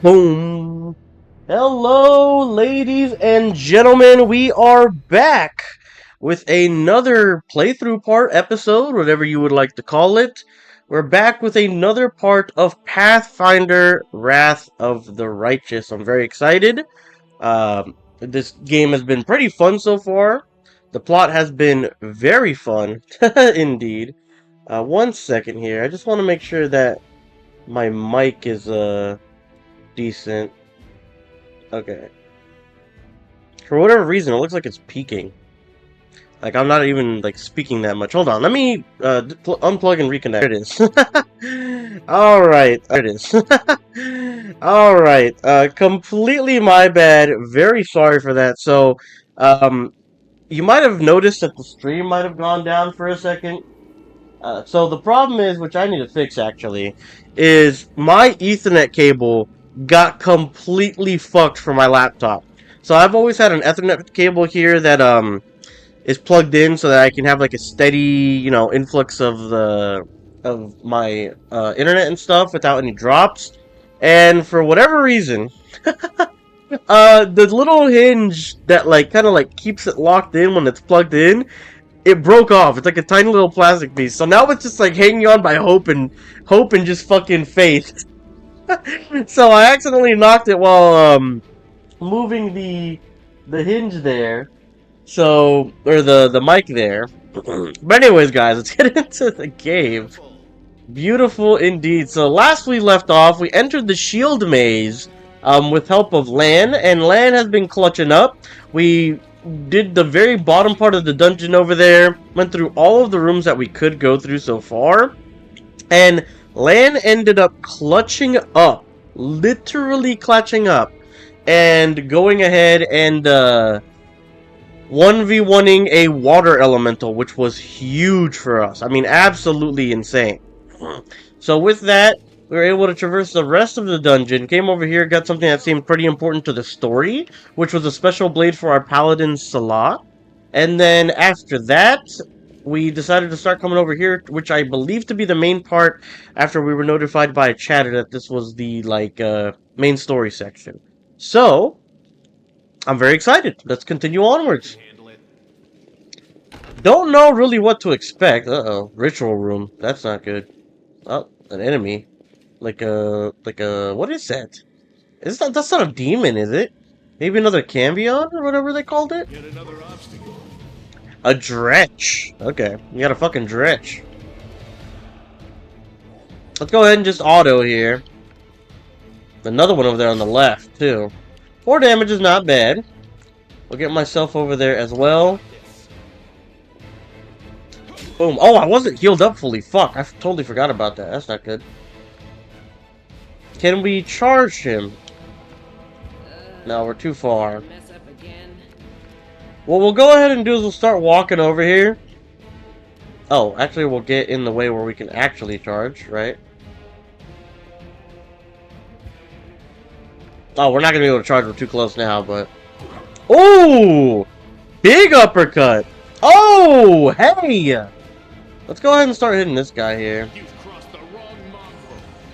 Boom. Hello, ladies and gentlemen. We are back with another playthrough part, episode, whatever you would like to call it. We're back with another part of Pathfinder Wrath of the Righteous. I'm very excited. This game has been pretty fun so far. The plot has been very fun, indeed. One second here. I just want to make sure that my mic is decent. Okay. For whatever reason, it looks like it's peaking. Like, I'm not even, like, speaking that much. Hold on, let me, unplug and reconnect. There it is. Alright, there it is. Alright, completely my bad. Very sorry for that. So, you might have noticed that the stream might have gone down for a second. So the problem is, which I need to fix actually, is my Ethernet cable got completely fucked for my laptop. So I've always had an Ethernet cable here that is plugged in so that I can have like a steady, influx of my internet and stuff without any drops. And for whatever reason, the little hinge that kind of keeps it locked in when it's plugged in, it broke off. It's like a tiny little plastic piece. So now it's just like hanging on by hope and just fucking faith. So I accidentally knocked it while moving the hinge there. So, or the mic there. But anyways, guys, let's get into the game. Beautiful indeed. So last we left off, we entered the shield maze with help of Lan, and Lan has been clutching up. We did the very bottom part of the dungeon over there, went through all of the rooms that we could go through so far, and Lan ended up clutching up, literally clutching up, and going ahead and 1v1ing a water elemental, which was huge for us. I mean, absolutely insane. So with that, we were able to traverse the rest of the dungeon, came over here, got something that seemed pretty important to the story, which was a special blade for our paladin Salah. And then after that, we decided to start coming over here, which I believe to be the main part after we were notified by a chatter that this was the, main story section. So, I'm very excited. Let's continue onwards. Don't know really what to expect. Uh-oh. Ritual room. That's not good. Oh, an enemy. Like a, what is that? That's not a demon, is it? Maybe another Cambion, or whatever they called it? Yet another obstacle. A Dretch. Okay, we got a fucking Dretch. Let's go ahead and just auto here. Another one over there on the left, too. 4 damage is not bad. We'll get myself over there as well. Boom. Oh, I wasn't healed up fully. Fuck, I totally forgot about that. That's not good. Can we charge him? No, we're too far. What we'll go ahead and do is we'll start walking over here. Oh, actually we'll get in the way where we can actually charge, right? Oh, we're not going to be able to charge. We're too close now, but... Oh! Big uppercut! Oh! Hey! Let's go ahead and start hitting this guy here.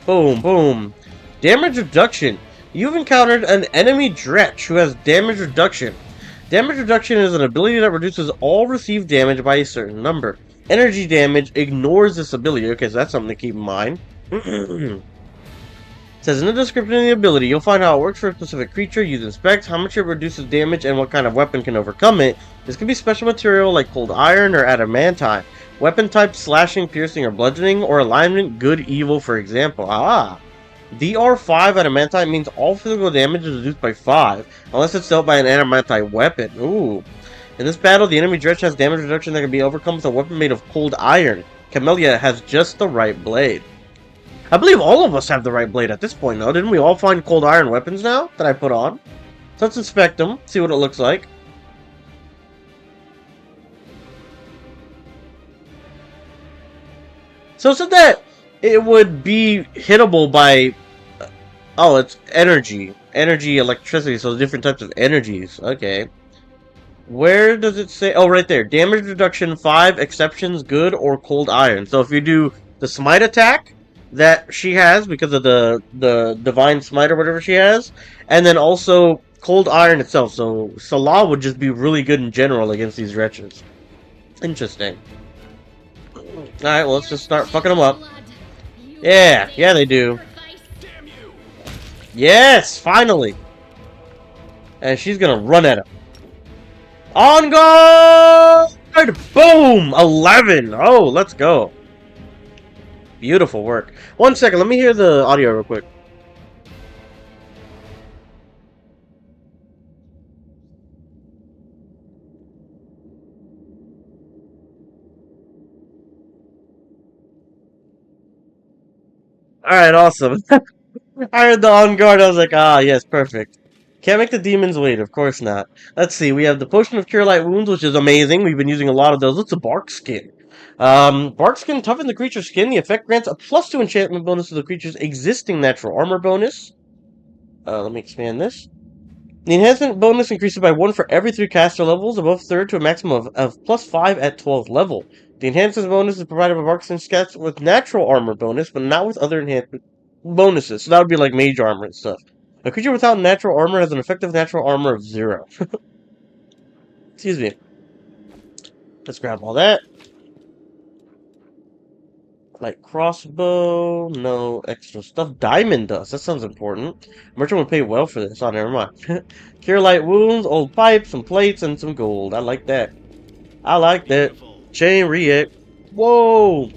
Boom, boom. Damage reduction. You've encountered an enemy Dretch who has damage reduction. Damage reduction is an ability that reduces all received damage by a certain number. Energy damage ignores this ability. Okay, so that's something to keep in mind. It says in the description of the ability, you'll find how it works for a specific creature. Use inspect, how much it reduces damage, and what kind of weapon can overcome it. This can be special material like cold iron or adamantine. Weapon type slashing, piercing, or bludgeoning, or alignment good, evil, for example. Ah! DR5 adamantine means all physical damage is reduced by 5, unless it's dealt by an adamantine weapon. Ooh. In this battle, the enemy Dretch has damage reduction that can be overcome with a weapon made of cold iron. Camellia has just the right blade. I believe all of us have the right blade at this point, though. Didn't we all find cold iron weapons now that I put on? So let's inspect them, see what it looks like. So it said that it would be hittable by... Oh, it's energy. Energy, electricity, so different types of energies. Okay. Where does it say? Oh, right there. Damage reduction 5, exceptions good or cold iron. So if you do the smite attack that she has because of the divine smite or whatever she has, and then also cold iron itself. So Salah would just be really good in general against these wretches. Interesting. Alright, well, let's just start fucking them up. Yeah, yeah, they do. Yes, finally. And she's gonna run at him. On guard! Boom! 11! Oh, let's go. Beautiful work. 1 second, let me hear the audio real quick. Alright, awesome. I heard the on guard, I was like, ah, yes, perfect. Can't make the demons wait, of course not. Let's see, we have the Potion of Cure Light Wounds, which is amazing. We've been using a lot of those. What's a Bark Skin? Bark Skin toughen the creature's skin. The effect grants a +2 enchantment bonus to the creature's existing natural armor bonus. Let me expand this. The enhancement bonus increases by 1 for every 3 caster levels above 3rd to a maximum of +5 at 12th level. The enhancement bonus is provided by Bark Skin stats with natural armor bonus, but not with other enhancement bonuses. So that would be like mage armor and stuff. A creature without natural armor has an effective natural armor of 0. Excuse me. Let's grab all that. Light crossbow, no extra stuff. Diamond dust, that sounds important. Merchant would pay well for this. Oh, never mind. Cure light wounds, old pipe, some plates, and some gold. I like that. I like that. Chain react. Whoa!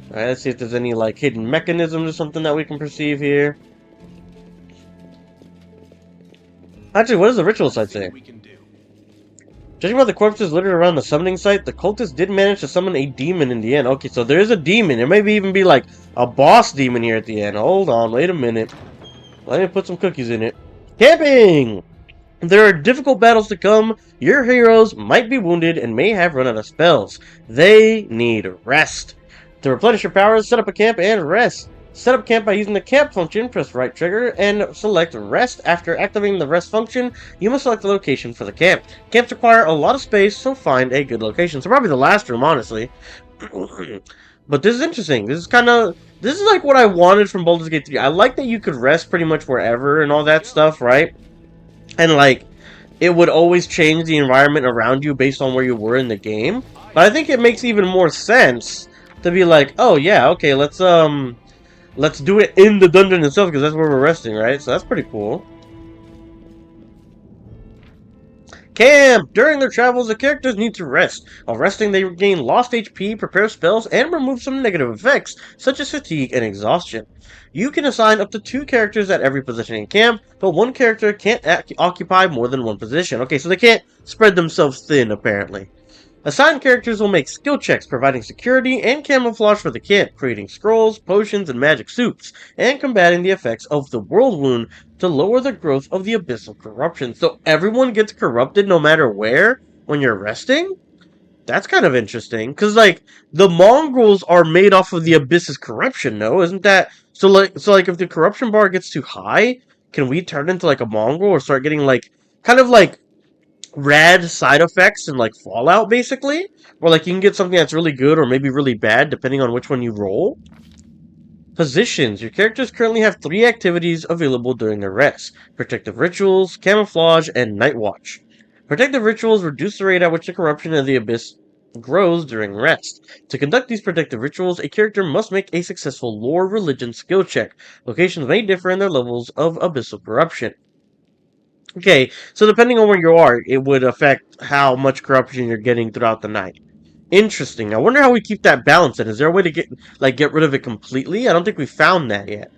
Alright, let's see if there's any like hidden mechanisms or something that we can perceive here. Actually, what does the ritual site say? Judging by the corpses littered around the summoning site, the cultists did manage to summon a demon in the end. Okay, so there is a demon. There may even be like a boss demon here at the end. Hold on, wait a minute. Let me put some cookies in it. Camping! There are difficult battles to come. Your heroes might be wounded and may have run out of spells. They need rest. To replenish your powers, set up a camp and rest. Set up camp by using the camp function, press right trigger, and select rest. After activating the rest function, you must select the location for the camp. Camps require a lot of space, so find a good location. So probably the last room, honestly. But this is interesting. This is like what I wanted from Baldur's Gate 3. I like that you could rest pretty much wherever and all that stuff, right? And like, it would always change the environment around you based on where you were in the game. But I think it makes even more sense to be like, oh yeah, okay, let's do it in the dungeon itself, because that's where we're resting, right? So that's pretty cool. Camp! During their travels, the characters need to rest. While resting, they regain lost HP, prepare spells, and remove some negative effects, such as fatigue and exhaustion. You can assign up to 2 characters at every position in camp, but 1 character can't occupy more than 1 position. Okay, so they can't spread themselves thin, apparently. Assigned characters will make skill checks, providing security and camouflage for the camp, creating scrolls, potions, and magic soups, and combating the effects of the world wound to lower the growth of the abyssal corruption. So everyone gets corrupted no matter where when you're resting? That's kind of interesting, because, like, the mongrels are made off of the abyss's corruption, no? Isn't that... So, like, if the corruption bar gets too high, can we turn into, like, a mongrel or start getting, like, kind of, like, rad side effects and like Fallout, basically, where like you can get something that's really good or maybe really bad depending on which one you roll. Positions. Your characters currently have 3 activities available during their rest: protective rituals, camouflage, and night watch. Protective rituals reduce the rate at which the corruption of the abyss grows during rest. To conduct these protective rituals, a character must make a successful lore religion skill check. Locations may differ in their levels of abyssal corruption. Okay, so depending on where you are, it would affect how much corruption you're getting throughout the night. Interesting. I wonder how we keep that balance in. Is there a way to get rid of it completely? I don't think we found that yet.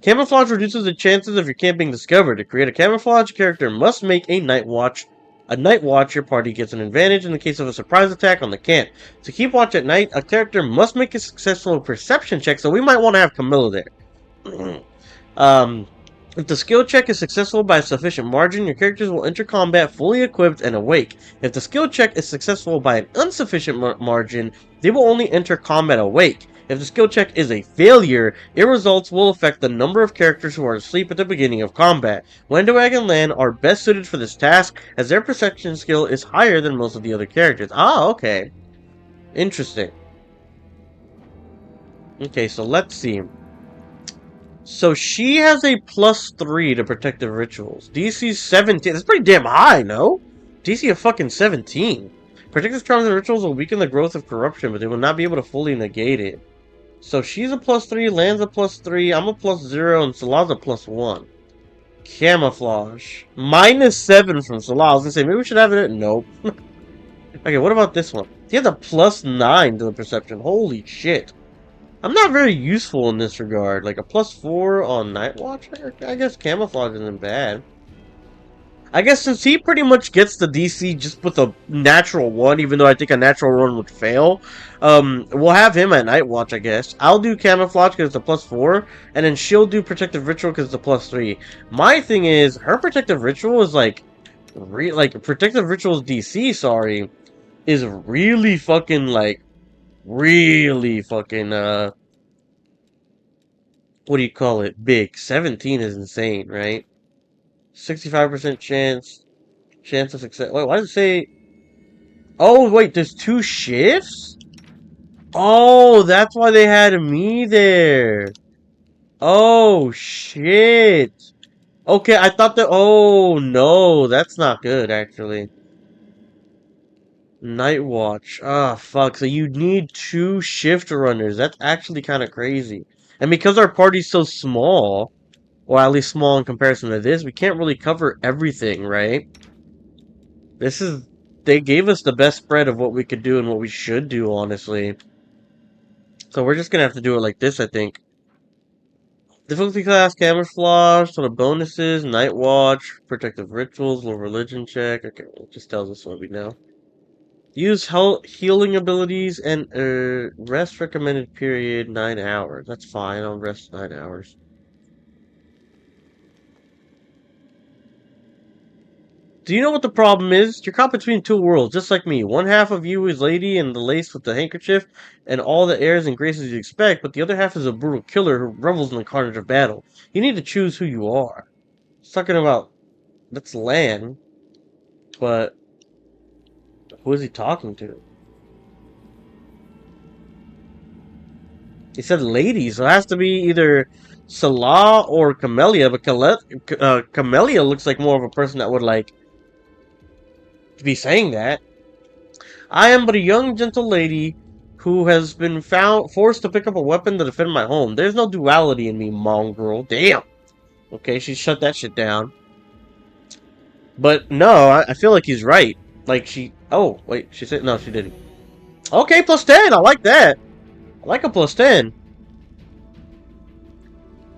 Camouflage reduces the chances of your camp being discovered. To create a camouflage, character must make a night watch. Your party gets an advantage in the case of a surprise attack on the camp. To keep watch at night, a character must make a successful perception check, so we might want to have Camilla there. If the skill check is successful by a sufficient margin, your characters will enter combat fully equipped and awake. If the skill check is successful by an insufficient margin, they will only enter combat awake. If the skill check is a failure, its results will affect the number of characters who are asleep at the beginning of combat. Wendowag and Lan are best suited for this task, as their perception skill is higher than most of the other characters. Ah, okay. Interesting. Okay, so let's see. So she has a +3 to protective rituals. DC 17. That's pretty damn high, no? DC of fucking 17. Protective charms and rituals will weaken the growth of corruption, but they will not be able to fully negate it. So she's a +3, Lan's a +3, I'm a +0, and Salah's a +1. Camouflage. -7 from Salah. I was gonna say, maybe we should have it. Nope. Okay, what about this one? He has a +9 to the perception. Holy shit. I'm not very useful in this regard. Like a +4 on Night Watch? I guess camouflage isn't bad. I guess since he pretty much gets the DC just with a natural 1, even though I think a natural 1 would fail, we'll have him at Night Watch, I guess. I'll do camouflage because it's a +4, and then she'll do protective ritual because it's a +3. My thing is, her protective ritual is like protective ritual's DC, sorry, is really fucking really fucking, what do you call it? Big. 17 is insane, right? 65% chance of success. Wait, why does it say... Oh, wait, there's 2 shifts? Oh, that's why they had me there. Oh, shit. Okay, I thought that... Oh, no, that's not good, actually. Night Watch. Ah, fuck. So you need 2 shift runners. That's actually kind of crazy. And because our party's so small, or at least small in comparison to this, we can't really cover everything, right? This is... They gave us the best spread of what we could do and what we should do, honestly. So we're just gonna have to do it like this, I think. Difficulty class, camouflage, sort of bonuses, Night Watch, protective rituals, low religion check. Okay, it just tells us what we know. Use healing abilities and rest recommended period 9 hours. That's fine, I'll rest 9 hours. Do you know what the problem is? You're caught between 2 worlds, just like me. One half of you is lady and the lace with the handkerchief and all the airs and graces you expect, but the other half is a brutal killer who revels in the carnage of battle. You need to choose who you are. It's talking about... That's Lan. But... Who is he talking to? He said ladies, so it has to be either Salah or Camellia, but Camellia looks like more of a person that would, like, be saying that. I am but a young, gentle lady who has been forced to pick up a weapon to defend my home. There's no duality in me, mongrel. Damn! Okay, she shut that shit down. But, no, I feel like he's right. Like, she... Oh, wait, she said... No, she didn't. Okay, +10! I like that! I like a +10.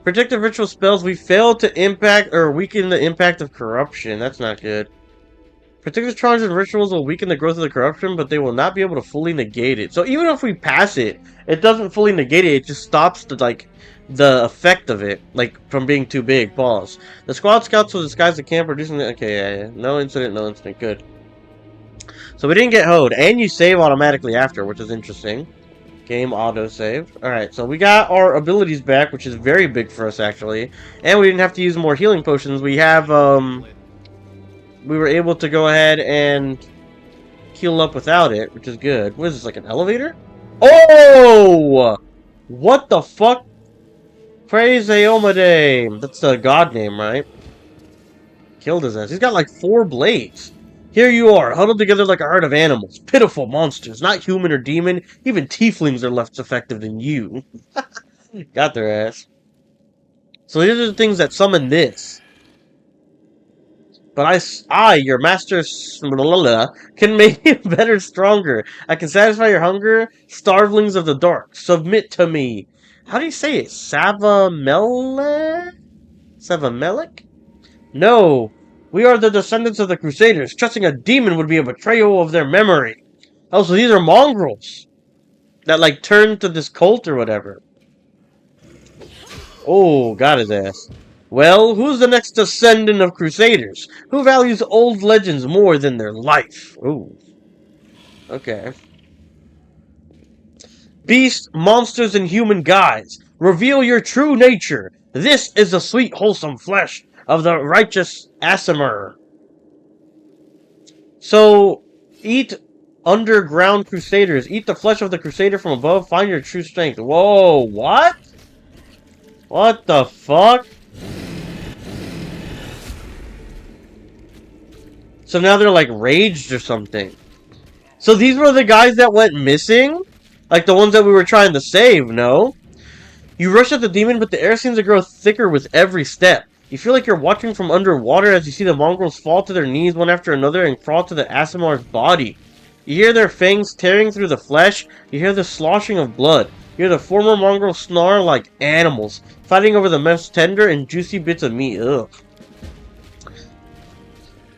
Protective ritual spells. We fail to impact or weaken the impact of corruption. That's not good. Protective charms and rituals will weaken the growth of the corruption, but they will not be able to fully negate it. So even if we pass it, it doesn't fully negate it. It just stops the effect of it, like, from being too big. Pause. The squad scouts will disguise the camp, reducing the... Okay, yeah. No incident, no incident. Good. So we didn't get hoed, and you save automatically after, which is interesting. Game auto-save. Alright, so we got our abilities back, which is very big for us, actually. And we didn't have to use more healing potions. We have, we were able to go ahead and heal up without it, which is good. What is this, like an elevator? Oh! What the fuck? Praise Aomade. That's the god name, right? Killed his ass. He's got like 4 blades. Here you are, huddled together like a herd of animals. Pitiful monsters, not human or demon. Even tieflings are less effective than you. Got their ass. So these are the things that summon this. But I, your master, can make you better, stronger. I can satisfy your hunger, starvelings of the dark. Submit to me. How do you say it? Savamelek? Savamelek? No. We are the descendants of the Crusaders. Trusting a demon would be a betrayal of their memory. Oh, so these are mongrels that, like, turned to this cult or whatever. Oh, got his ass. Well, who's the next descendant of Crusaders? Who values old legends more than their life? Ooh. Okay. beasts, monsters, and human guise. Reveal your true nature. This is the sweet, wholesome flesh of the righteous Aasimar. So, eat underground crusaders. Eat the flesh of the crusader from above. Find your true strength. Whoa, what? What the fuck? So now they're like raged or something. So these were the guys that went missing? Like the ones that we were trying to save, no? You rush at the demon, but the air seems to grow thicker with every step. You feel like you're watching from underwater as you see the mongrels fall to their knees one after another and crawl to the Aasimar's body. You hear their fangs tearing through the flesh. You hear the sloshing of blood. You hear the former mongrels snarl like animals, fighting over the most tender and juicy bits of meat. Ugh.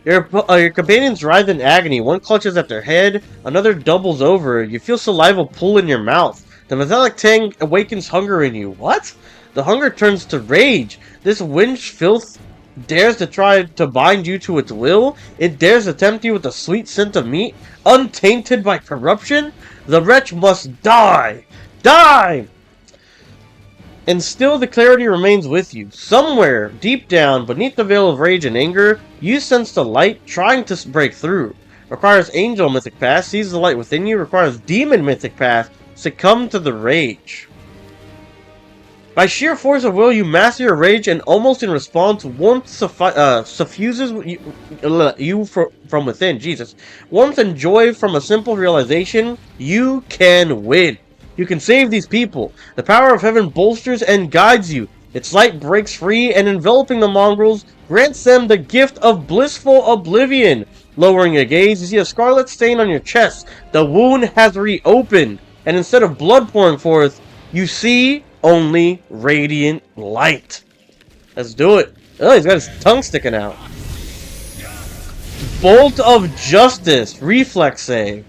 Your companions writhe in agony. One clutches at their head, another doubles over. You feel saliva pull in your mouth. The metallic tang awakens hunger in you. What? The hunger turns to rage. This winch filth dares to try to bind you to its will. It dares to tempt you with the sweet scent of meat, untainted by corruption. The wretch must die. Die! And still the clarity remains with you. Somewhere, deep down, beneath the veil of rage and anger, you sense the light trying to break through. Requires angel mythic path, sees the light within you. Requires demon mythic path, succumb to the rage. By sheer force of will, you master your rage, and almost in response, warmth suffuses you from within. Jesus. Warmth and joy from a simple realization, you can win. You can save these people. The power of heaven bolsters and guides you. Its light breaks free, and enveloping the mongrels, grants them the gift of blissful oblivion. Lowering your gaze, you see a scarlet stain on your chest. The wound has reopened, and instead of blood pouring forth, you see only radiant light. Let's do it. Oh, he's got his tongue sticking out. Bolt of Justice. Reflex save.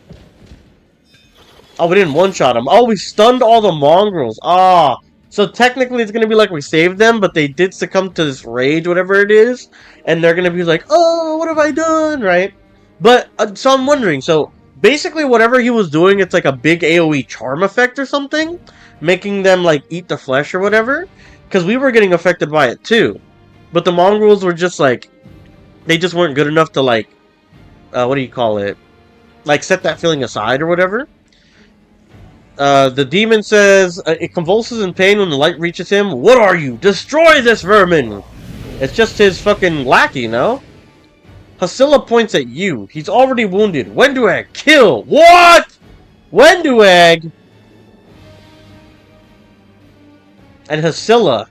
Oh, we didn't one-shot him. Oh, we stunned all the mongrels. Ah. So technically it's going to be like we saved them, but they did succumb to this rage, whatever it is. And they're going to be like, oh, what have I done? Right? But, so I'm wondering, so basically whatever he was doing, it's like a big AoE charm effect or something, making them like eat the flesh or whatever, because we were getting affected by it too. But the mongrels were just like, they just weren't good enough to like, what do you call it? Like set that feeling aside or whatever. The demon says, it convulses in pain when the light reaches him. What are you? Destroy this vermin! It's just his fucking lackey, no? Hasilla points at you. He's already wounded. Wenduag, kill! What? Wenduag? And Hasilla.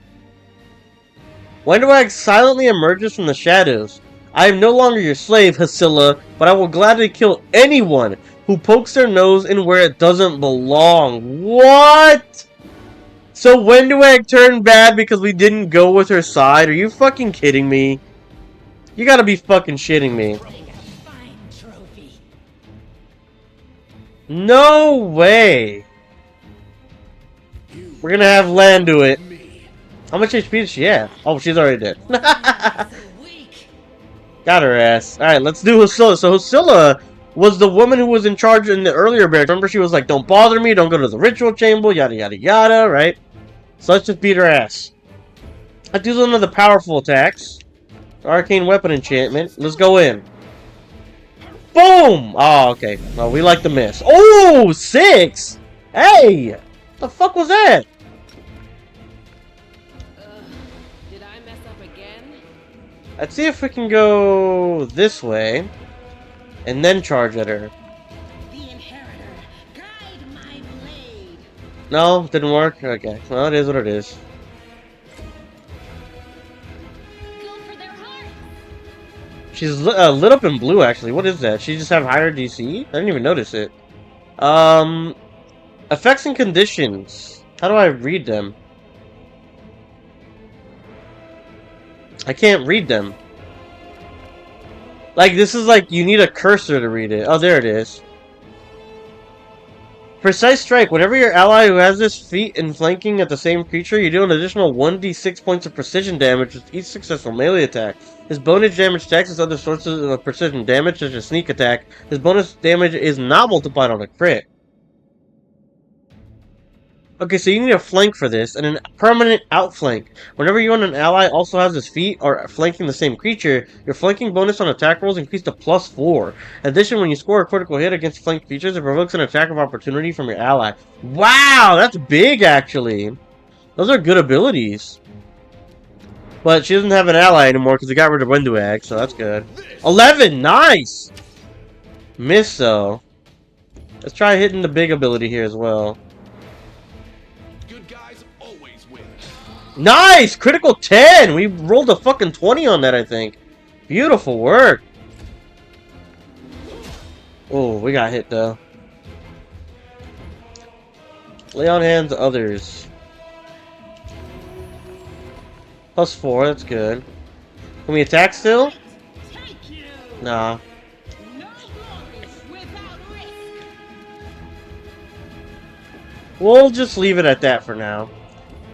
Wenduag silently emerges from the shadows. I am no longer your slave, Hasilla, but I will gladly kill anyone who pokes their nose in where it doesn't belong. What? So Wenduag turned bad because we didn't go with her side? Are you fucking kidding me? You gotta be fucking shitting me. No way. We're gonna have Lan do it. How much HP does she have? Oh, she's already dead. Got her ass. Alright, let's do Hasilla. So Hasilla was the woman who was in charge in the earlier bear. Remember, she was like, don't bother me, don't go to the ritual chamber, yada yada yada, right? So let's just beat her ass. Let's do one of the powerful attacks. Arcane weapon enchantment. Let's go in. Boom! Oh, okay. Well, we like to miss. Oh, 6! Hey! What the fuck was that? Did I mess up again? Let's see if we can go this way. And then charge at her. The inheritor, guide my blade. No, didn't work? Okay. Well, it is what it is. Go for their heart. She's lit up in blue, actually. What is that? She just have higher DC? I didn't even notice it. Effects and conditions. How do I read them? I can't read them. Like, this is like, you need a cursor to read it. Oh, there it is. Precise strike. Whenever your ally who has this feat in flanking at the same creature, you do an additional 1d6 points of precision damage with each successful melee attack. His bonus damage attacks his other sources of precision damage, such as sneak attack. His bonus damage is not multiplied on a crit. Okay, so you need a flank for this, and a permanent outflank. Whenever you and an ally also has his feet or flanking the same creature, your flanking bonus on attack rolls increase to +4. In addition, when you score a critical hit against flanked features, it provokes an attack of opportunity from your ally. Wow, that's big, actually. Those are good abilities. But she doesn't have an ally anymore because they got rid of Wenduag, so that's good. 11, nice! Miss, though. Let's try hitting the big ability here as well. Good guys always win. Nice! Critical 10! We rolled a fucking 20 on that, I think. Beautiful work. Oh, we got hit, though. Lay on hands others. +4, that's good. Can we attack still? Take you. Nah. No glory without risk. We'll just leave it at that for now.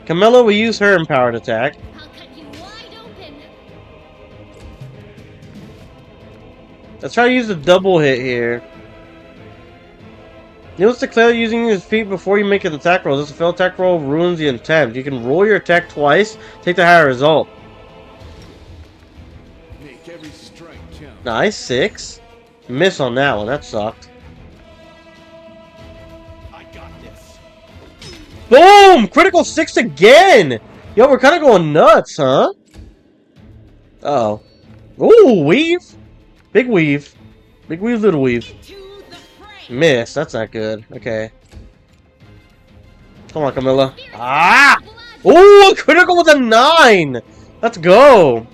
Camilla will use her empowered attack. I'll cut you wide open. Let's try to use the double hit here. Notice declare using his feet before you make an attack roll. This failed attack roll ruins the intent. You can roll your attack twice, take the higher result. Make every strike count. Nice, 6. Miss on that one, that sucked. I got this. Boom! Critical 6 again! Yo, we're kind of going nuts, huh? Uh-oh. Ooh, weave! Big weave. Big weave, little weave. To the fray. Miss, that's not good. Okay. Come on, Camilla. Ah! Ooh, critical with a 9! Let's go!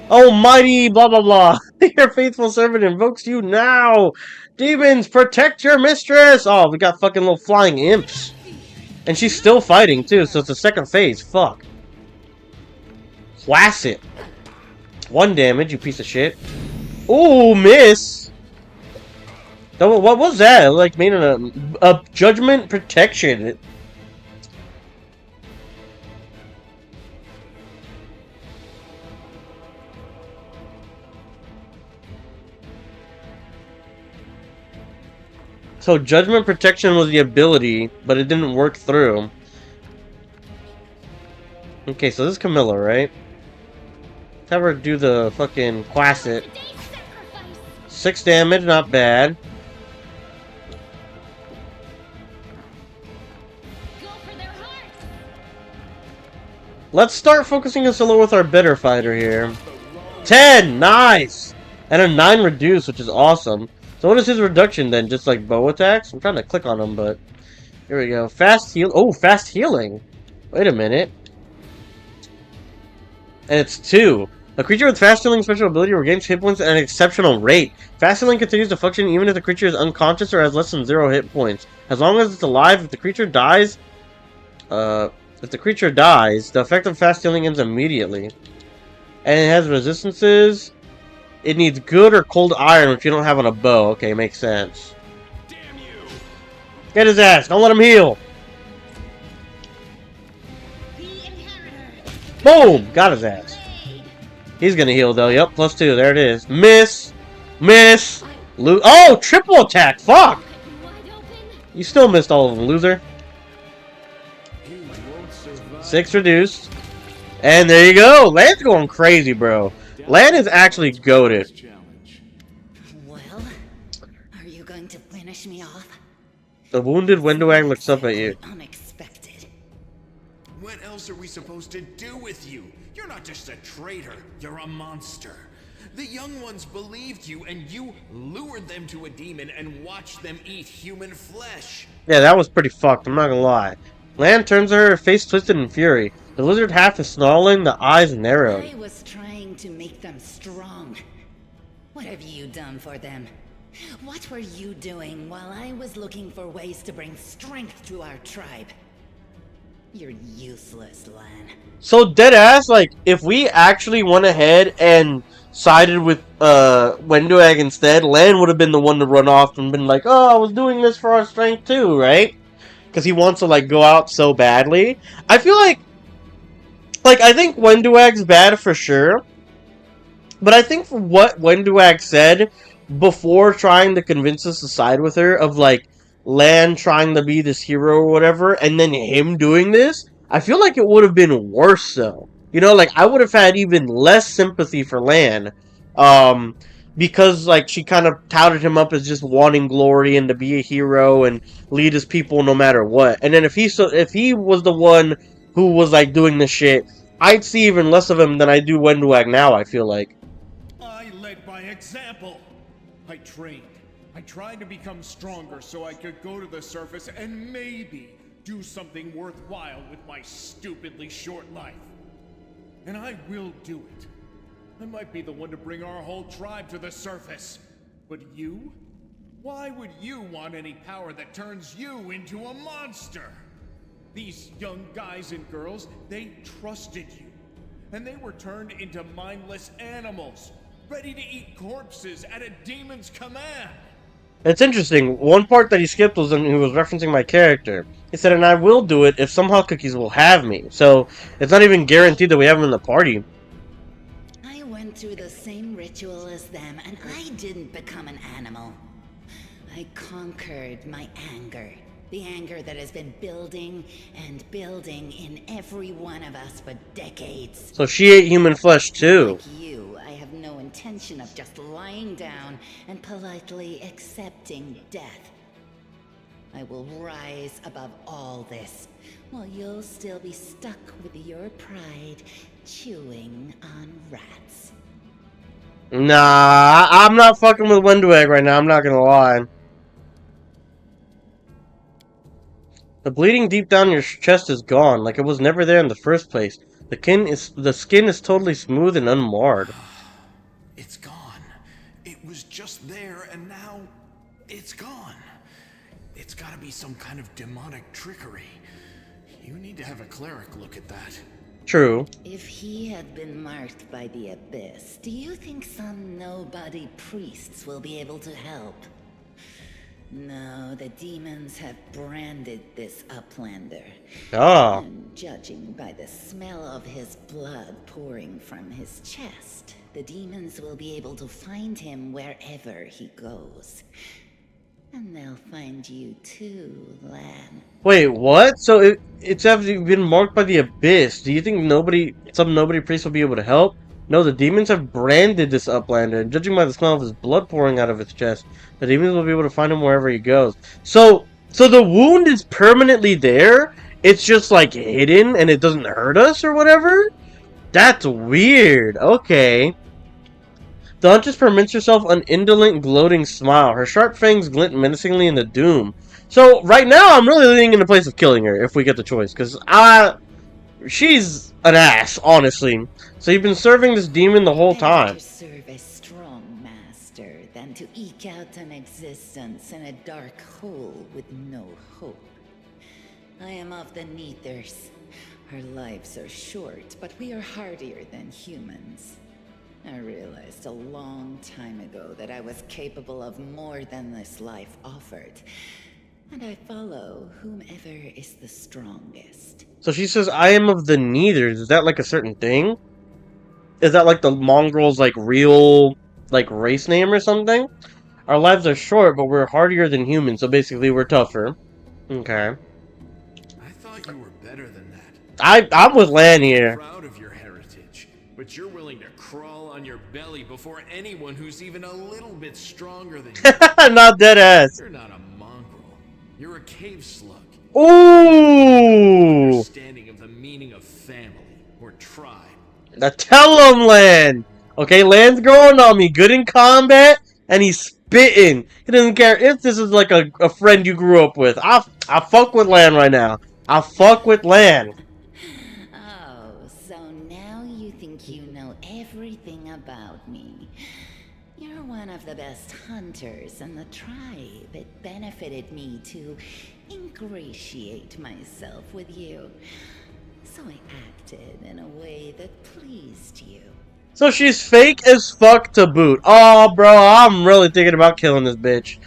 Almighty blah blah blah. Your faithful servant invokes you now! Demons, protect your mistress! Oh, we got fucking little flying imps. And she's still fighting, too, so it's the second phase. Fuck. Whass it. 1 damage, you piece of shit. Ooh, miss! What was that? Like, made a judgment protection. So judgment protection was the ability, but it didn't work through. Okay, so this is Camilla, right? Let's have her do the fucking Quasset. Today's sacrifice. 6 damage, not bad. Go for their hearts. Let's start focusing us a little with our better fighter here. 10! Nice! And a 9 reduce, which is awesome. So what is his reduction then? Just like bow attacks? I'm trying to click on him, but... Here we go. Fast heal... Oh, fast healing! Wait a minute. And it's 2. A creature with fast healing special ability regains hit points at an exceptional rate. Fast healing continues to function even if the creature is unconscious or has less than 0 hit points. As long as it's alive, if the creature dies... the effect of fast healing ends immediately. And it has resistances... It needs good or cold iron, which you don't have on a bow. Okay, makes sense. Damn you! Get his ass. Don't let him heal. The inheritor. Boom! Got his ass. Blade. He's gonna heal, though. Yep, +2. There it is. Miss. Miss. Oh, triple attack. Fuck! Cut you wide open. You still missed all of them, loser. You won't survive. 6 reduced. And there you go. Land's going crazy, bro. Land is actually goated. Challenge. Well, are you going to finish me off? The wounded Wenduag looks up at you. Unexpected. What else are we supposed to do with you? You're not just a traitor, you're a monster. The young ones believed you, and you lured them to a demon and watched them eat human flesh. Yeah, that was pretty fucked. I'm not gonna lie. Land turns to her, her face twisted in fury. The lizard half is snarling, the eyes narrowed. I was trying to make them strong. What have you done for them? What were you doing while I was looking for ways to bring strength to our tribe? You're useless, Lan. So deadass, like, if we actually went ahead and sided with Wenduag instead, Lan would have been the one to run off and been like, oh, I was doing this for our strength too, right? Because he wants to, like, go out so badly. I feel like, I think Wenduag's bad for sure. But I think for what Wenduag said before trying to convince us to side with her, of, like, Lan trying to be this hero or whatever, and then him doing this, I feel like it would have been worse though. You know, like I would have had even less sympathy for Lan, um, because like she kind of touted him up as just wanting glory and to be a hero and lead his people no matter what. And then if he was the one who was like doing the shit, I'd see even less of him than I do Wenduag now. I feel like. I led by example. I trained. I tried to become stronger so I could go to the surface and maybe do something worthwhile with my stupidly short life. And I will do it. I might be the one to bring our whole tribe to the surface. But you? Why would you want any power that turns you into a monster? These young guys and girls, they trusted you. And they were turned into mindless animals, ready to eat corpses at a demon's command. It's interesting. One part that he skipped was when he was referencing my character. He said, and I will do it if Somehotcookies will have me. So, it's not even guaranteed that we have him in the party. I went through the same ritual as them, and I didn't become an animal. I conquered my anger. The anger that has been building and building in every one of us for decades. So she ate human flesh too. Like you, I have no intention of just lying down and politely accepting death. I will rise above all this, while you'll still be stuck with your pride, chewing on rats. Nah, I'm not fucking with Wenduag right now, I'm not gonna lie. The bleeding deep down your chest is gone, like it was never there in the first place. The skin is totally smooth and unmarred. It's gone. It was just there, and now it's gone. It's gotta be some kind of demonic trickery. You need to have a cleric look at that. True. If he had been marked by the abyss, do you think some nobody priests will be able to help? No, the demons have branded this uplander. Ah. And judging by the smell of his blood pouring from his chest, the demons will be able to find him wherever he goes. And they'll find you too, Lan. Wait, what? So it's actually been marked by the abyss. Do you think some nobody priest will be able to help? No, the demons have branded this uplander, and judging by the smell of his blood pouring out of his chest, the demons will be able to find him wherever he goes. So the wound is permanently there? It's just like hidden and it doesn't hurt us or whatever? That's weird. Okay. The huntress permits herself an indolent, gloating smile. Her sharp fangs glint menacingly in the doom. So right now, I'm really leaning in the place of killing her if we get the choice, because she's an ass, honestly. So you've been serving this demon the whole time. Better to serve a strong master than to eke out an existence in a dark hole with no hope. I am of the Neithers. Our lives are short, but we are hardier than humans. I realized a long time ago that I was capable of more than this life offered. And I follow whomever is the strongest. So she says, I am of the Neithers. Is that like a certain thing? Is that like the mongrel's like real like race name or something? Our lives are short, but we're hardier than humans, so basically we're tougher. Okay. I thought you were better than that. I'm with Lan here. Proud of your heritage, but you're willing to crawl on your belly before anyone who's even a little bit stronger than you. Not dead ass. You're not a mongrel. You're a cave slug. Ooh. Understanding of the meaning of family or tribe. Now tell him, Lan. Okay, Lan's growing on me. Good in combat, and he's spitting. He doesn't care if this is like a friend you grew up with. I fuck with Lan right now. I fuck with Lan. Oh, so now you think you know everything about me. You're one of the best hunters in the tribe. It benefited me to ingratiate myself with you. So I acted in a way that pleased you. So she's fake as fuck to boot. Oh, bro, I'm really thinking about killing this bitch.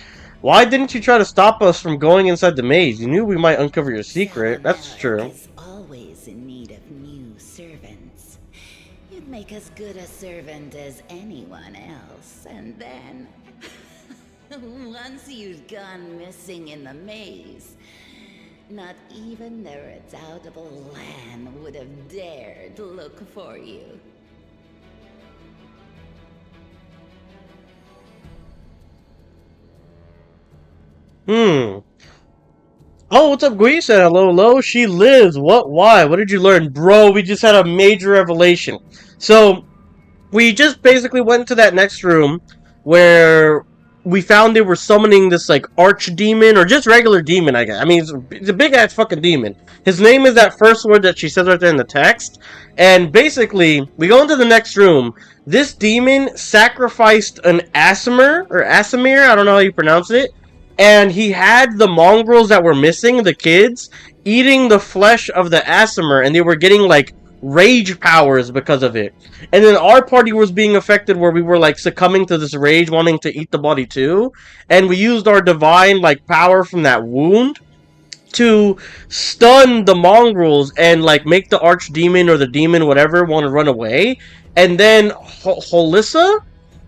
Why didn't you try to stop us from going inside the maze? You knew we might uncover your secret. That's true. Is always in need of new servants. You'd make as good a servant as anyone else, and then Once you'd gone missing in the maze, not even the redoubtable Lan would have dared look for you. Oh, what's up, Gui? Said hello, hello. She lives. What? Why? What did you learn? Bro, we just had a major revelation. So, we just basically went to that next room where we found they were summoning this, like, archdemon, or just regular demon, I guess. I mean, it's a big-ass fucking demon. His name is that first word that she says right there in the text. And basically, we go into the next room. This demon sacrificed an Asimir, or Asimir, I don't know how you pronounce it. And he had the mongrels that were missing, the kids, eating the flesh of the Asimir, and they were getting, like, rage powers because of it. And then our party was being affected where we were, like, succumbing to this rage, wanting to eat the body too. And we used our divine, like, power from that wound to stun the mongrels and, like, make the archdemon or the demon, whatever, want to run away. And then Holissa,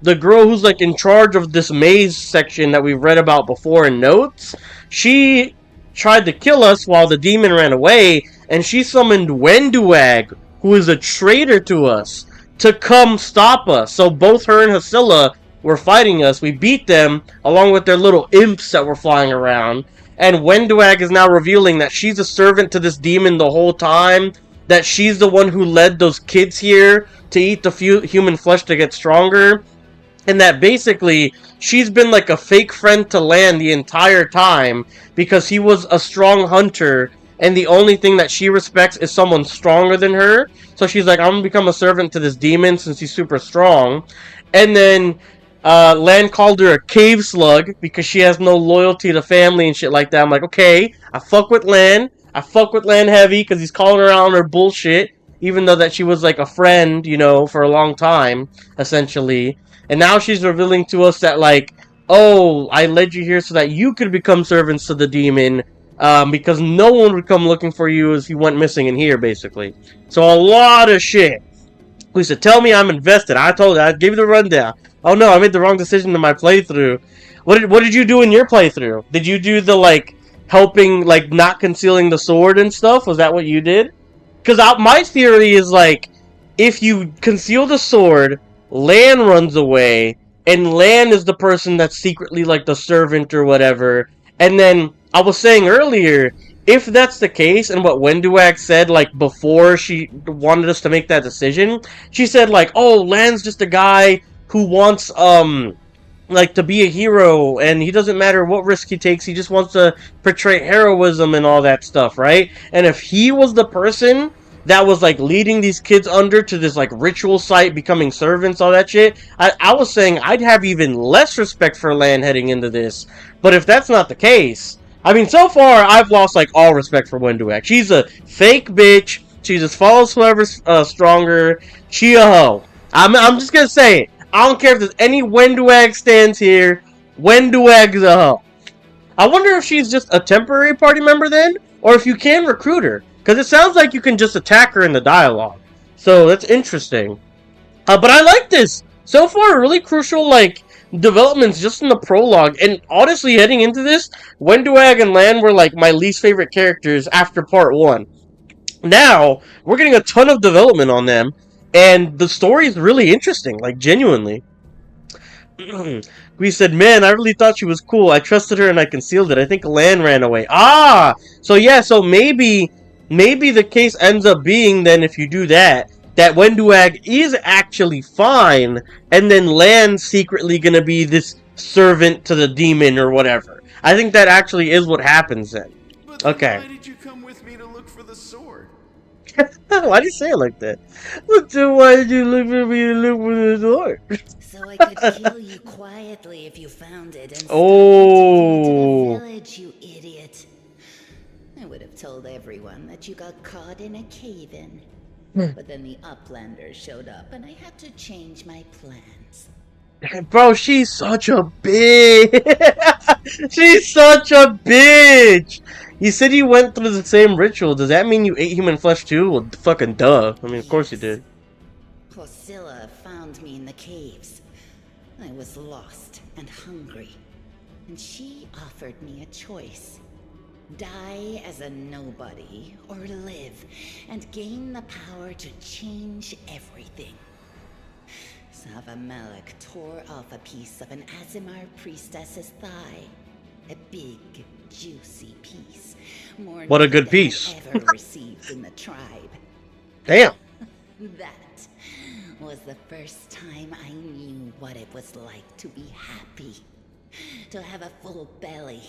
the girl who's, like, in charge of this maze section that we've read about before in notes, she tried to kill us while the demon ran away, and she summoned Wenduag, who is a traitor to us, to come stop us. So both her and Hasilla were fighting us. We beat them, along with their little imps that were flying around. And Wenduag is now revealing that she's a servant to this demon the whole time, that she's the one who led those kids here to eat the human flesh to get stronger, and that basically she's been like a fake friend to Lan the entire time because he was a strong hunter, and the only thing that she respects is someone stronger than her. So she's like, I'm gonna become a servant to this demon since he's super strong. And then Lan called her a cave slug because she has no loyalty to family and shit like that. I'm like, okay, I fuck with Lan. I fuck with Lan heavy because he's calling her out on her bullshit, even though that she was like a friend, you know, for a long time, essentially. And now she's revealing to us that, like, oh, I led you here so that you could become servants to the demon, because no one would come looking for you as you went missing in here, basically. So a lot of shit. Lisa, tell me I'm invested. I told you, I gave you the rundown. Oh no, I made the wrong decision in my playthrough. What did you do in your playthrough? Did you do the, like, helping, like, not concealing the sword and stuff? Was that what you did? Because my theory is, like, if you conceal the sword, Lan runs away, and Lan is the person that's secretly, like, the servant or whatever. And then, I was saying earlier, if that's the case, and what Wenduag said, like, before she wanted us to make that decision, she said, like, oh, Lan's just a guy who wants, like, to be a hero, and he doesn't matter what risk he takes, he just wants to portray heroism and all that stuff, right? And if he was the person that was, like, leading these kids under to this, like, ritual site, becoming servants, all that shit, I was saying I'd have even less respect for Lan heading into this. But if that's not the case, I mean, so far, I've lost, like, all respect for Wenduag. She's a fake bitch. She just follows whoever's stronger. She a hoe. I'm just gonna say it. I don't care if there's any Wenduag stands here. Wenduag's a hoe. I wonder if she's just a temporary party member then, or if you can recruit her. Because it sounds like you can just attack her in the dialogue. So, that's interesting. But I like this. So far, really crucial, like, developments just in the prologue. And honestly, heading into this, Wenduag and Lan were, like, my least favorite characters after part 1. Now, we're getting a ton of development on them. And the story is really interesting, like, genuinely. We said, man, I really thought she was cool. I trusted her and I concealed it. I think Lan ran away. Ah! So, yeah, so maybe the case ends up being, then, if you do that Wenduag is actually fine, and then Lan's secretly gonna be this servant to the demon or whatever. I think that actually is what happens then. But okay. Why did you come with me to look for the sword? Why do you say it like that? But then why did you look for me to look for the sword? So I could kill you quietly if you found it and Oh. to the village, you idiot. I would have told everyone that you got caught in a cave-in. But then the Uplanders showed up and I had to change my plans. Bro, she's such a bitch. She's such a bitch. You said you went through the same ritual. Does that mean you ate human flesh too? Well, fucking duh. I mean, of course you did. Priscilla found me in the caves. I was lost and hungry. and she offered me a choice. Die as a nobody, or live and gain the power to change everything. Savamelek tore off a piece of an Azimar priestess's thigh. A big, juicy piece. More What a good than piece. I've ever received in the tribe. Damn. That was the first time I knew what it was like to be happy. To have a full belly.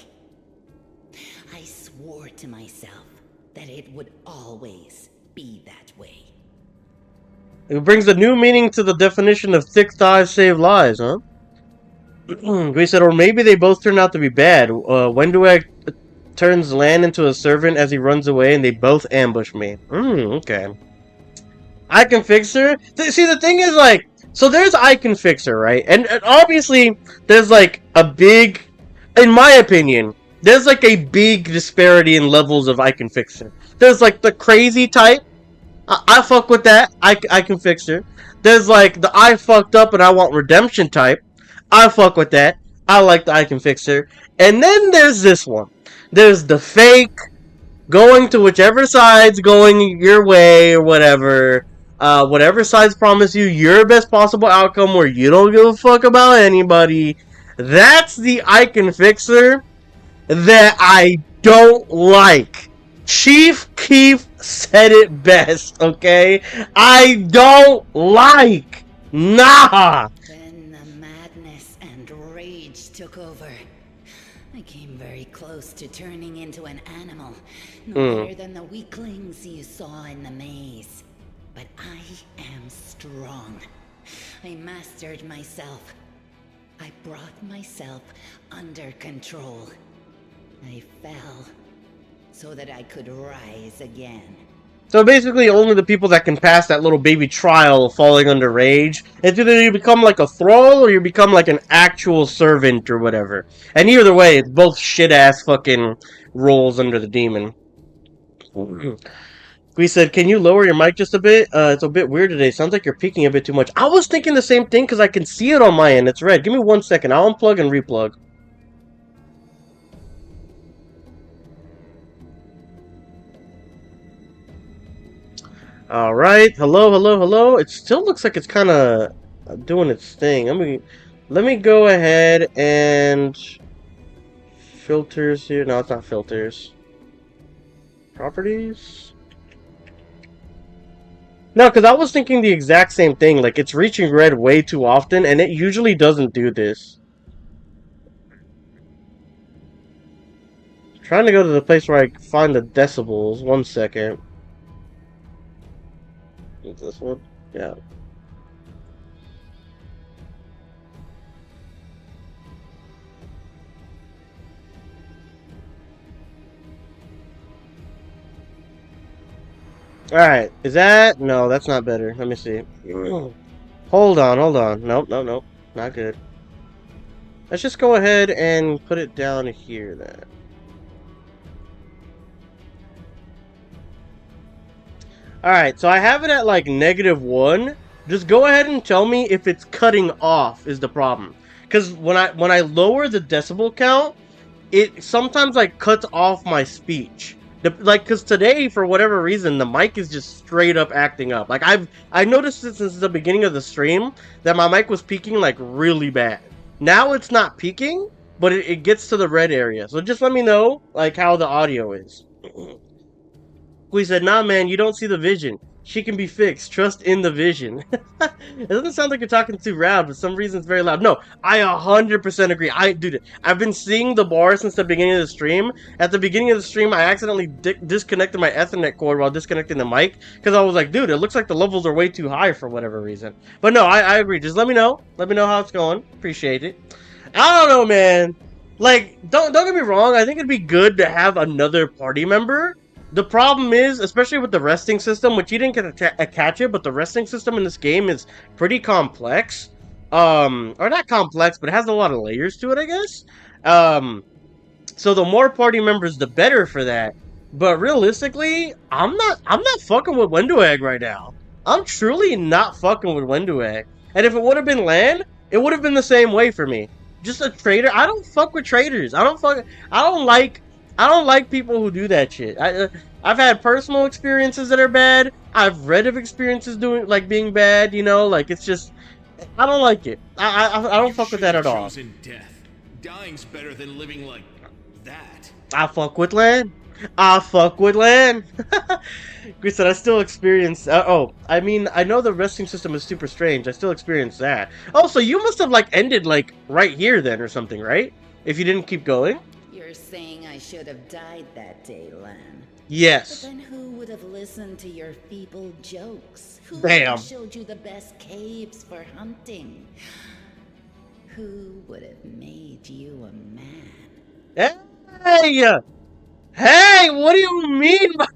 I swore to myself that it would always be that way. It brings a new meaning to the definition of thick thighs save lives, huh? We said, or maybe they both turn out to be bad. Wenduag turns Lan into a servant as he runs away, and they both ambush me. Okay. I can fix her. See, the thing is, like, so there's I can fix her, right? And obviously, there's like a big, in my opinion, there's like a big disparity in levels of I can fix her. There's like the crazy type. I fuck with that. I can fix her. There's like the I fucked up and I want redemption type. I fuck with that. I like the I can fix her. And then there's this one. There's the fake, going to whichever side's going your way or whatever. Whatever sides promise you your best possible outcome where you don't give a fuck about anybody. That's the I can fix her that I don't like. Chief Keef said it best, okay? I don't like. Nah. Then the madness and rage took over. I came very close to turning into an animal, no better than the weaklings you saw in the maze. But I am strong. I mastered myself. I brought myself under control. I fell so that I could rise again. So basically, only the people that can pass that little baby trial of falling under rage, it's either you become like a thrall or you become like an actual servant or whatever. And either way, it's both shit-ass fucking roles under the demon. We said, can you lower your mic just a bit? It's a bit weird today. Sounds like you're peaking a bit too much. I was thinking the same thing because I can see it on my end. It's red. Give me 1 second. I'll unplug and replug. Alright, hello. It still looks like it's kind of doing its thing. Let me go ahead and filters here. No, it's not filters. Properties? No, because I was thinking the exact same thing. Like, it's reaching red way too often, and it usually doesn't do this. Trying to go to the place where I find the decibels. 1 second. Is this one? Yeah. Alright, is that? No, that's not better. Let me see. Hold on. Nope, not good. Let's just go ahead and put it down here then. Alright, so I have it at like -1. Just go ahead and tell me if it's cutting off is the problem. Because when I lower the decibel count, it sometimes like cuts off my speech. Because today, for whatever reason, the mic is just straight up acting up. Like, I noticed it since the beginning of the stream, that my mic was peaking, like, really bad. Now it's not peaking, but it gets to the red area. So just let me know, like, how the audio is. We said, nah, man, you don't see the vision. She can be fixed. Trust in the vision. It doesn't sound like you're talking too loud, but for some reason it's very loud. No, I 100% agree. Dude, I've been seeing the bar since the beginning of the stream. At the beginning of the stream, I accidentally disconnected my Ethernet cord while disconnecting the mic. Because I was like, dude, it looks like the levels are way too high for whatever reason. But no, I agree. Just let me know. Let me know how it's going. Appreciate it. I don't know, man. Like, don't get me wrong. I think it'd be good to have another party member. The problem is, especially with the resting system, which you didn't get to catch it, but the resting system in this game is pretty complex. Or not complex, but it has a lot of layers to it, I guess. So the more party members, the better for that. But realistically, I'm not fucking with Wenduag right now. I'm truly not fucking with Wenduag. And if it would have been Lan, it would have been the same way for me. just a traitor. I don't fuck with traitors. I don't like. I don't like people who do that shit. I've had personal experiences that are bad. I've read of experiences doing like being bad. You know, like it's just I don't like it. I don't You fuck with should that have at all. chosen death. Dying's better than living like that. I fuck with land. I fuck with land. We said I still experience. I mean, I know the resting system is super strange. I still experience that. Oh, so you must have like ended like right here then or something, right? If you didn't keep going. You're saying I should have died that day, Lan. But Yes. then who would have listened to your feeble jokes? Who would Damn. have showed you the best caves for hunting? Who would have made you a man? Hey, hey, what do you mean by?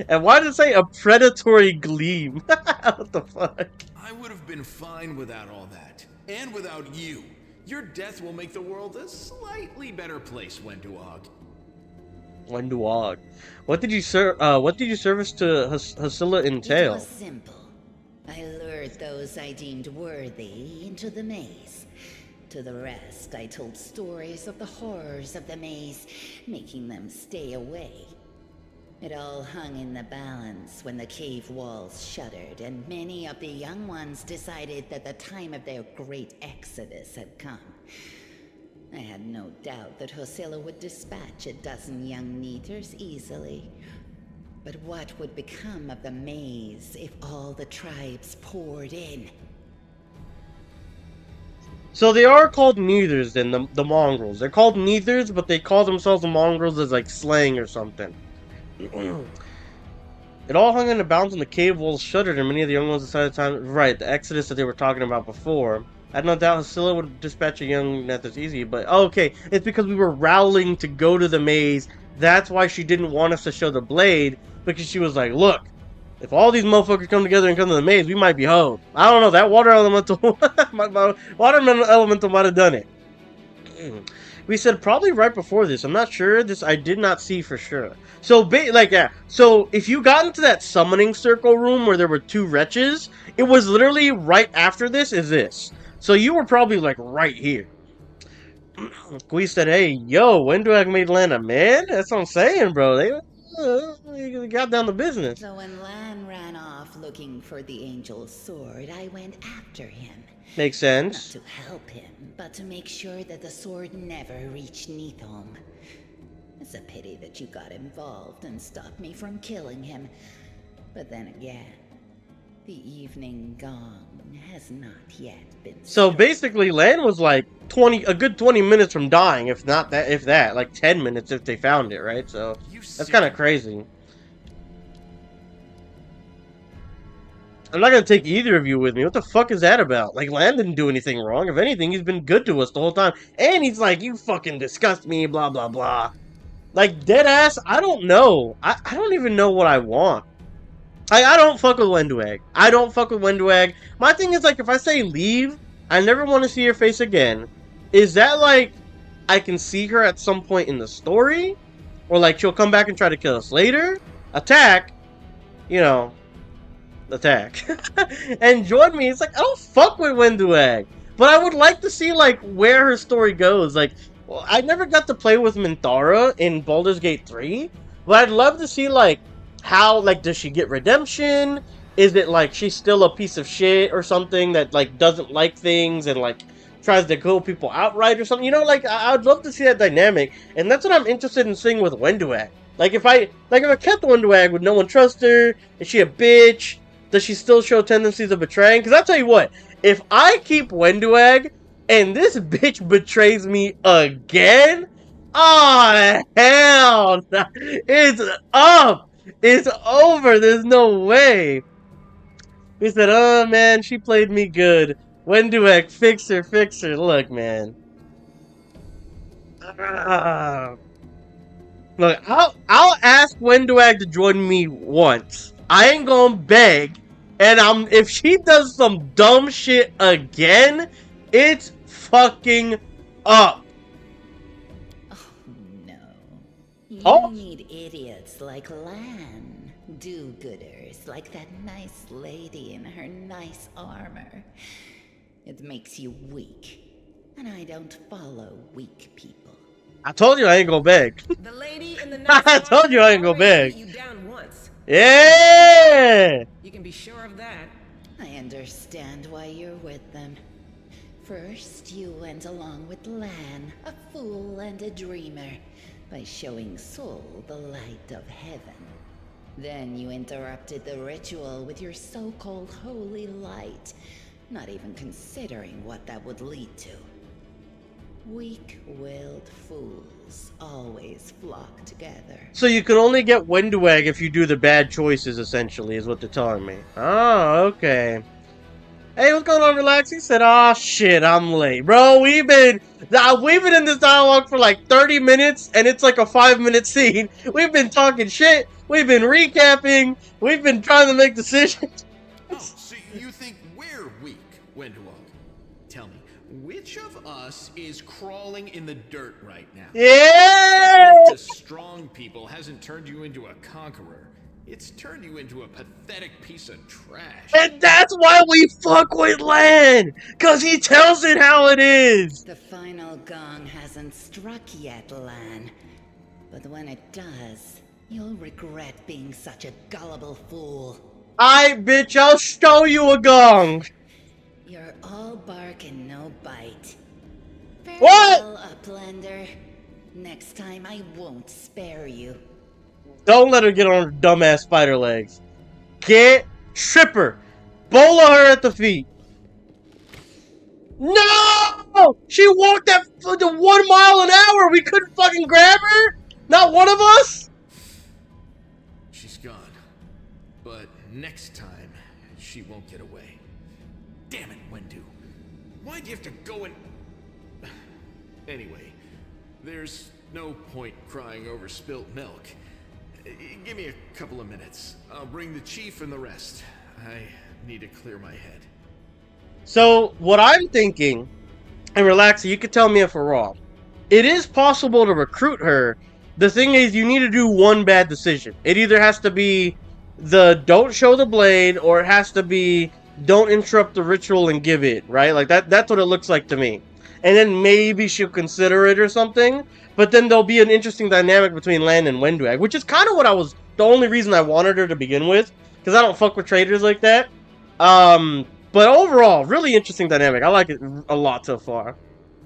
And why did it say a predatory gleam? What the fuck? I would have been fine without all that. And without you. Your death will make the world a slightly better place, Wenduog. Wenduog. What did you service to Hasilla It entail? was simple. I lured those I deemed worthy into the maze. To the rest, I told stories of the horrors of the maze, making them stay away. It all hung in the balance when the cave walls shuttered, and many of the young ones decided that the time of their great exodus had come. I had no doubt that Hosilla would dispatch a dozen young neaters easily. But what would become of the maze if all the tribes poured in? So they are called neithers then, the mongrels. They're called neithers, but they call themselves the mongrels as like slang or something. It all hung in the balance when the cave walls shuttered and many of the young ones decided time. Right, the exodus that they were talking about before. I had no doubt Hasilla would dispatch a young Nethers easy, but okay, it's because we were rallying to go to the maze. That's why she didn't want us to show the blade, because she was like, look, if all these motherfuckers come together and come to the maze, we might be hoed. I don't know, that water elemental, my water elemental might have done it. We said probably right before this. I'm not sure. This I did not see for sure. So, so if you got into that summoning circle room where there were two wretches, it was literally right after this is this. So you were probably like right here. We said, hey, yo, when do I made Lana? Man, that's what I'm saying, bro. They got down to business. So when Lan ran off looking for the angel's sword, I went after him. Makes Not sense. to help him, but to make sure that the sword never reached Neathholm. It's a pity that you got involved and stopped me from killing him. But then again, the evening gong has not yet been So struck. basically, Lan was like a good 20 minutes from dying, if not that, if that, like 10 minutes if they found it, right? So that's kind of crazy. I'm not gonna take either of you with me. What the fuck is that about? Like, Lan didn't do anything wrong. If anything, he's been good to us the whole time. And he's like, you fucking disgust me, blah, blah, blah. Like, deadass, I don't know. I don't even know what I want. I don't fuck with Wenduag. I don't fuck with Wenduag. My thing is, like, if I say leave, I never want to see her face again. Is that, like, I can see her at some point in the story? Or, like, she'll come back and try to kill us later? Attack? You know, attack. And join me. It's like, I don't fuck with Wenduag. But I would like to see, like, where her story goes. Like, well, I never got to play with Minthara in Baldur's Gate 3. But I'd love to see, like, how, like, does she get redemption? Is it, like, she's still a piece of shit or something that, like, doesn't like things and, like, tries to kill people outright or something? You know, like, I'd love to see that dynamic. And that's what I'm interested in seeing with Wenduag. Like, if I kept Wenduag, would no one trust her? Is she a bitch? Does she still show tendencies of betraying? Because I'll tell you what, if I keep Wenduag and this bitch betrays me again, oh, hell no. It's up. It's over. There's no way. He said, oh, man, she played me good. Wenduag, fix her, fix her. Look, man. Look, I'll ask Wenduag to join me once. I ain't gonna beg. And if she does some dumb shit again, it's fucking up. Oh, no. You Oh. need idiots like Lan. Do-gooders like that nice lady in her nice armor. It makes you weak. And I don't follow weak people. I told you I ain't gonna beg. The lady in the I next told you I ain't gonna already beg. beat you down once. Yeah! You can be sure of that. I understand why you're with them. First, you went along with Lan, a fool and a dreamer, by showing Soul the light of heaven. Then you interrupted the ritual with your so-called holy light, not even considering what that would lead to. Weak-willed fools always flock together. So you can only get Wenduag if you do the bad choices, essentially, is what they're telling me. Oh, okay. Hey, what's going on, Relax? He said, oh shit, I'm late. Bro, we've been in this dialogue for like 30 minutes, and it's like a 5-minute scene. We've been talking shit, we've been recapping, we've been trying to make decisions. Oh, so you think we're weak, Wenduog? Tell me, which of us is crawling in the dirt right now? Yeah! To strong people hasn't turned you into a conqueror. It's turned you into a pathetic piece of trash. And that's why we fuck with Lan! Cause he tells it how it is! The final gong hasn't struck yet, Lan. But when it does, you'll regret being such a gullible fool. Bitch, I'll show you a gong! You're all bark and no bite. What? Farewell, Uplander. Next time I won't spare you. Don't let her get on her dumbass spider legs. Trip her! Bola her at the feet! No! She walked at 1 mile an hour! We couldn't fucking grab her? Not one of us? She's gone. But next time, she won't get away. Damn it, Wendu. Why'd you have to go and... Anyway, there's no point crying over spilt milk. Give me a couple of minutes. I'll bring the chief and the rest. I need to clear my head. So, what I'm thinking, and Relax, you can tell me if we're wrong. It is possible to recruit her. The thing is, you need to do one bad decision. It either has to be the don't show the blade, or it has to be don't interrupt the ritual and give it, right? Like, that's what it looks like to me. And then maybe she'll consider it or something. But then there'll be an interesting dynamic between Lan and Wenduag, which is kind of what the only reason I wanted her to begin with. Because I don't fuck with traders like that. But overall, really interesting dynamic. I like it a lot so far.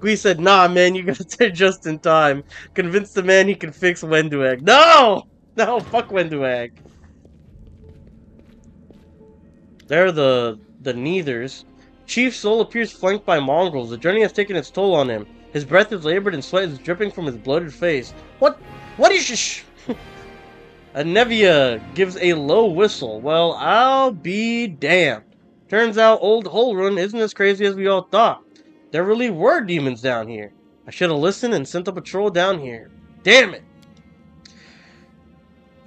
Gui said, nah, man, you gotta say just in time. Convince the man he can fix Wenduag. No! No, fuck Wenduag. They're the neithers. Chief Soul appears flanked by mongrels. The journey has taken its toll on him. His breath is labored and sweat is dripping from his bloated face. What is this? Anevia gives a low whistle. Well, I'll be damned. Turns out old Holrun isn't as crazy as we all thought. There really were demons down here. I should have listened and sent a patrol down here. Damn it!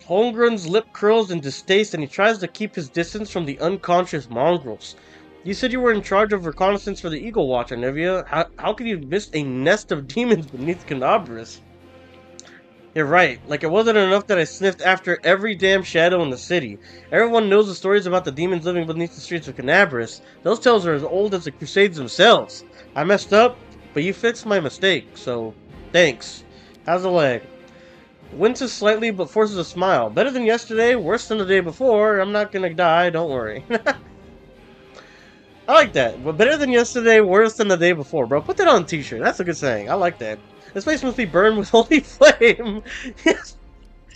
Holmgren's lip curls in distaste and he tries to keep his distance from the unconscious mongrels. You said you were in charge of reconnaissance for the Eagle Watch, Anevia. How could you miss a nest of demons beneath Kenabres? You're right. Like, it wasn't enough that I sniffed after every damn shadow in the city. Everyone knows the stories about the demons living beneath the streets of Kenabres. Those tales are as old as the Crusades themselves. I messed up, but you fixed my mistake, so thanks. How's the leg? Winces slightly, but forces a smile. Better than yesterday, worse than the day before. I'm not gonna die, don't worry. I like that. But better than yesterday, worse than the day before, bro. Put that on a t-shirt. That's a good saying. I like that. This place must be burned with holy flame. Yes.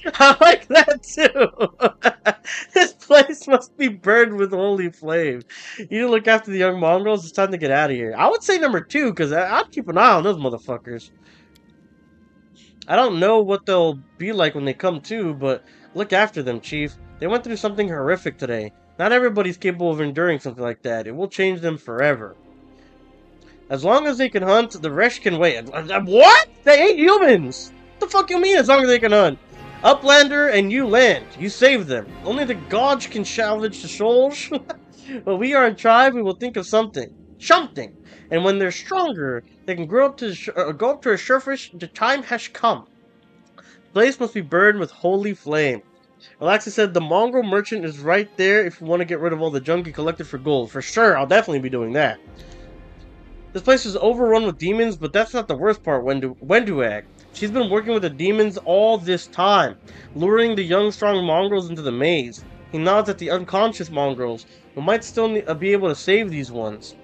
I like that too. This place must be burned with holy flame. You need to look after the young mongrels. It's time to get out of here. I would say number 2, because I'd keep an eye on those motherfuckers. I don't know what they'll be like when they come to, but look after them, Chief. They went through something horrific today. Not everybody's capable of enduring something like that. It will change them forever. As long as they can hunt, the rest can wait. What? They ain't humans! What the fuck you mean, as long as they can hunt? Uplander and you land. You save them. Only the gods can salvage the souls. When we are in tribe, we will think of something. Something! And when they're stronger, they can grow up to go up to a surface. The time has come. The place must be burned with holy flame. Alexa said the mongrel merchant is right there if you want to get rid of all the junk you collected for gold. For sure, I'll definitely be doing that. This place is overrun with demons, but that's not the worst part, Wenduag. She's been working with the demons all this time, luring the young, strong mongrels into the maze. He nods at the unconscious mongrels, who might still be able to save these ones.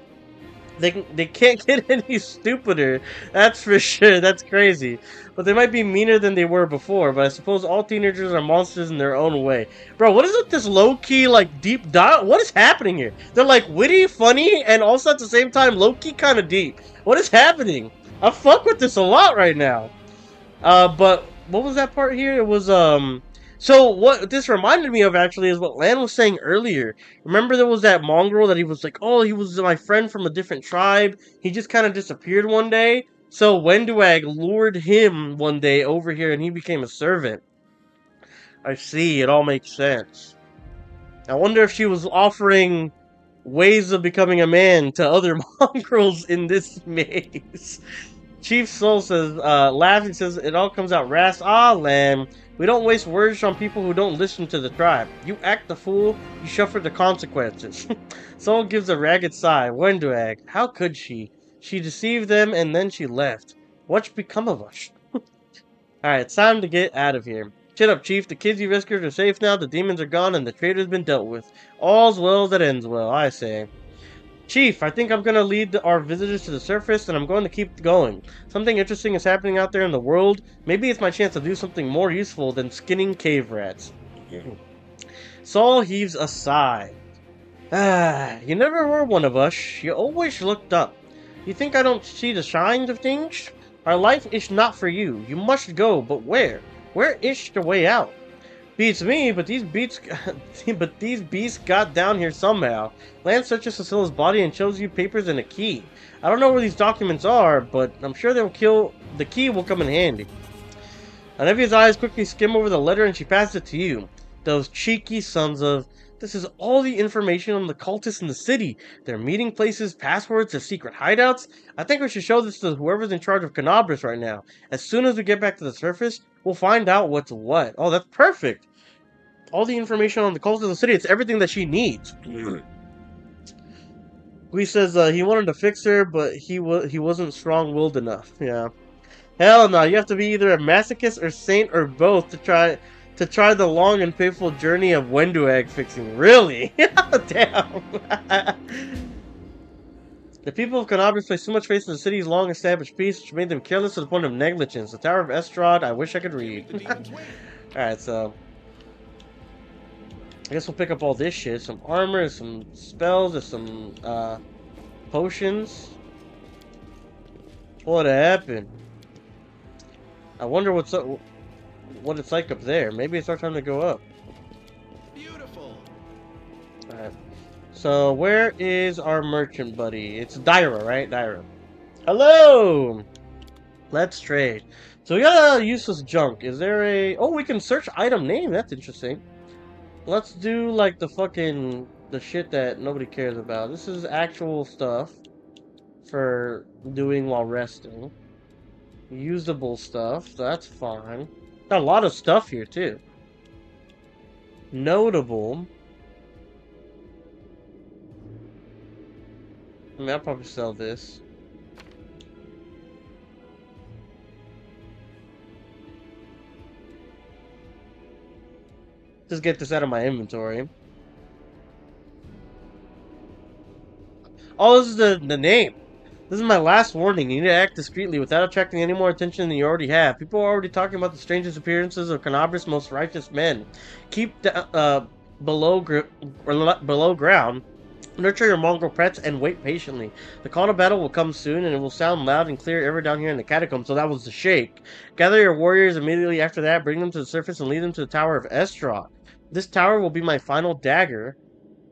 They can't get any stupider, that's for sure. That's crazy. But they might be meaner than they were before. But I suppose all teenagers are monsters in their own way. Bro, what is with this low-key, like, deep dive? What is happening here? They're, like, witty, funny, and also at the same time low-key kind of deep. What is happening? I fuck with this a lot right now. But what was that part here? It was, so what this reminded me of actually is what Lan was saying earlier. Remember there was that mongrel that he was like, oh, he was my friend from a different tribe. He just kind of disappeared one day. So Wenduag lured him one day over here and he became a servant. I see, it all makes sense. I wonder if she was offering ways of becoming a man to other mongrels in this maze. Chief Soul says, laughing, says, it all comes out ras. Ah, Lamb. We don't waste words on people who don't listen to the tribe. You act the fool, you suffer the consequences. Soul gives a ragged sigh. Wenduag, how could she? She deceived them and then she left. What's become of us? Alright, it's time to get out of here. Shut up, Chief. The kids you rescued are safe now, the demons are gone, and the traitor's been dealt with. All's well that ends well, I say. Chief, I think I'm going to lead our visitors to the surface, and I'm going to keep going. Something interesting is happening out there in the world. Maybe it's my chance to do something more useful than skinning cave rats. Saul heaves a sigh. Ah, you never were one of us. You always looked up. You think I don't see the signs of things? Our life is not for you. You must go, but where? Where is the way out? Beats me, but these beasts got down here somehow. Lance searches Cecilla's body and shows you papers and a key. I don't know where these documents are, but I'm sure the key will come in handy. Olivia's eyes quickly skim over the letter and she passes it to you. Those cheeky sons of... This is all the information on the cultists in the city. Their meeting places, passwords, their secret hideouts. I think we should show this to whoever's in charge of Kenabres right now. As soon as we get back to the surface, we'll find out what's what. Oh, that's perfect. All the information on the cultists in the city. It's everything that she needs. Gui says he wanted to fix her, but he wasn't strong-willed enough. Yeah. Hell no, you have to be either a masochist or saint or both to try the long and painful journey of Wenduag fixing. Really? Damn. The people of Kenabres place too much faith in the city's long-established peace, which made them careless to the point of negligence. The Tower of Estrad, I wish I could read. Alright, so... I guess we'll pick up all this shit. Some armor, some spells, there's some, potions. What happened? I wonder what's up... what it's like up there. Maybe it's our time to go up. Beautiful. Alright. So, where is our merchant buddy? It's Dyra, right? Dyra. Hello! Let's trade. So, we got a useless junk. Is there a... Oh, we can search item name. That's interesting. Let's do, like, the shit that nobody cares about. This is actual stuff for doing while resting. Usable stuff. That's fine. Got a lot of stuff here, too. Notable. I mean, I'll probably sell this. Just get this out of my inventory. Oh, this is the name. This is my last warning. You need to act discreetly without attracting any more attention than you already have. People are already talking about the strangest appearances of Kenabres' most righteous men. Keep below ground. Nurture your mongrel pets and wait patiently. The call to battle will come soon, and it will sound loud and clear ever down here in the catacombs. So that was the shake. Gather your warriors immediately after that, bring them to the surface, and lead them to the Tower of Estrad. This tower will be my final dagger,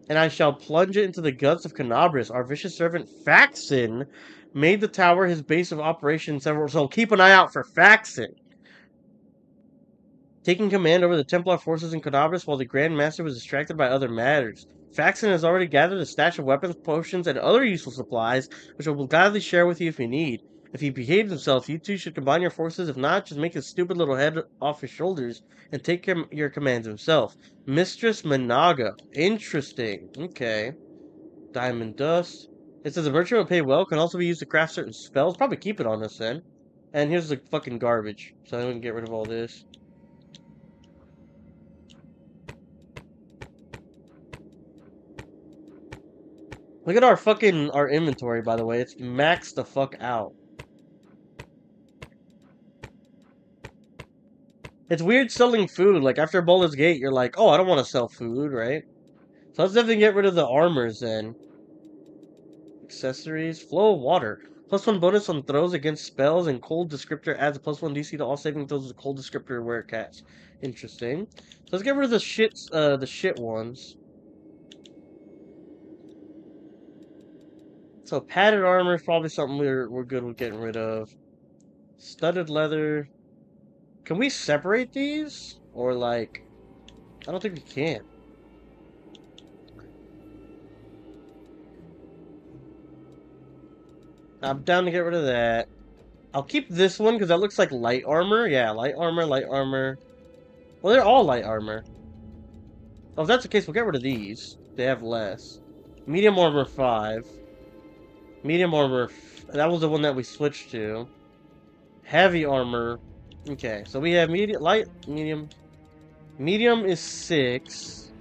and I shall plunge it into the guts of Kenabres. Our vicious servant Faxon made the tower his base of operations several... So keep an eye out for Faxon. Taking command over the Templar forces in Kenabres while the Grand Master was distracted by other matters. Faxon has already gathered a stash of weapons, potions, and other useful supplies, which I will gladly share with you if you need. If he behaves himself, you two should combine your forces. If not, just make his stupid little head off his shoulders and take your commands himself. Mistress Managa. Interesting. Okay. Diamond dust. It says the virtue will pay well, can also be used to craft certain spells. Probably keep it on us then. And here's the fucking garbage. So I'm gonna get rid of all this. Look at our inventory, by the way. It's maxed the fuck out. It's weird selling food. Like, after Baldur's Gate, you're like, oh, I don't want to sell food, right? So let's definitely get rid of the armors, then. Accessories. Flow of water. +1 bonus on throws against spells, and cold descriptor adds a +1 DC to all saving throws with a cold descriptor where it casts. Interesting. So let's get rid of the shit ones. So padded armor is probably something we're good with getting rid of. Studded leather. Can we separate these? Or like, I don't think we can. I'm down to get rid of that. I'll keep this one because that looks like light armor. Yeah, light armor, light armor. Well, they're all light armor. Oh, if that's the case, we'll get rid of these. They have less. Medium armor 5. Medium armor, that was the one that we switched to. Heavy armor. Okay, so we have medium, light, medium. Medium is 6.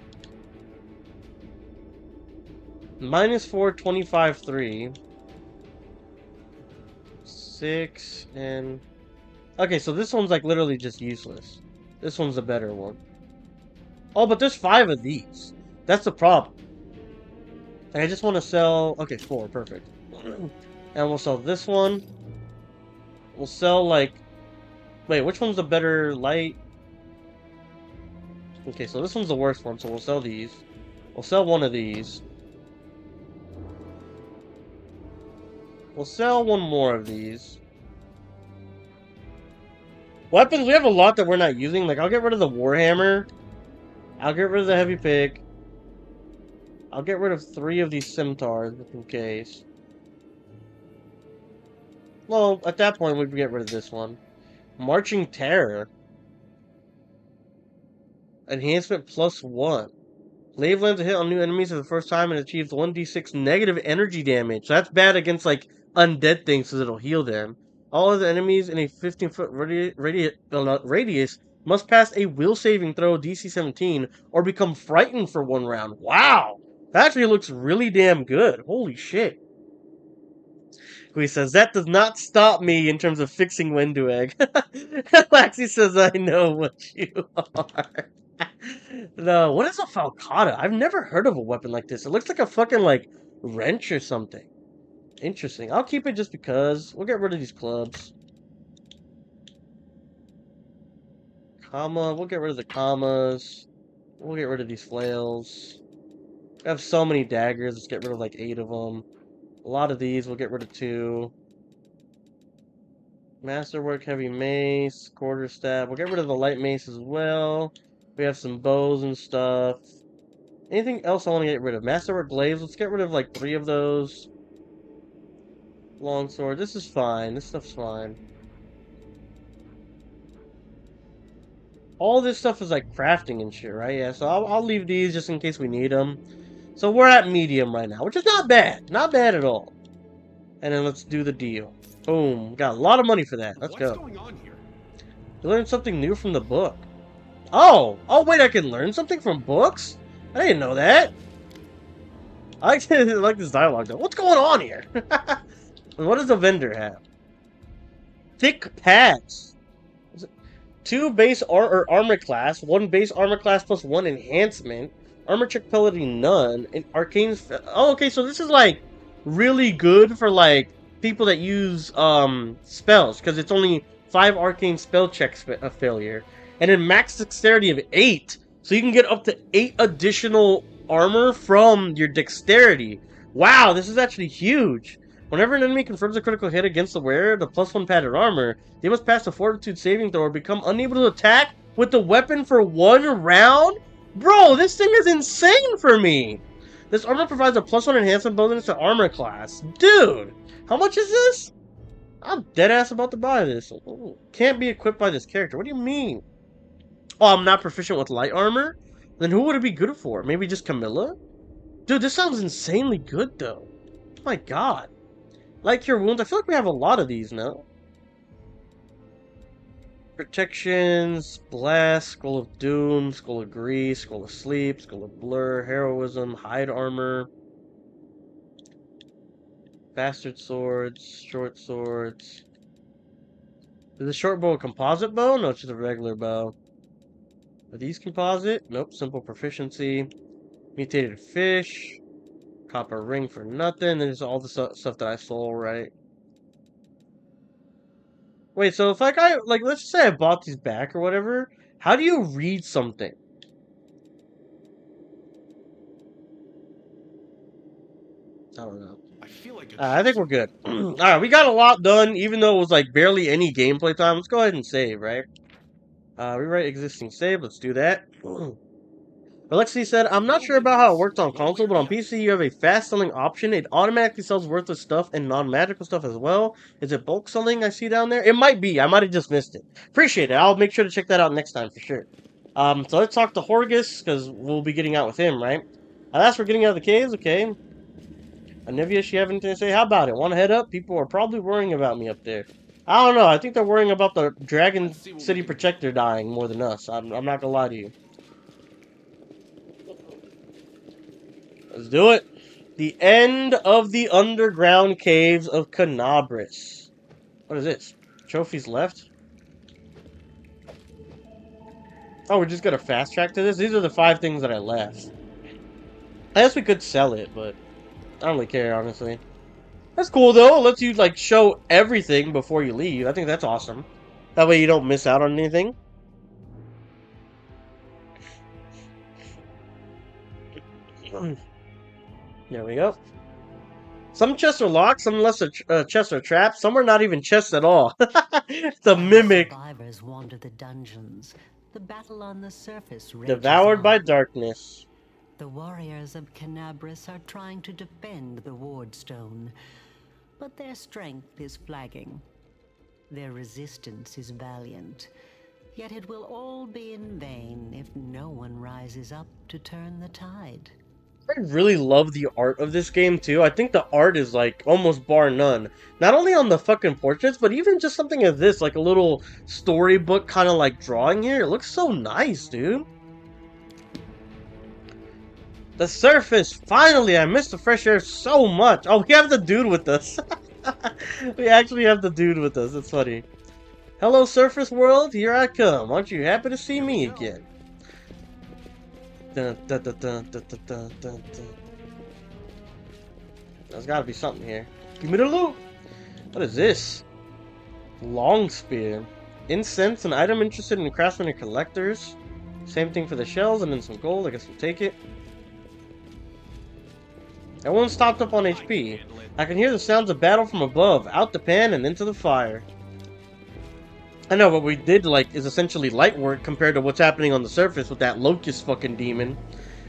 -4, 25, 3. 6 and... Okay, so this one's like literally just useless. This one's the better one. Oh, but there's 5 of these. That's the problem. Like, I just want to sell... Okay, 4, perfect. And we'll sell this one. We'll sell like... Wait, which one's the better light? Okay, so this one's the worst one, so we'll sell these. We'll sell one of these. We'll sell one more of these. Weapons, we have a lot that we're not using. Like, I'll get rid of the Warhammer. I'll get rid of the Heavy Pick. I'll get rid of 3 of these scimitars, in case. Well, at that point, we'd get rid of this one. Marching Terror. Enhancement +1. Glaive lands a hit on new enemies for the first time and achieves 1d6 negative energy damage. So that's bad against, like, undead things, because it'll heal them. All of the enemies in a 15-foot radius must pass a will saving throw DC 17 or become frightened for 1 round. Wow! That actually looks really damn good. Holy shit. He says, that does not stop me in terms of fixing Wendueg. Laxi says, I know what you are. No, what is a falcata? I've never heard of a weapon like this. It looks like a fucking, like, wrench or something. Interesting. I'll keep it just because. We'll get rid of these clubs. Comma. We'll get rid of the commas. We'll get rid of these flails. I have so many daggers. Let's get rid of, like, 8 of them. A lot of these, we'll get rid of 2. Masterwork, heavy mace, quarterstaff. We'll get rid of the light mace as well. We have some bows and stuff. Anything else I want to get rid of? Masterwork glaives. Let's get rid of like 3 of those. Longsword. This is fine. This stuff's fine. All this stuff is like crafting and shit, right? Yeah, so I'll leave these just in case we need them. So we're at medium right now, which is not bad. Not bad at all. And then let's do the deal. Boom. Got a lot of money for that. Let's go. What's going on here? You learned something new from the book. Oh! Oh, wait, I can learn something from books? I didn't know that. I actually like this dialogue, though. What's going on here? What does the vendor have? Thick pads. 2 base armor class, 1 base armor class plus 1 enhancement. Armor check penalty none. And arcane... Oh, okay, so this is, like, really good for, like, people that use, spells. Because it's only 5 arcane spell checks failure. And then max dexterity of 8. So you can get up to 8 additional armor from your dexterity. Wow, this is actually huge. Whenever an enemy confirms a critical hit against the wearer, the +1 padded armor, they must pass a fortitude saving throw or become unable to attack with the weapon for 1 round? Bro, this thing is insane for me. This armor provides a +1 enhancement bonus to armor class. Dude, how much is this? I'm deadass about to buy this. Ooh, can't be equipped by this character. What do you mean? Oh, I'm not proficient with light armor? Then who would it be good for? Maybe just Camilla? Dude, this sounds insanely good, though. My god. Like your wounds. I feel like we have a lot of these now. Protections, Blast, Skull of Doom, Skull of Grease, Skull of Sleep, Skull of Blur, Heroism, Hide Armor, Bastard Swords, Short Swords. Is the short bow a composite bow? No, it's just a regular bow. Are these composite? Nope, simple proficiency. Mutated Fish, Copper Ring for nothing. There's all the stuff that I stole, right? Wait, so if like let's just say I bought these back or whatever, how do you read something? I don't know. I feel like I think we're good. Alright, we got a lot done, even though it was like barely any gameplay time. Let's go ahead and save, right? Rewrite existing save, let's do that. Alexi said, I'm not sure about how it works on console, but on PC you have a fast selling option. It automatically sells worthless stuff and non-magical stuff as well. Is it bulk selling I see down there? It might be. I might have just missed it. Appreciate it. I'll make sure to check that out next time for sure. So let's talk to Horgus, because we'll be getting out with him, right? That's for getting out of the caves, okay. Anivia, she have anything to say? How about it? Want to head up? People are probably worrying about me up there. I don't know. I think they're worrying about the Dragon City Protector dying more than us. I'm not gonna lie to you. Let's do it. The end of the underground caves of Kenabres. What is this? Trophies left? Oh, we're just gonna fast track to this? These are the 5 things that I left. I guess we could sell it, but I don't really care, honestly. That's cool, though. It lets you, like, show everything before you leave. I think that's awesome. That way you don't miss out on anything. There we go. Some chests are locked, some chests are trapped, some are not even chests at all. It's a mimic. Survivors wander the dungeons. The battle on the surface rages Devoured by on. darkness. The warriors of Kenabres are trying to defend the wardstone, but their strength is flagging. Their resistance is valiant, yet it will all be in vain if no one rises up to turn the tide. I really love the art of this game, too. I think the art is, like, almost bar none. Not only on the fucking portraits, but even just something as this, like a little storybook kind of, like, drawing here. It looks so nice, dude. The surface! Finally! I missed the fresh air so much! Oh, we have the dude with us. We actually have the dude with us. It's funny. Hello, surface world. Here I come. Aren't you happy to see me again? Dun, dun, dun, dun, dun, dun, dun, dun, dun. There's gotta be something here. Give me the loot! What is this? Long spear. Incense, an item interested in craftsmen and collectors. Same thing for the shells, and then some gold. I guess we'll take it. Everyone's stocked up on HP. I can hear the sounds of battle from above, out the pan and into the fire. I know, what we did, like, is essentially light work compared to what's happening on the surface with that locust fucking demon.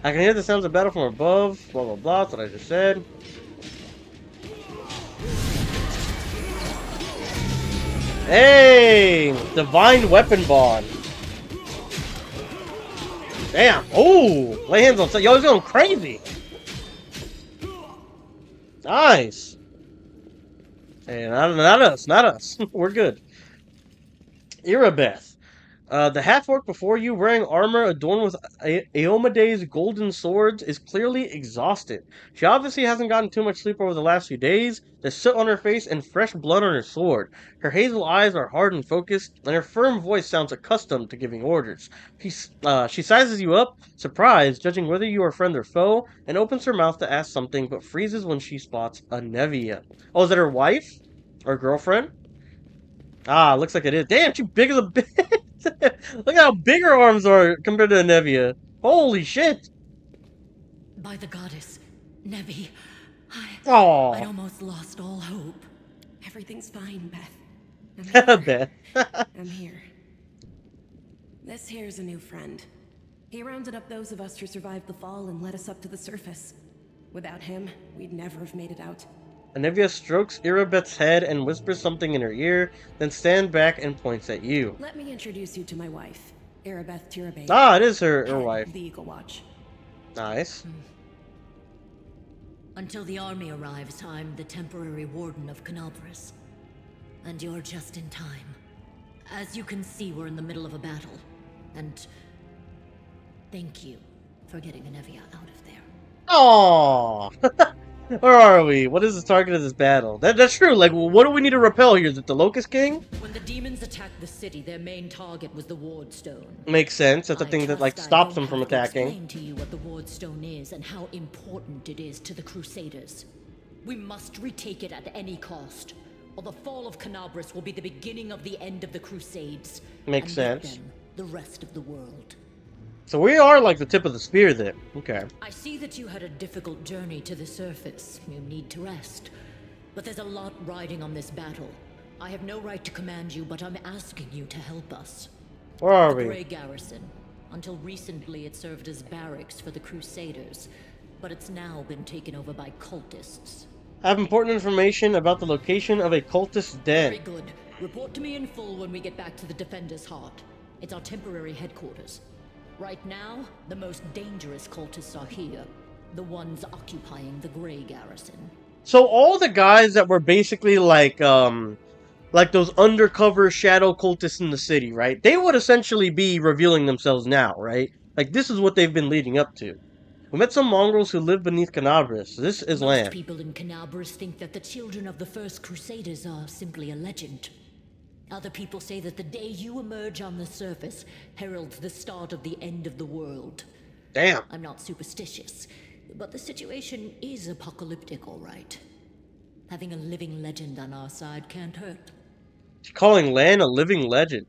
I can hear the sounds of battle from above, blah blah blah, that's what I just said. Hey! Divine Weapon Bond. Damn! Oh! Lay hands on... Yo, he's going crazy! Nice! Hey, not us, not us. We're good. Irabeth. The half-orc before you, wearing armor adorned with Aomede's golden swords, is clearly exhausted. She obviously hasn't gotten too much sleep over the last few days. There's soot on her face and fresh blood on her sword. Her hazel eyes are hard and focused, and her firm voice sounds accustomed to giving orders. She sizes you up, surprised, judging whether you are friend or foe, and opens her mouth to ask something, but freezes when she spots Anevia. Oh, is that her wife? Or girlfriend? Ah, looks like it is. Damn, she's big as a bitch. Look how big her arms are compared to Anevia. Holy shit. By the goddess, Nevi, I'd Aww. almost lost all hope. Everything's fine, Beth. I'm here. Beth. I'm here. This here's a new friend. He rounded up those of us who survived the fall and led us up to the surface. Without him, we'd never have made it out. Anevia strokes Irabeth's head and whispers something in her ear, then stands back and points at you. Let me introduce you to my wife, Irabeth Tirabane. Ah, it is her head wife. of the Eagle Watch. Nice. Until the army arrives, I'm the temporary warden of Kenabres. And you're just in time. As you can see, we're in the middle of a battle. And thank you for getting Anevia out of there. Aww. Where are we? What is the target of this battle? That's true. Like, what do we need to repel here? Is it the Locust King? When the demons attacked the city, their main target was the Ward Stone. Makes sense. That's the thing that like stops them from attacking. Explain to you what the Ward Stone is and how important it is to the Crusaders. We must retake it at any cost, or the fall of Kenabres will be the beginning of the end of the Crusades. Makes and with sense. them, the rest of the world. So we are like the tip of the spear then. Okay. I see that you had a difficult journey to the surface. You need to rest. But there's a lot riding on this battle. I have no right to command you, but I'm asking you to help us. Where are The we? Grey Garrison. Until recently, it served as barracks for the Crusaders, but it's now been taken over by cultists. I have important information about the location of a cultist Very den. good. Report to me in full when we get back to the Defender's Heart. It's our temporary headquarters. Right now, the most dangerous cultists are here. The ones occupying the Grey Garrison. So all the guys that were basically like those undercover shadow cultists in the city, right? They would essentially be revealing themselves now, right? Like this is what they've been leading up to. We met some mongrels who live beneath Kenabres. This is Most land. people in Kenabres think that the children of the first Crusaders are simply a legend. Other people say that the day you emerge on the surface heralds the start of the end of the world. Damn. I'm not superstitious, but the situation is apocalyptic, all right. Having a living legend on our side can't hurt. Calling land a living legend.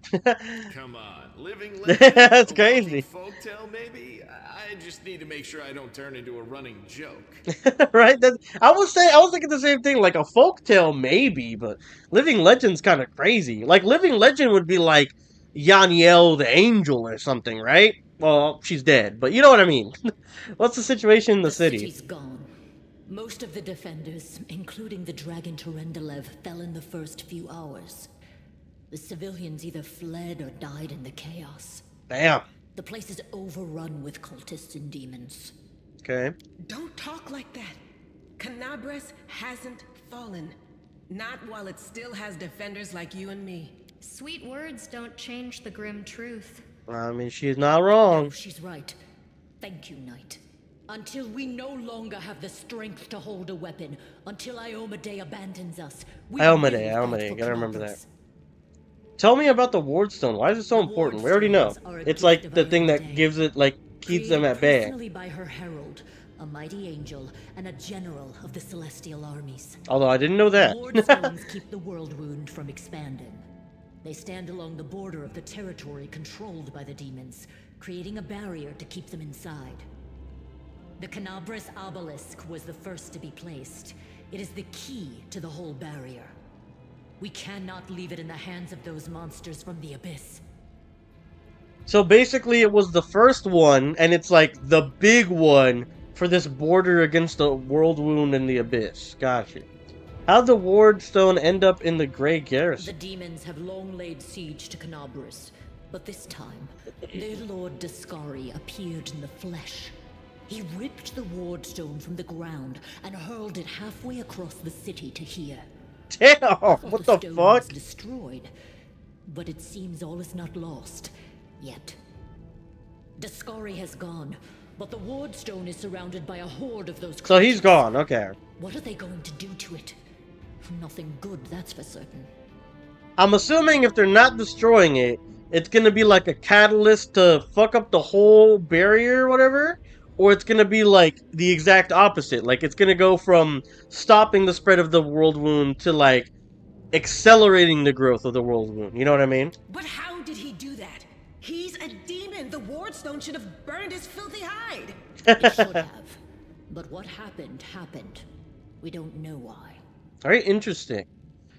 Come on, living legend? That's A crazy. walking folktale, maybe? I just need to make sure I don't turn into a running joke. Right? I was thinking the same thing. Like a folktale, maybe, but living legend's kind of crazy. Like living legend would be like Yaniel the Angel or something, right? Well, she's dead, but you know what I mean. What's the situation in the city? City's gone. Most of the defenders, including the Dragon Terendelev, fell in the first few hours. The civilians either fled or died in the chaos. Damn. The place is overrun with cultists and demons. Okay. Don't talk like that. Kenabres hasn't fallen. Not while it still has defenders like you and me. Sweet words don't change the grim truth. I mean, she's not wrong. She's right. Thank you, Knight. Until we no longer have the strength to hold a weapon, until Iomedae abandons us, we Iomedae, will fight Iomedae, for gotta remember that. Kenabres. Tell me about the Wardstone. Why is it so important? We already know. Wardstones are a It's gift like of the thing that Iomedae. gives it, like, keeps them at Created bay. personally by her herald, a mighty angel, and a general of the celestial armies. Although I didn't know that. Wardstones keep the world wound from expanding. They stand along the border of the territory controlled by the demons, creating a barrier to keep them inside. The Kenabres obelisk was the first to be placed. It is the key to the whole barrier. We cannot leave it in the hands of those monsters from the abyss. So basically it was the first one, and it's like the big one for this border against the world wound and the abyss. Gotcha. How'd the Wardstone end up in the Grey The Garrison? demons have long laid siege to Kenabres, but this time, their lord Dascari appeared in the flesh. He ripped the Wardstone from the ground and hurled it halfway across the city to here. Damn, All what the stone fuck? was destroyed, but it seems all is not lost yet. Dascari has gone, but the Wardstone is surrounded by a horde of those So he's creatures. gone, okay. What are they going to do to it? Nothing good, that's for certain. I'm assuming if they're not destroying it, it's gonna be like a catalyst to fuck up the whole barrier or whatever, or it's gonna be like the exact opposite. Like it's gonna go from stopping the spread of the world wound to like accelerating the growth of the world wound. You know what I mean? But how did he do that? He's a demon. The Wardstone should have burned his filthy hide. It should have. But what happened, happened. We don't know why. Very interesting.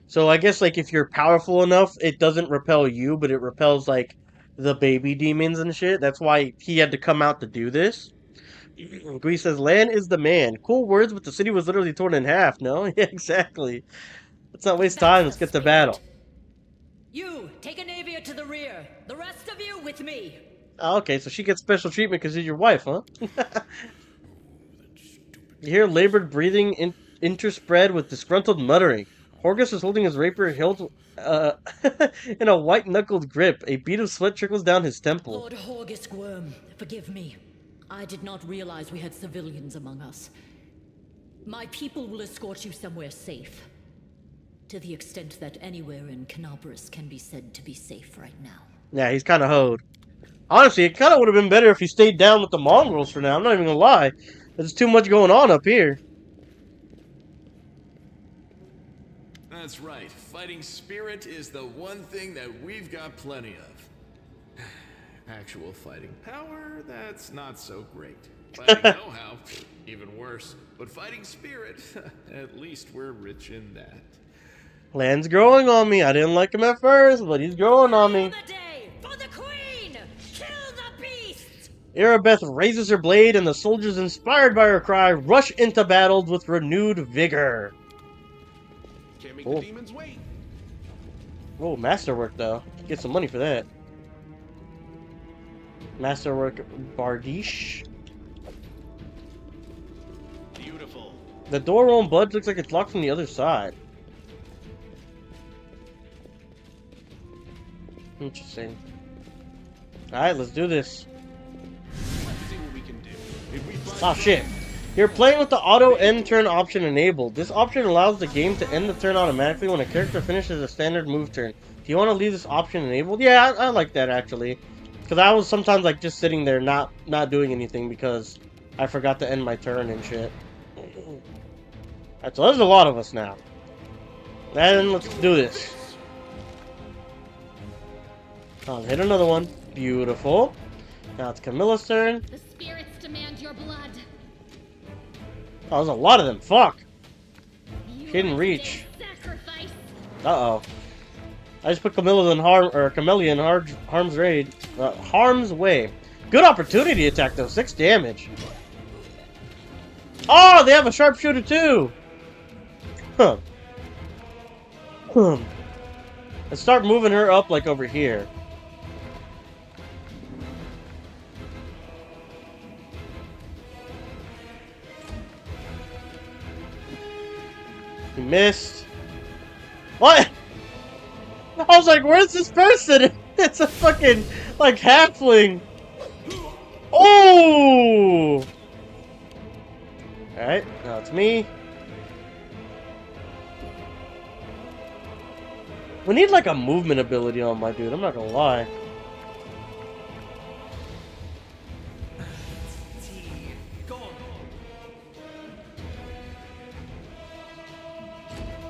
So I guess like if you're powerful enough, it doesn't repel you, but it repels like the baby demons and shit. That's why he had to come out to do this. Grease says, Lan is the man. Cool words, but the city was literally torn in half, no? Yeah, exactly. Let's not waste time. Let's get to battle. You, take Anevia to the rear. The rest of you with me. Oh, okay, so she gets special treatment because she's your wife, huh? You hear labored breathing interspread with disgruntled muttering. Horgus is holding his rapier hilt in a white-knuckled grip. A bead of sweat trickles down his temple. Lord Horgus Worm, forgive me. I did not realize we had civilians among us. My people will escort you somewhere safe. To the extent that anywhere in Kenabres can be said to be safe right now. Yeah, he's kind of hoed. Honestly, it kind of would have been better if he stayed down with the mongrels for now. I'm not even gonna lie. There's too much going on up here. That's right. Fighting spirit is the one thing that we've got plenty of. Actual fighting power, that's not so great. Fighting know-how, even worse. But fighting spirit, at least we're rich in that. Land's growing on me. I didn't like him at first, but he's growing on me. For the day! For the queen! Kill the beast! Erebeth raises her blade, and the soldiers, inspired by her cry, rush into battle with renewed vigor. Can't make the demons wait. Oh, masterwork though. Get some money for that. Masterwork Bardiche. Beautiful. The door won't budge. Looks like it's locked from the other side. Interesting. Alright, let's do this. Let's see what we can do. If we find Oh shit. You're playing with the auto end turn option enabled. This option allows the game to end the turn automatically when a character finishes a standard move turn. Do you want to leave this option enabled? Yeah, I like that actually. Because I was sometimes like just sitting there not doing anything because I forgot to end my turn and shit. Alright, so there's a lot of us now. And let's do this. I'll hit another one. Beautiful. Now it's Camilla's turn. The spirits demand your blood. Oh, there's a lot of them. Fuck. You She didn't are reach. today's sacrifice. Uh-oh. I just put Camellia in harm's raid. Harm's way. Good opportunity attack though. 6 damage. Oh, they have a sharpshooter too. Huh. Let's start moving her up like over here. He missed. What? I was like, where's this person? It's a fucking, like, halfling. Oh! Alright, now it's me. We need, like, a movement ability on my dude. I'm not gonna lie.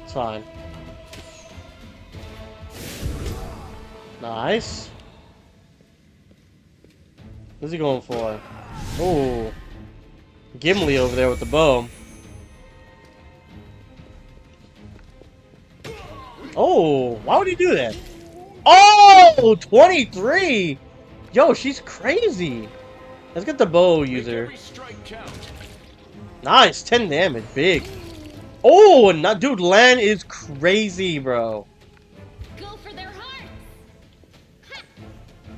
It's fine. Nice. What's he going for? Oh, Gimli over there with the bow. Oh, why would he do that? Oh, 23! Yo, she's crazy. Let's get the bow user. Nice, 10 damage, big. Oh, and that dude, Lan is crazy, bro. Go for their hearts.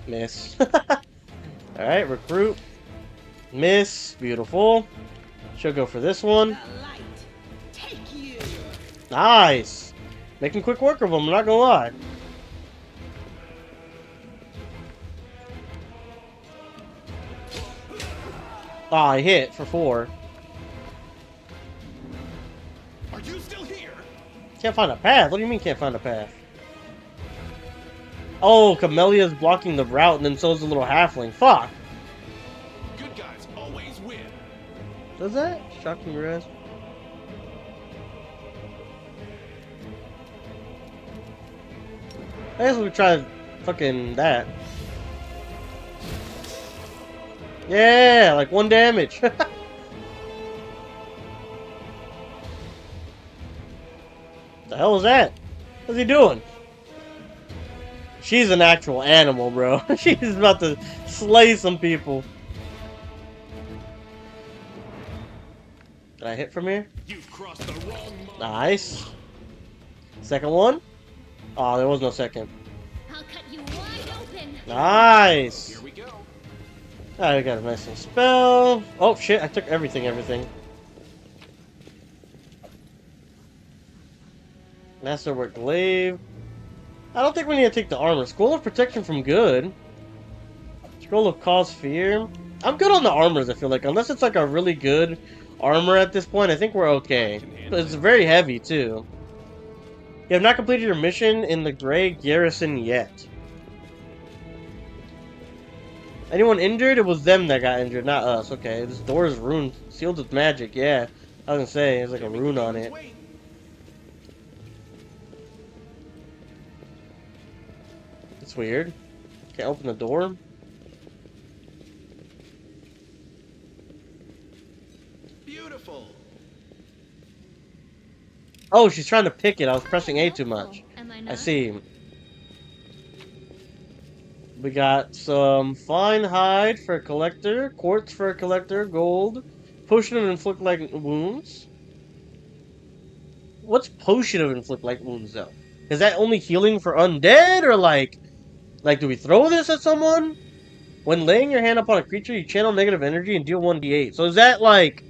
Miss. Alright, recruit. Miss. Beautiful. She'll go for this one. Nice. Making quick work of them, I'm not gonna lie. Ah, I hit for 4. Are you still here? Can't find a path. What do you mean can't find a path? Oh, Camellia's blocking the route, and then so is the little halfling. Fuck. Good guys always win. Does that? Shocking res. I guess we try fucking that. Yeah, like 1 damage. The hell is that? What's he doing? She's an actual animal, bro. She's about to slay some people. Did I hit from here? You've crossed the wrong mark. Nice. Second one? Oh, there was no second. I'll cut you wide open. Nice. Here we go. Alright, we got a nice little spell. Oh shit, I took everything. Masterwork glaive. I don't think we need to take the armor. Scroll of protection from good. Scroll of cause fear. I'm good on the armors, I feel like. Unless it's like a really good armor at this point, I think we're okay. But it's very heavy, too. You have not completed your mission in the Grey Garrison yet. Anyone injured? It was them that got injured, not us. Okay, this door is ruined. Sealed with magic, yeah. I was gonna say, there's like a rune on it. It's weird. Can't open the door. Beautiful. Oh, she's trying to pick it. I was pressing A too much. Am I I not? see. We got some fine hide for a collector, quartz for a collector, gold, potion of inflict light wounds. What's potion of inflict light wounds though? Is that only healing for undead, or like do we throw this at someone? When laying your hand upon a creature, you channel negative energy and deal 1d8. So is that like,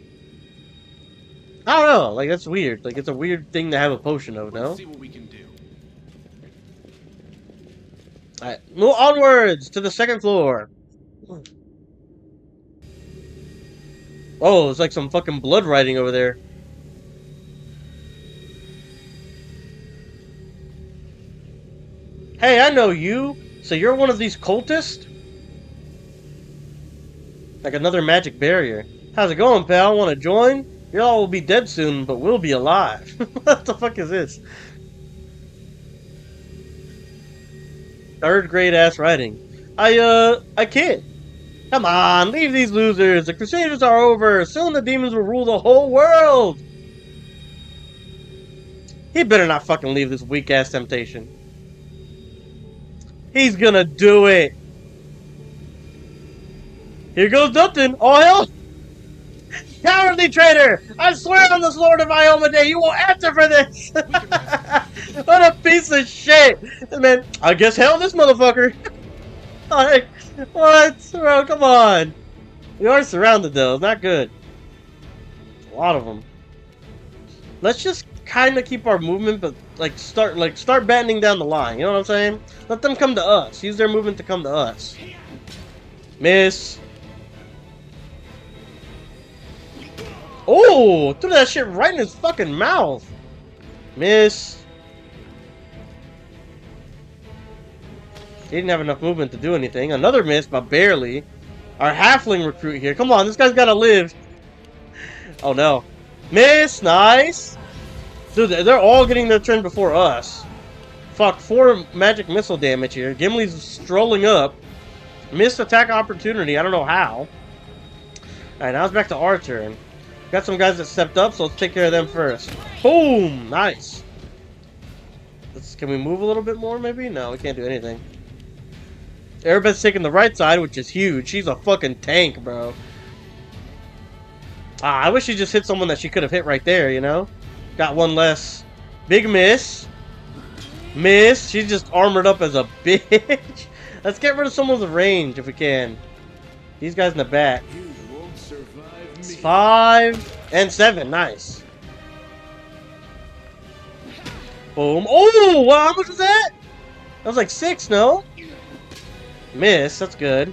I don't know, like that's weird. Like it's a weird thing to have a potion of, no? Let's see what we can do. Alright, move onwards to the second floor. Oh, it's like some fucking blood writing over there. Hey, I know you. So you're one of these cultists? Like another magic barrier. How's it going, pal? Want to join? Y'all will be dead soon, but we'll be alive. What the fuck is this? Third grade ass writing. I can't. Come on, leave these losers. The Crusaders are over. Soon the demons will rule the whole world. He better not fucking leave this weak ass temptation. He's gonna do it. Here goes nothing. Oh hell! Cowardly traitor! I swear on the Lord of Ioma Day, you will answer for this! What a piece of shit! Man, I guess hell this motherfucker! Like, what? Bro, come on! We are surrounded though, it's not good. A lot of them. Let's just kind of keep our movement, but like start battening down the line, you know what I'm saying? Let them come to us. Use their movement to come to us. Miss. Oh, threw that shit right in his fucking mouth. Miss. He didn't have enough movement to do anything. Another miss, but barely. Our halfling recruit here. Come on, this guy's gotta live. Oh no. Miss, nice. Dude, they're all getting their turn before us. Fuck, 4 magic missile damage here. Gimli's strolling up. Missed attack opportunity, I don't know how. Alright, now it's back to our turn. Got some guys that stepped up, so let's take care of them first. Boom! Nice. Can we move a little bit more, maybe? No, we can't do anything. Everybody's taking the right side, which is huge. She's a fucking tank, bro. Ah, I wish she just hit someone that she could have hit right there, you know? Got one less. Big miss. Miss. She's just armored up as a bitch. Let's get rid of someone with range if we can. These guys in the back. You won't survive me. 5 and 7. Nice. Boom. Oh, wow, how much was that? That was like 6, no? Miss. That's good.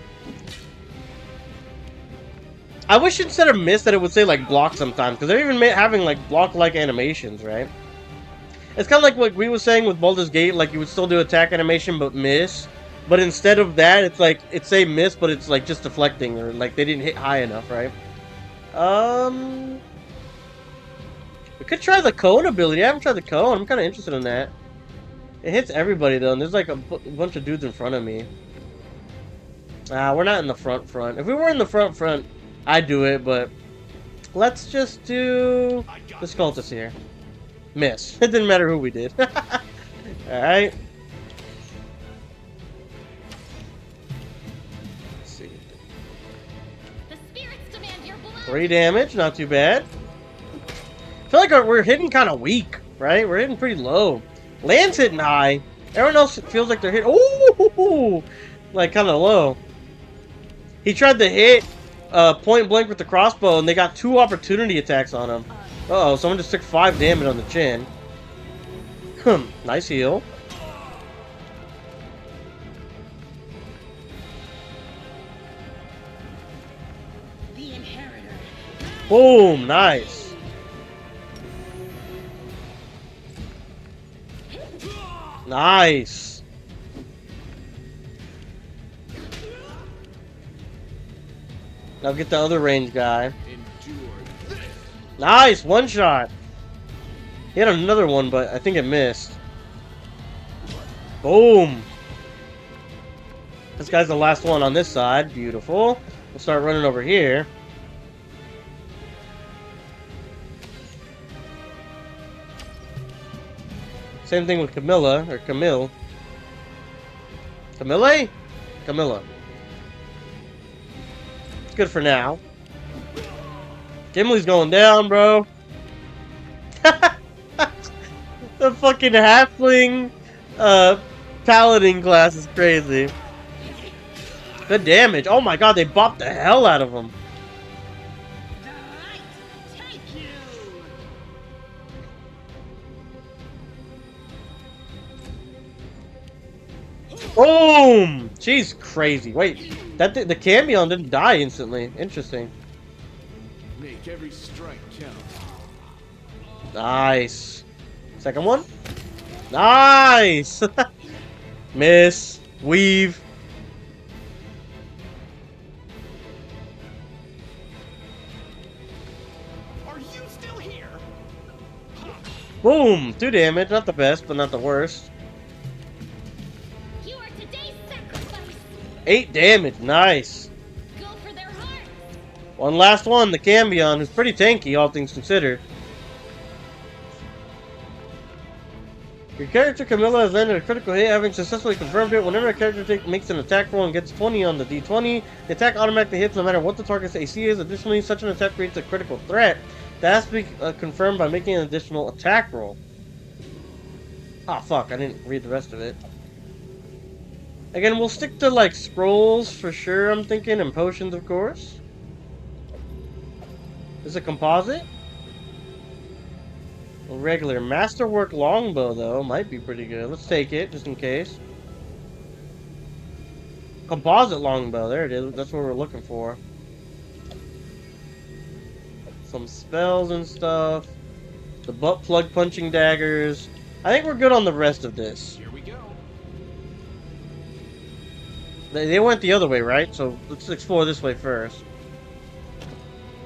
I wish instead of miss that it would say like block sometimes, because they're even having like block-like animations, right? It's kind of like what we were saying with Baldur's Gate, like you would still do attack animation but miss, but instead of that, it's like it's say miss, but it's like just deflecting, or like they didn't hit high enough, right? We could try the cone ability. I haven't tried the cone. I'm kind of interested in that. It hits everybody though, and there's like a bunch of dudes in front of me. We're not in the front. If we were in the front, I'd do it, but let's just do this cultist here. Miss. It didn't matter who we did. Alright. Let's see. The spirits demand your blood. 3 damage, not too bad. I feel like we're hitting kind of weak, right? We're hitting pretty low. Land's hitting high. Everyone else feels like they're hitting... Ooh! Like, kind of low. He tried to hit point blank with the crossbow, and they got 2 opportunity attacks on him. Uh-oh, someone just took 5 damage on the chin. Nice heal. Boom! Nice. Nice. Now get the other range guy. Nice! One shot! He had another one, but I think it missed. Boom! This guy's the last one on this side. Beautiful. We'll start running over here. Same thing with Camilla, or Camille. Camille? Camilla. It's good for now. Gimli's going down, bro. The fucking halfling paladin class is crazy. Good damage. Oh my god, they bopped the hell out of him. Boom! She's crazy. Wait, that the Cambion didn't die instantly. Interesting. Make every strike count. Nice. Second one. Nice. Miss. Weave. Are you still here? Boom. 2 damage. Not the best, but not the worst. You are today's sacrifice. 8 damage. Nice. Go for their hearts. One last one. The Cambion, who's pretty tanky, all things considered. Your character Camilla has landed a critical hit, having successfully confirmed it. Whenever a character makes an attack roll and gets 20 on the d20, the attack automatically hits no matter what the target's AC is. Additionally, such an attack creates a critical threat that has to be confirmed by making an additional attack roll. Ah, fuck, I didn't read the rest of it. Again, we'll stick to, like, scrolls for sure, I'm thinking, and potions, of course. Is it composite? A regular masterwork longbow, though, might be pretty good. Let's take it, just in case. Composite longbow, there it is. That's what we're looking for. Some spells and stuff. The butt plug punching daggers. I think we're good on the rest of this. Here we go. They went the other way, right? So let's explore this way first.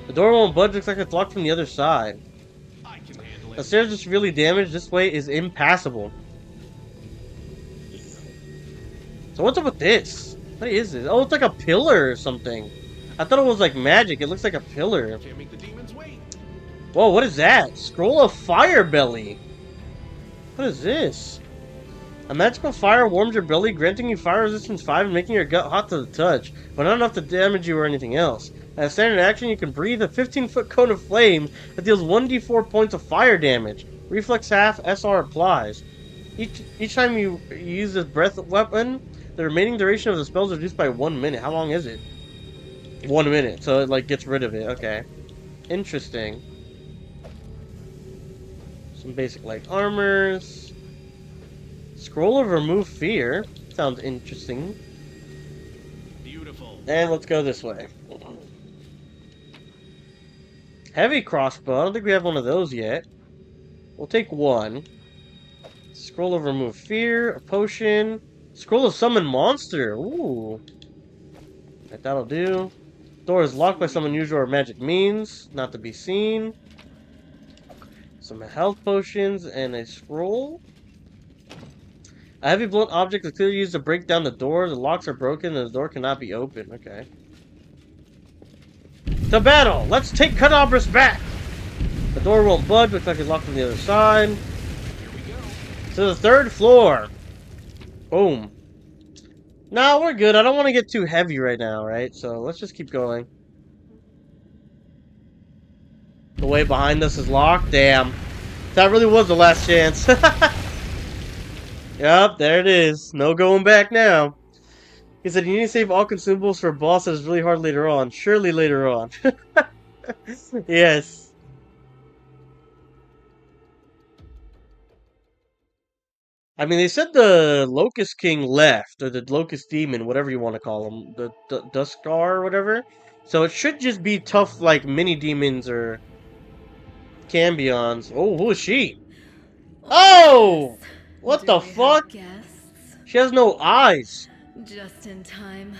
The door won't budge. Looks like it's locked from the other side. I can handle The it. stairs are severely damaged. This way is impassable. So what's up with this? What is this? Oh, it's like a pillar or something. I thought it was like magic. It looks like a pillar. Can't make the demons wait. Whoa, what is that? Scroll of Fire Belly. What is this? A magical fire warms your belly, granting you fire resistance 5 and making your gut hot to the touch, but not enough to damage you or anything else. As standard action, you can breathe a 15-foot cone of flame that deals 1d4 points of fire damage. Reflex half, SR applies. Each time you use this breath weapon, the remaining duration of the spell is reduced by 1 minute. How long is it? 1 minute, so it like gets rid of it. Okay. Interesting. Some basic like armors. Scroll of Remove Fear. Sounds interesting. Beautiful. And let's go this way. Heavy crossbow. I don't think we have one of those yet. We'll take one. Scroll of Remove Fear. A potion. Scroll of Summon Monster. Ooh. Right, that'll do. Door is locked by some unusual or magic means. Not to be seen. Some health potions and a scroll. A heavy blunt object is clearly used to break down the door. The locks are broken and the door cannot be opened. Okay. To battle! Let's take Kenabres back! The door won't budge. Looks like it's locked on the other side. Here we go. To the 3rd floor. Boom. No, we're good. I don't want to get too heavy right now, right? So let's just keep going. The way behind us is locked. Damn. That really was the last chance. Yep, there it is. No going back now. He said, you need to save all consumables for a boss that is really hard later on. Surely later on. Yes. I mean, they said the Locust King left, or the Locust Demon, whatever you want to call him, the Duskar or whatever. So it should just be tough, like mini demons or Cambions. Oh, who is she? Oh! What the fuck? Guests? She has no eyes. Just in time.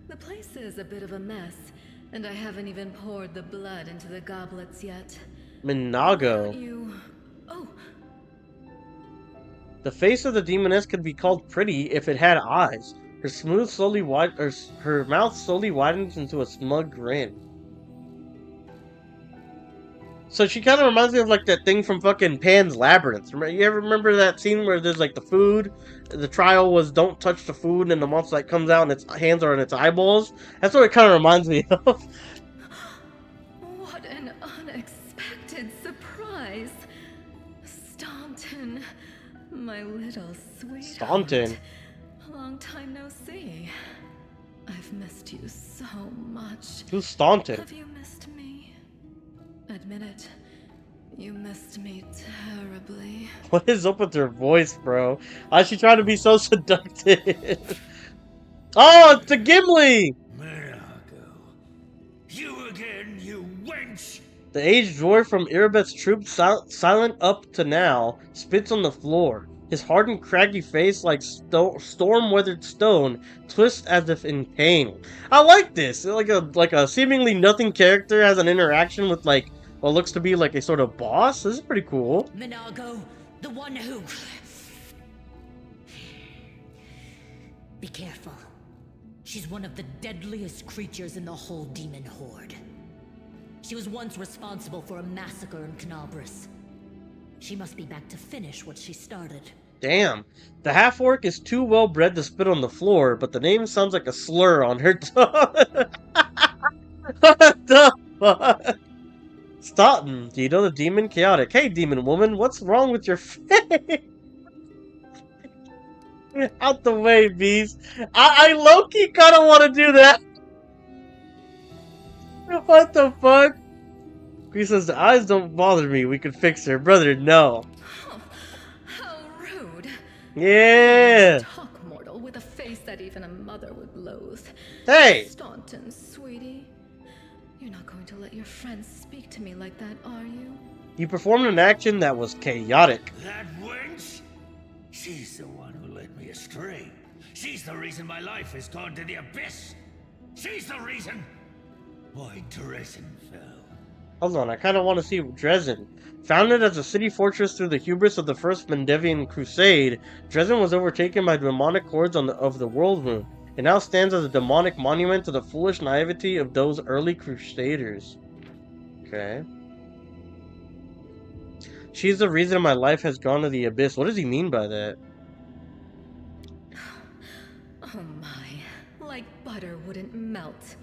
The place is a bit of a mess, and I haven't even poured the blood into the goblets yet. Minago. Oh, The face of the demoness could be called pretty if it had eyes. Her her mouth slowly widens into a smug grin. So she kind of reminds me of like that thing from fucking Pan's Labyrinth. You ever remember that scene where there's like the food? The trial was don't touch the food, and the monster like comes out and its hands are in its eyeballs. That's what it kind of reminds me of. what an unexpected surprise. Staunton, my little sweetheart. Staunton. Long time no see. I've missed you so much. Who's Staunton? Have you missed me? Admit it. You missed me terribly. What is up with her voice, bro? Why is she trying to be so seductive? Oh, it's the Gimli! Minago. You again, you wench! The aged dwarf from Erebeth's troop, silent up to now, spits on the floor. His hardened, craggy face, like storm-weathered stone, twists as if in pain. I like this. Like a seemingly nothing character has an interaction with like what looks to be like a sort of boss. This is pretty cool. Minago, the one who... Be careful. She's one of the deadliest creatures in the whole demon horde. She was once responsible for a massacre in Kenabres. She must be back to finish what she started. Damn. The half-orc is too well-bred to spit on the floor, but the name sounds like a slur on her tongue. What the fuck? Staunton, do you know the demon? Chaotic. Hey, demon woman, what's wrong with your face? Out the way, beast. I low-key kind of want to do that. What the fuck? He says, the eyes don't bother me. We could fix her. Brother, no. How rude. Yeah. Talk mortal with a face that even a mother would loathe. Hey. Staunton, sweetie. You're not going to let your friends speak to me like that, are you? You performed an action that was chaotic. That wench? She's the one who led me astray. She's the reason my life has gone to the abyss. She's the reason why Dresden fell. Hold on, I kind of want to see Dresden. Founded as a city fortress through the hubris of the First Mendevian Crusade, Dresden was overtaken by demonic hordes of the World Wound. It now stands as a demonic monument to the foolish naivety of those early crusaders. Okay. She's the reason my life has gone to the abyss. What does he mean by that? Oh my, like butter wouldn't melt.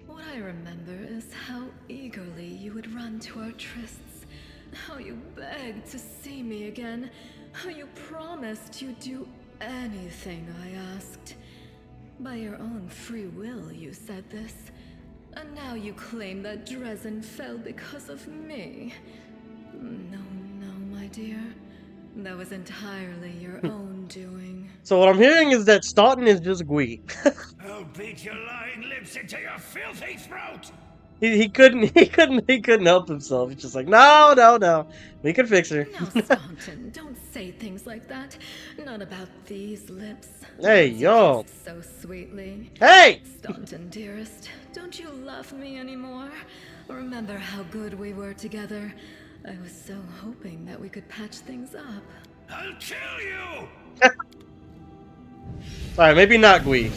What I remember is how eagerly you would run to our trysts, how you begged to see me again, how you promised you'd do anything I asked. By your own free will, you said this. And now you claim that Dresden fell because of me. No, my dear. That was entirely your own doing. So what I'm hearing is that Staunton is just Gwee. I'll beat your lying lips into your filthy throat! he couldn't help himself. He's just like, no. We can fix her. Now, Staunton, don't say things like that. Not about these lips. Hey, yo. So sweetly. Hey! Staunton, dearest, don't you love me anymore? Remember how good we were together? I was so hoping that we could patch things up. I'll kill you! Alright, maybe not Gwee.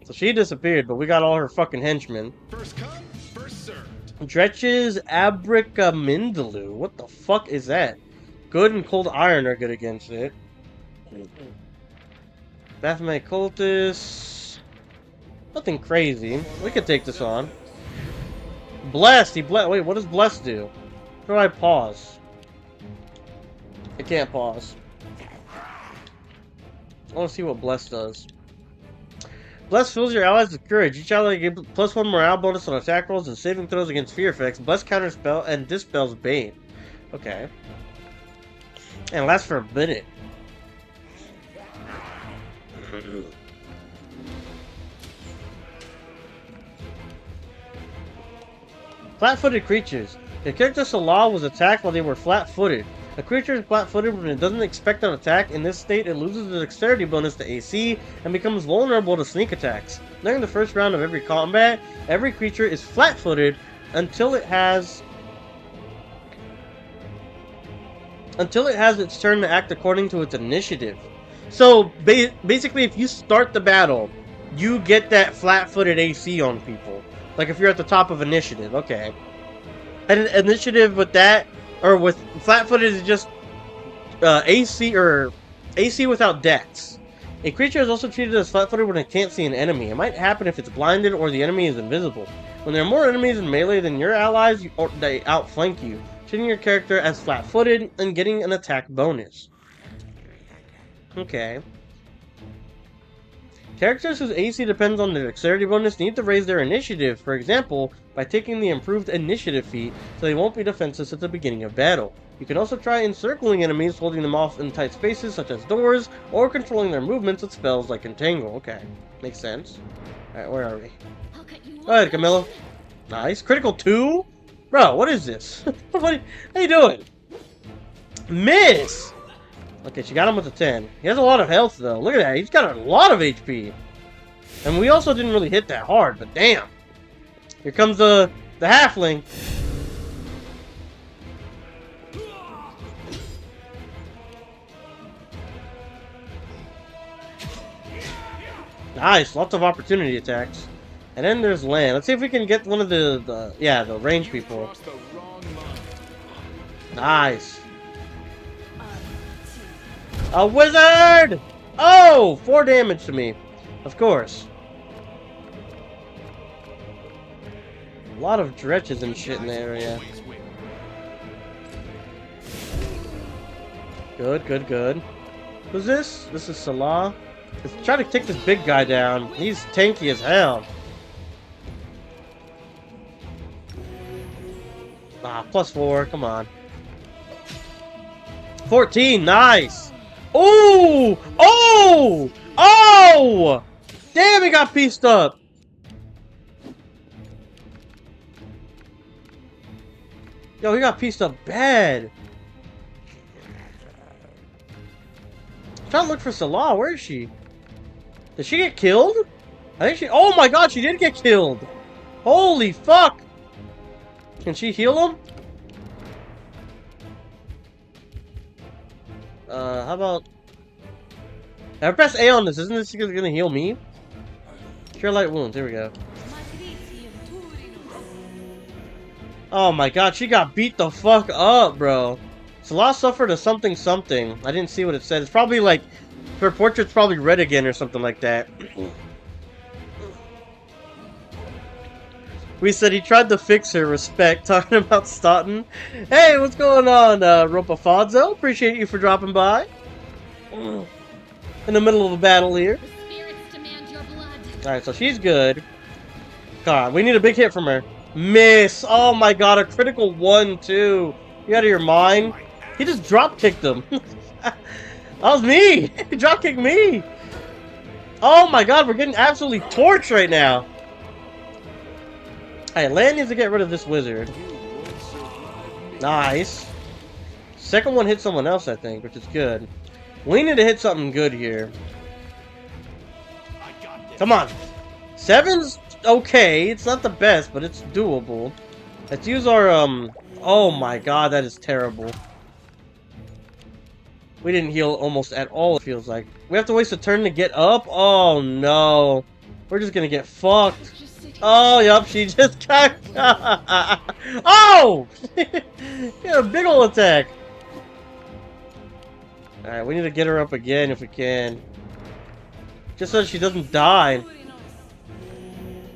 So she disappeared, but we got all her fucking henchmen. First come, first served. Dretch's Abracamindaloo. What the fuck is that? Good and cold iron are good against it. Baphomet cultists. Nothing crazy. We could take this on. Blessed. Wait, what does Blessed do? How do I pause? I can't pause. I want to see what Blessed does. Bless fills your allies with courage. Each ally gets +1 morale bonus on attack rolls and saving throws against fear effects. Bless counterspell and dispels Bane. Okay. And it lasts for a minute. Flat-footed creatures. The character Salah was attacked while they were flat-footed. A creature is flat-footed when it doesn't expect an attack. In this state, it loses the dexterity bonus to AC and becomes vulnerable to sneak attacks. During the first round of every combat, every creature is flat-footed until it has its turn to act according to its initiative. So basically, if you start the battle, you get that flat-footed AC on people. Like if you're at the top of initiative, okay. And initiative with that, or with flat-footed, is just AC or AC without dex. A creature is also treated as flat-footed when it can't see an enemy. It might happen if it's blinded or the enemy is invisible. When there are more enemies in melee than your allies, they outflank you, treating your character as flat-footed and getting an attack bonus. Okay. Characters whose AC depends on their dexterity bonus need to raise their initiative, for example, by taking the improved initiative feat, so they won't be defenseless at the beginning of battle. You can also try encircling enemies, holding them off in tight spaces such as doors, or controlling their movements with spells like Entangle. Okay, makes sense. Alright, where are we? Go ahead, Camilla. Nice. Critical 2? Bro, what is this? How you doing? Miss! Okay, she got him with a 10. He has a lot of health, though. Look at that. He's got a lot of HP. And we also didn't really hit that hard, but damn. Here comes the halfling. Nice. Lots of opportunity attacks. And then there's land. Let's see if we can get one of the range people. Nice. A wizard! Oh! 4 damage to me. Of course. A lot of dretches and shit in the area. Good, good, good. Who's this? This is Salah. Let's try to take this big guy down. He's tanky as hell. Ah, +4. Come on. 14. Nice! Oh! Oh! Oh! Damn, he got pieced up! Yo, he got pieced up bad. I'm trying to look for Salah. Where is she? Did she get killed? I think she... Oh my god, she did get killed! Holy fuck! Can she heal him? How about... Now press A on this. Isn't this gonna heal me? Cure light wounds. Here we go. Oh my god, she got beat the fuck up, bro. Salah suffered a something. I didn't see what it said. It's probably like... Her portrait's probably red again or something like that. We said he tried to fix her. Respect. Talking about Staunton. Hey, what's going on, Ropafadzo? Appreciate you for dropping by. In the middle of a battle here. Alright, so she's good. God, we need a big hit from her. Miss! Oh my god, a critical 1, too. You out of your mind? He just drop-kicked him. That was me! He drop-kicked me! Oh my god, we're getting absolutely torched right now. Alright, Land needs to get rid of this wizard. Nice. Second one hit someone else, I think, which is good. We need to hit something good here. Come on. 7's okay. It's not the best, but it's doable. Let's use our, Oh my god, that is terrible. We didn't heal almost at all, it feels like. We have to waste a turn to get up? Oh no. We're just gonna get fucked. Oh, yup, she just got... Oh! Yeah, a big ol' attack. Alright, we need to get her up again if we can. Just so she doesn't die.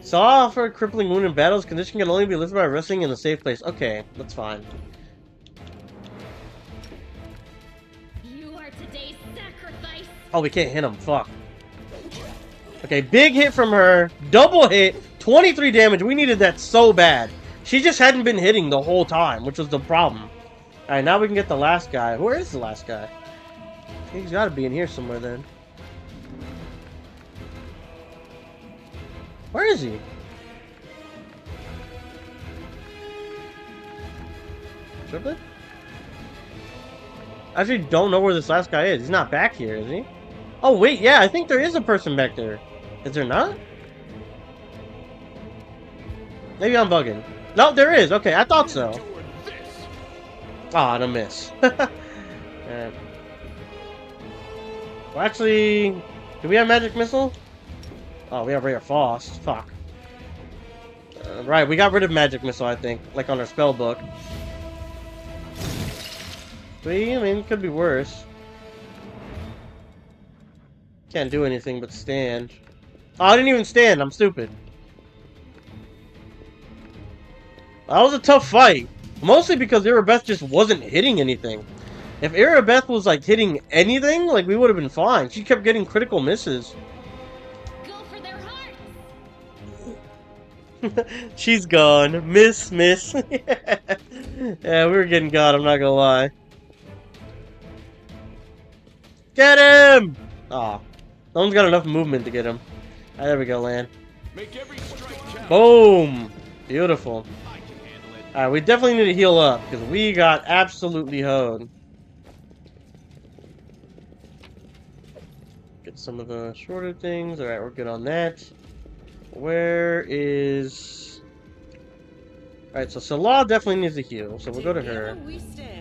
Saw for a crippling wound in battles. Condition can only be lifted by resting in a safe place. Okay, that's fine. You are today's sacrifice. Oh, we can't hit him. Fuck. Okay, big hit from her. Double hit. 23 damage. We needed that so bad. She just hadn't been hitting the whole time, which was the problem. Alright, now we can get the last guy. Where is the last guy? He's gotta be in here somewhere then. Where is he? Triplet? I actually don't know where this last guy is. He's not back here, is he? Oh, wait, yeah, I think there is a person back there. Is there not? Maybe I'm bugging. No, there is. Okay, I thought so. Ah, the miss. Well, actually, do we have magic missile? Oh, we have Ray of Frost. Fuck. Right, we got rid of magic missile, I think, like on our spell book. But, I mean, it could be worse. Can't do anything but stand. Oh, I didn't even stand. I'm stupid. That was a tough fight. Mostly because Irabeth just wasn't hitting anything. If Irabeth was, like, hitting anything, like, we would have been fine. She kept getting critical misses. Go for their hearts. She's gone. Miss. Yeah, we were getting got, I'm not gonna lie. Get him! Aw. No one's got enough movement to get him. Alright, there we go, Lan. Make every strike count. Boom! Beautiful. I can handle it. Alright, we definitely need to heal up, because we got absolutely hoed. Get some of the shorter things. Alright, we're good on that. Where is... Alright, so Salah definitely needs to heal, so we'll go to her. Together we stand.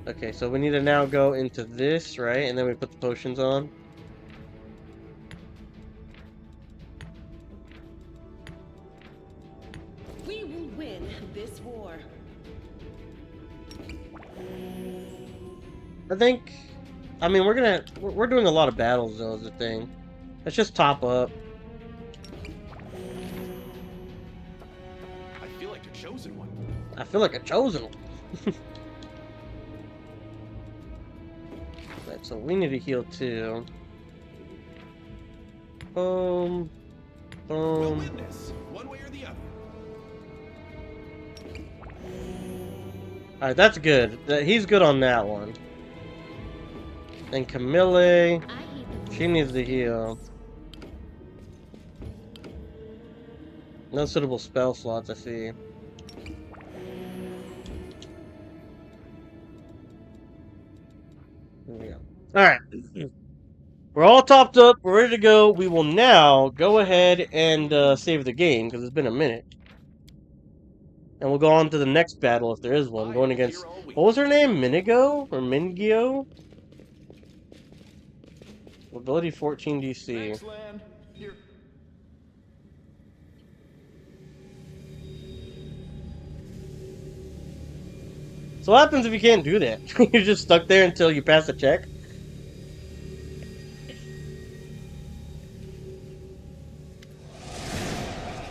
Okay, so we need to now go into this, right? And then we put the potions on. We will win this war. I think... I mean, we're doing a lot of battles, though, is the thing. Let's just top up. I feel like a chosen one. I feel like a chosen one. Right, so we need to heal, too. Boom. We'll Boom. win this, one way or the other. Alright, that's good. He's good on that one. And Camille, I hate the she needs to heal. No suitable spell slots, I see. There we go. Alright. We're all topped up. We're ready to go. We will now go ahead and save the game, because it's been a minute. And we'll go on to the next battle, if there is one. Going against... What was her name? Minigo? Or Mingio? Ability 14 DC. Thanks, Lan. Here. So what happens if you can't do that? You're just stuck there until you pass the check?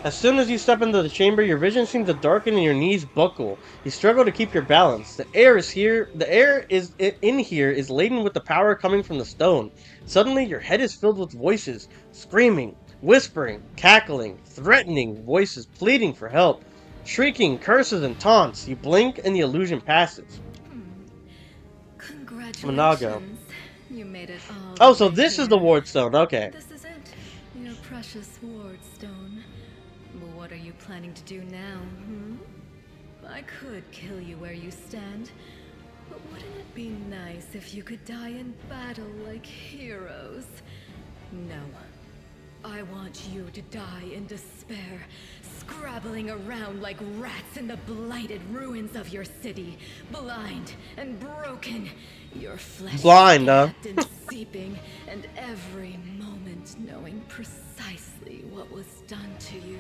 As soon as you step into the chamber, your vision seems to darken and your knees buckle. You struggle to keep your balance. The air in here is laden with the power coming from the stone. Suddenly, your head is filled with voices, screaming, whispering, cackling, threatening voices pleading for help, shrieking curses and taunts. You blink and the illusion passes. Congratulations. Monago. You made it all. Oh, so the way this is the here. ward stone. Okay. This is it. Your precious ward stone. But what are you planning to do now, I could kill you where you stand. But wouldn't it be nice if you could die in battle like heroes? No. I want you to die in despair, scrabbling around like rats in the blighted ruins of your city, blind and broken. Your flesh Blind, huh? cracked and seeping, and every moment knowing precisely what was done to you.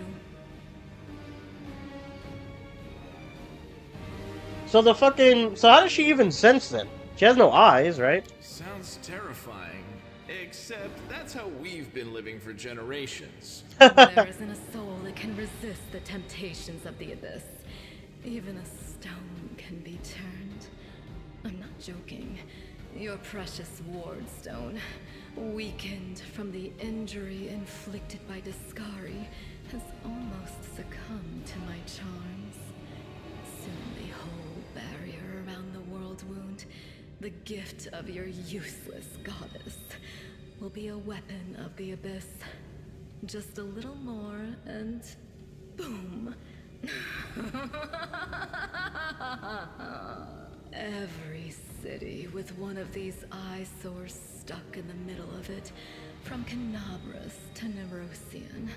So so how does she even sense them? She has no eyes, right? Sounds terrifying. Except that's how we've been living for generations. There isn't a soul that can resist the temptations of the abyss. Even a stone can be turned. I'm not joking. Your precious wardstone, weakened from the injury inflicted by Discari, has almost succumbed to my charms. Soon the whole barrier around the world wound, the gift of your useless goddess, will be a weapon of the abyss. Just a little more and boom. Every city with one of these eyesores stuck in the middle of it, from Kenabres to Nerosian,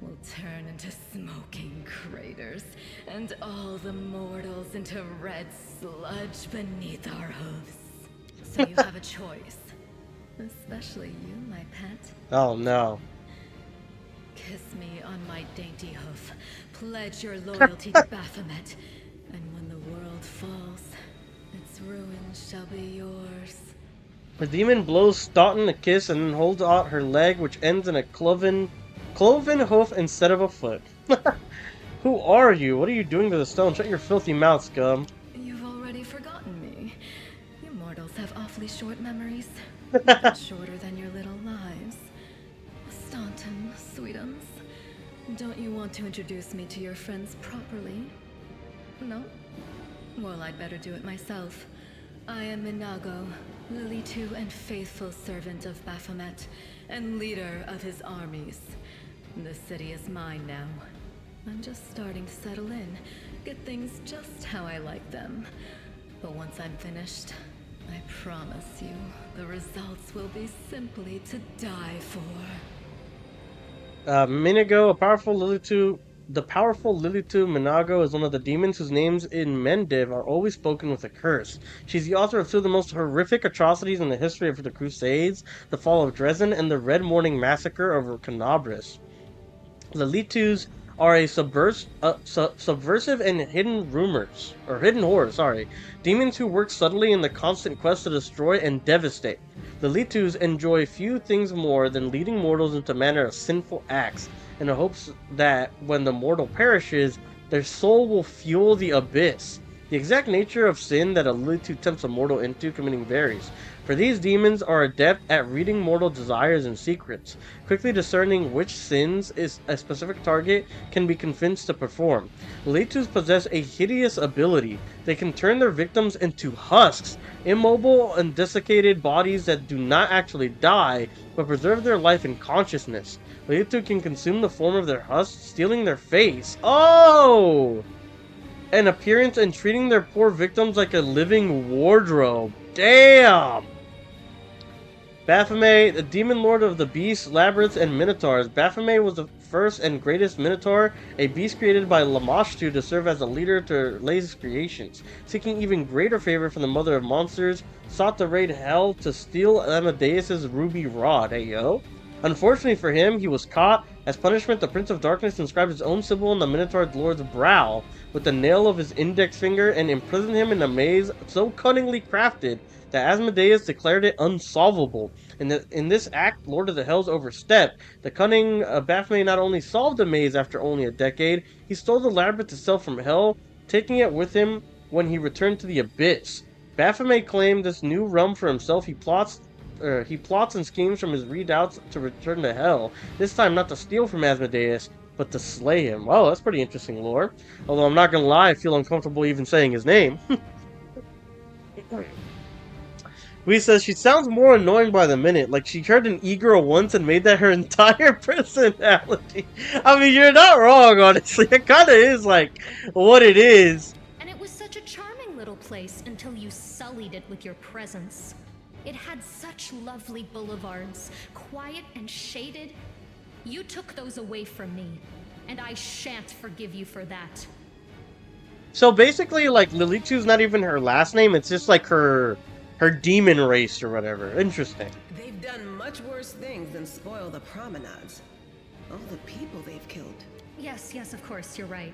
will turn into smoking craters, and all the mortals into red sludge beneath our hooves. So you have a choice. Especially you, my pet. Oh no. Kiss me on my dainty hoof. Pledge your loyalty to Baphomet. And when the world falls, its ruins shall be yours. The demon blows Staunton a kiss and then holds out her leg, which ends in a cloven hoof instead of a foot. Who are you? What are you doing to the stone? Shut your filthy mouth, scum. You've already forgotten me. You mortals have awfully short memories. Even shorter than your little lives. Staunton, sweetums. Don't you want to introduce me to your friends properly? No? Well, I'd better do it myself. I am Minago, Lilitu and faithful servant of Baphomet, and leader of his armies. The city is mine now. I'm just starting to settle in, get things just how I like them. But once I'm finished, I promise you, the results will be simply to die for. Minago, the powerful Lilitu Minago is one of the demons whose names in Mendiv are always spoken with a curse. She's the author of two of the most horrific atrocities in the history of the Crusades, the Fall of Dresden and the Red Morning Massacre of Kenabres. The Litus are a subversive and hidden horrors, demons who work subtly in the constant quest to destroy and devastate. The Litus enjoy few things more than leading mortals into manner of sinful acts, in the hopes that when the mortal perishes, their soul will fuel the abyss. The exact nature of sin that a Lilitu tempts a mortal into committing varies, for these demons are adept at reading mortal desires and secrets, quickly discerning which sins a specific target can be convinced to perform. Lilitus possess a hideous ability. They can turn their victims into husks, immobile and desiccated bodies that do not actually die, but preserve their life and consciousness. Lilitu can consume the form of their husks, stealing their face. Oh! An appearance and treating their poor victims like a living wardrobe. Damn! Baphomet, the demon lord of the beasts, labyrinths, and minotaurs. Baphomet was the first and greatest minotaur, a beast created by Lamashtu to serve as a leader to Lay's creations. Seeking even greater favor from the mother of monsters, sought to raid hell to steal Amadeus' ruby rod. Hey yo. Unfortunately for him, he was caught. As punishment, the Prince of Darkness inscribed his own symbol on the Minotaur Lord's brow with the nail of his index finger and imprisoned him in a maze so cunningly crafted that Asmodeus declared it unsolvable. In this act, Lord of the Hells overstepped. The cunning Baphomet not only solved the maze after only a decade, he stole the labyrinth itself from Hell, taking it with him when he returned to the Abyss. Baphomet claimed this new realm for himself. He plots and schemes from his redoubts to return to Hell, this time not to steal from Asmodeus, but to slay him. Wow, that's pretty interesting lore. Although I'm not gonna lie, I feel uncomfortable even saying his name. We says she sounds more annoying by the minute, like she heard an e-girl once and made that her entire personality. I mean, you're not wrong, honestly. It kind of is like what it is. And it was such a charming little place until you sullied it with your presence. It had such lovely boulevards, quiet and shaded. You took those away from me, and I shan't forgive you for that. So basically, like, Lilitu's not even her last name, it's just like her demon race or whatever. Interesting. They've done much worse things than spoil the promenades. All the people they've killed. Yes, of course, you're right.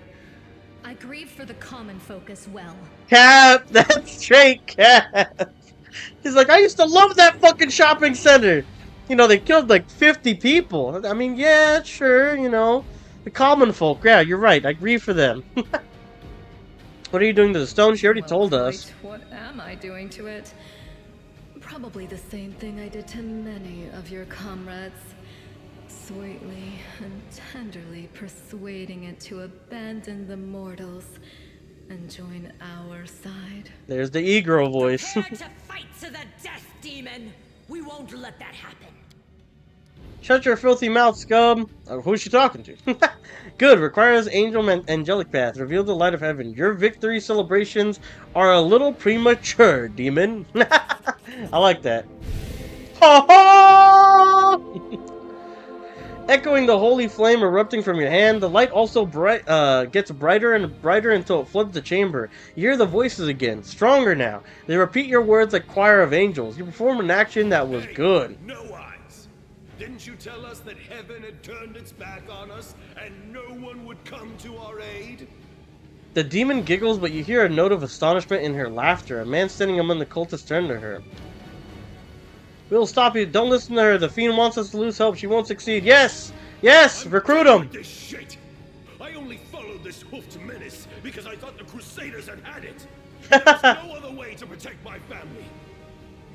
I grieve for the common folk as well. Cap! That's straight Cap! He's like, I used to love that fucking shopping center! You know, they killed like 50 people. I mean, yeah, sure, you know. The common folk, yeah, you're right. I grieve for them. What are you doing to the stone? She already told us. What am I doing to it? probably the same thing I did to many of your comrades. Sweetly and tenderly persuading it to abandon the mortals and join our side. There's the e-girl voice. Prepare to fight to the death, demon! We won't let that happen. Shut your filthy mouth, scum! Who's she talking to? Good, requires angelic path. Reveal the light of heaven. Your victory celebrations are a little premature, demon. I like that. Ha ha! Echoing the holy flame erupting from your hand, the light also gets brighter and brighter until it floods the chamber. You hear the voices again, stronger now. They repeat your words like choir of angels. You perform an action that was good. No eyes. Didn't you tell us that heaven had turned its back on us and no one would come to our aid? The demon giggles, but you hear a note of astonishment in her laughter. A man standing among the cultists turns to her. We'll stop you. Don't listen to her. The fiend wants us to lose hope. She won't succeed. Yes! Yes! Recruit him! This shit. I only followed this hoofed menace because I thought the Crusaders had it. There was no other way to protect my family.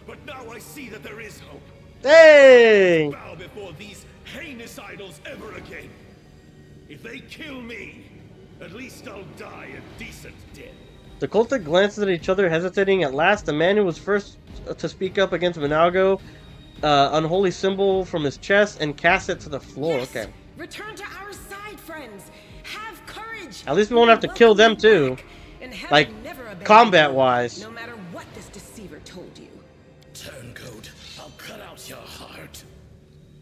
But now I see that there is hope. Hey! Bow before these heinous idols ever again. If they kill me, at least I'll die a decent death. The cultic glances at each other, hesitating. At last, the man who was first to speak up against Minago, unholy symbol from his chest, and cast it to the floor. Yes! Okay. Return to our side, friends. Have courage. At least we won't have to kill them too. Like, combat-wise. No matter what this deceiver told you. Turncoat, I'll cut out your heart.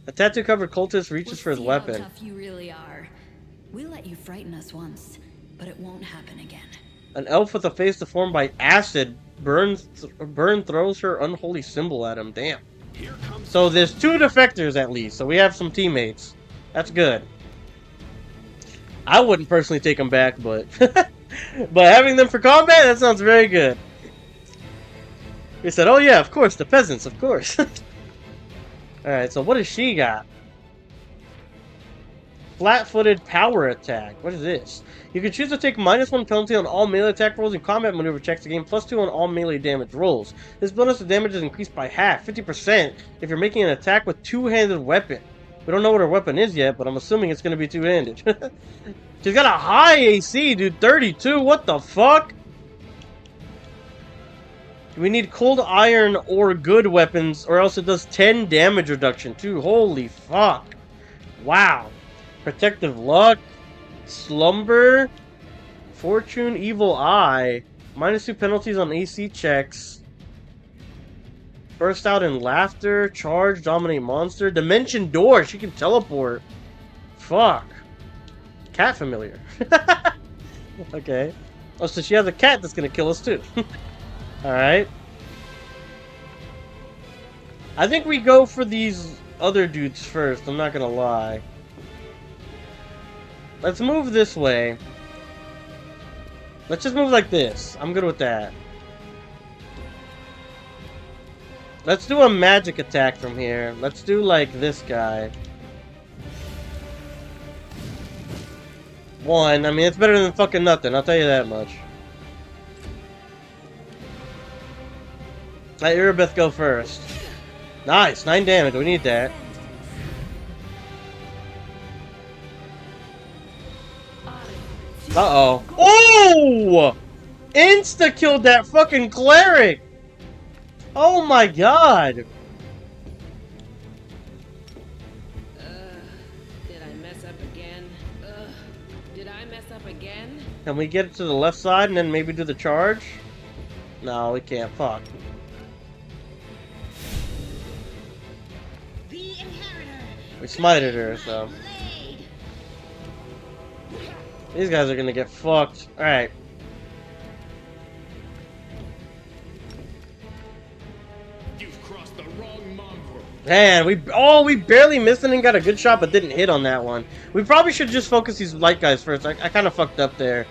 A tattoo-covered cultist reaches for his We'll see weapon. how tough you really are. We let you frighten us once, but it won't happen again. An elf with a face deformed by acid throws her unholy symbol at him. Damn. So there's 2 defectors at least. So we have some teammates. That's good. I wouldn't personally take them back, but but having them for combat, that sounds very good. We said, oh yeah, of course, the peasants, of course. Alright, so what does she got? Flat-footed power attack. What is this? You can choose to take -1 penalty on all melee attack rolls and combat maneuver checks to gain +2 on all melee damage rolls. This bonus of damage is increased by half, 50%, if you're making an attack with two-handed weapon. We don't know what her weapon is yet, but I'm assuming it's going to be two-handed. She's got a high AC, dude. 32. What the fuck? We need cold iron or good weapons, or else it does 10 damage reduction too. Holy fuck. Wow. Protective luck. Slumber. Fortune. Evil eye. -2 penalties on AC checks. Burst out in laughter. Charge. Dominate monster. Dimension door. She can teleport. Fuck. Cat familiar. Okay. Oh, so she has a cat that's gonna kill us too. Alright. I think we go for these other dudes first, I'm not gonna lie. Let's move this way. Let's just move like this. I'm good with that. Let's do a magic attack from here. Let's do like this guy. 1. I mean, it's better than fucking nothing, I'll tell you that much. Let Irabeth go first. Nice, 9 damage. We need that. Uh-oh. Oh! Insta-killed that fucking cleric! Oh my god! Did I mess up again? Did I mess up again? Can we get it to the left side and then maybe do the charge? No, we can't. Fuck. We smited her, so. These guys are gonna get fucked. Alright. You've crossed the wrong mongrel. Man, we barely missed it and got a good shot, but didn't hit on that one. We probably should just focus these light guys first. I kind of fucked up there.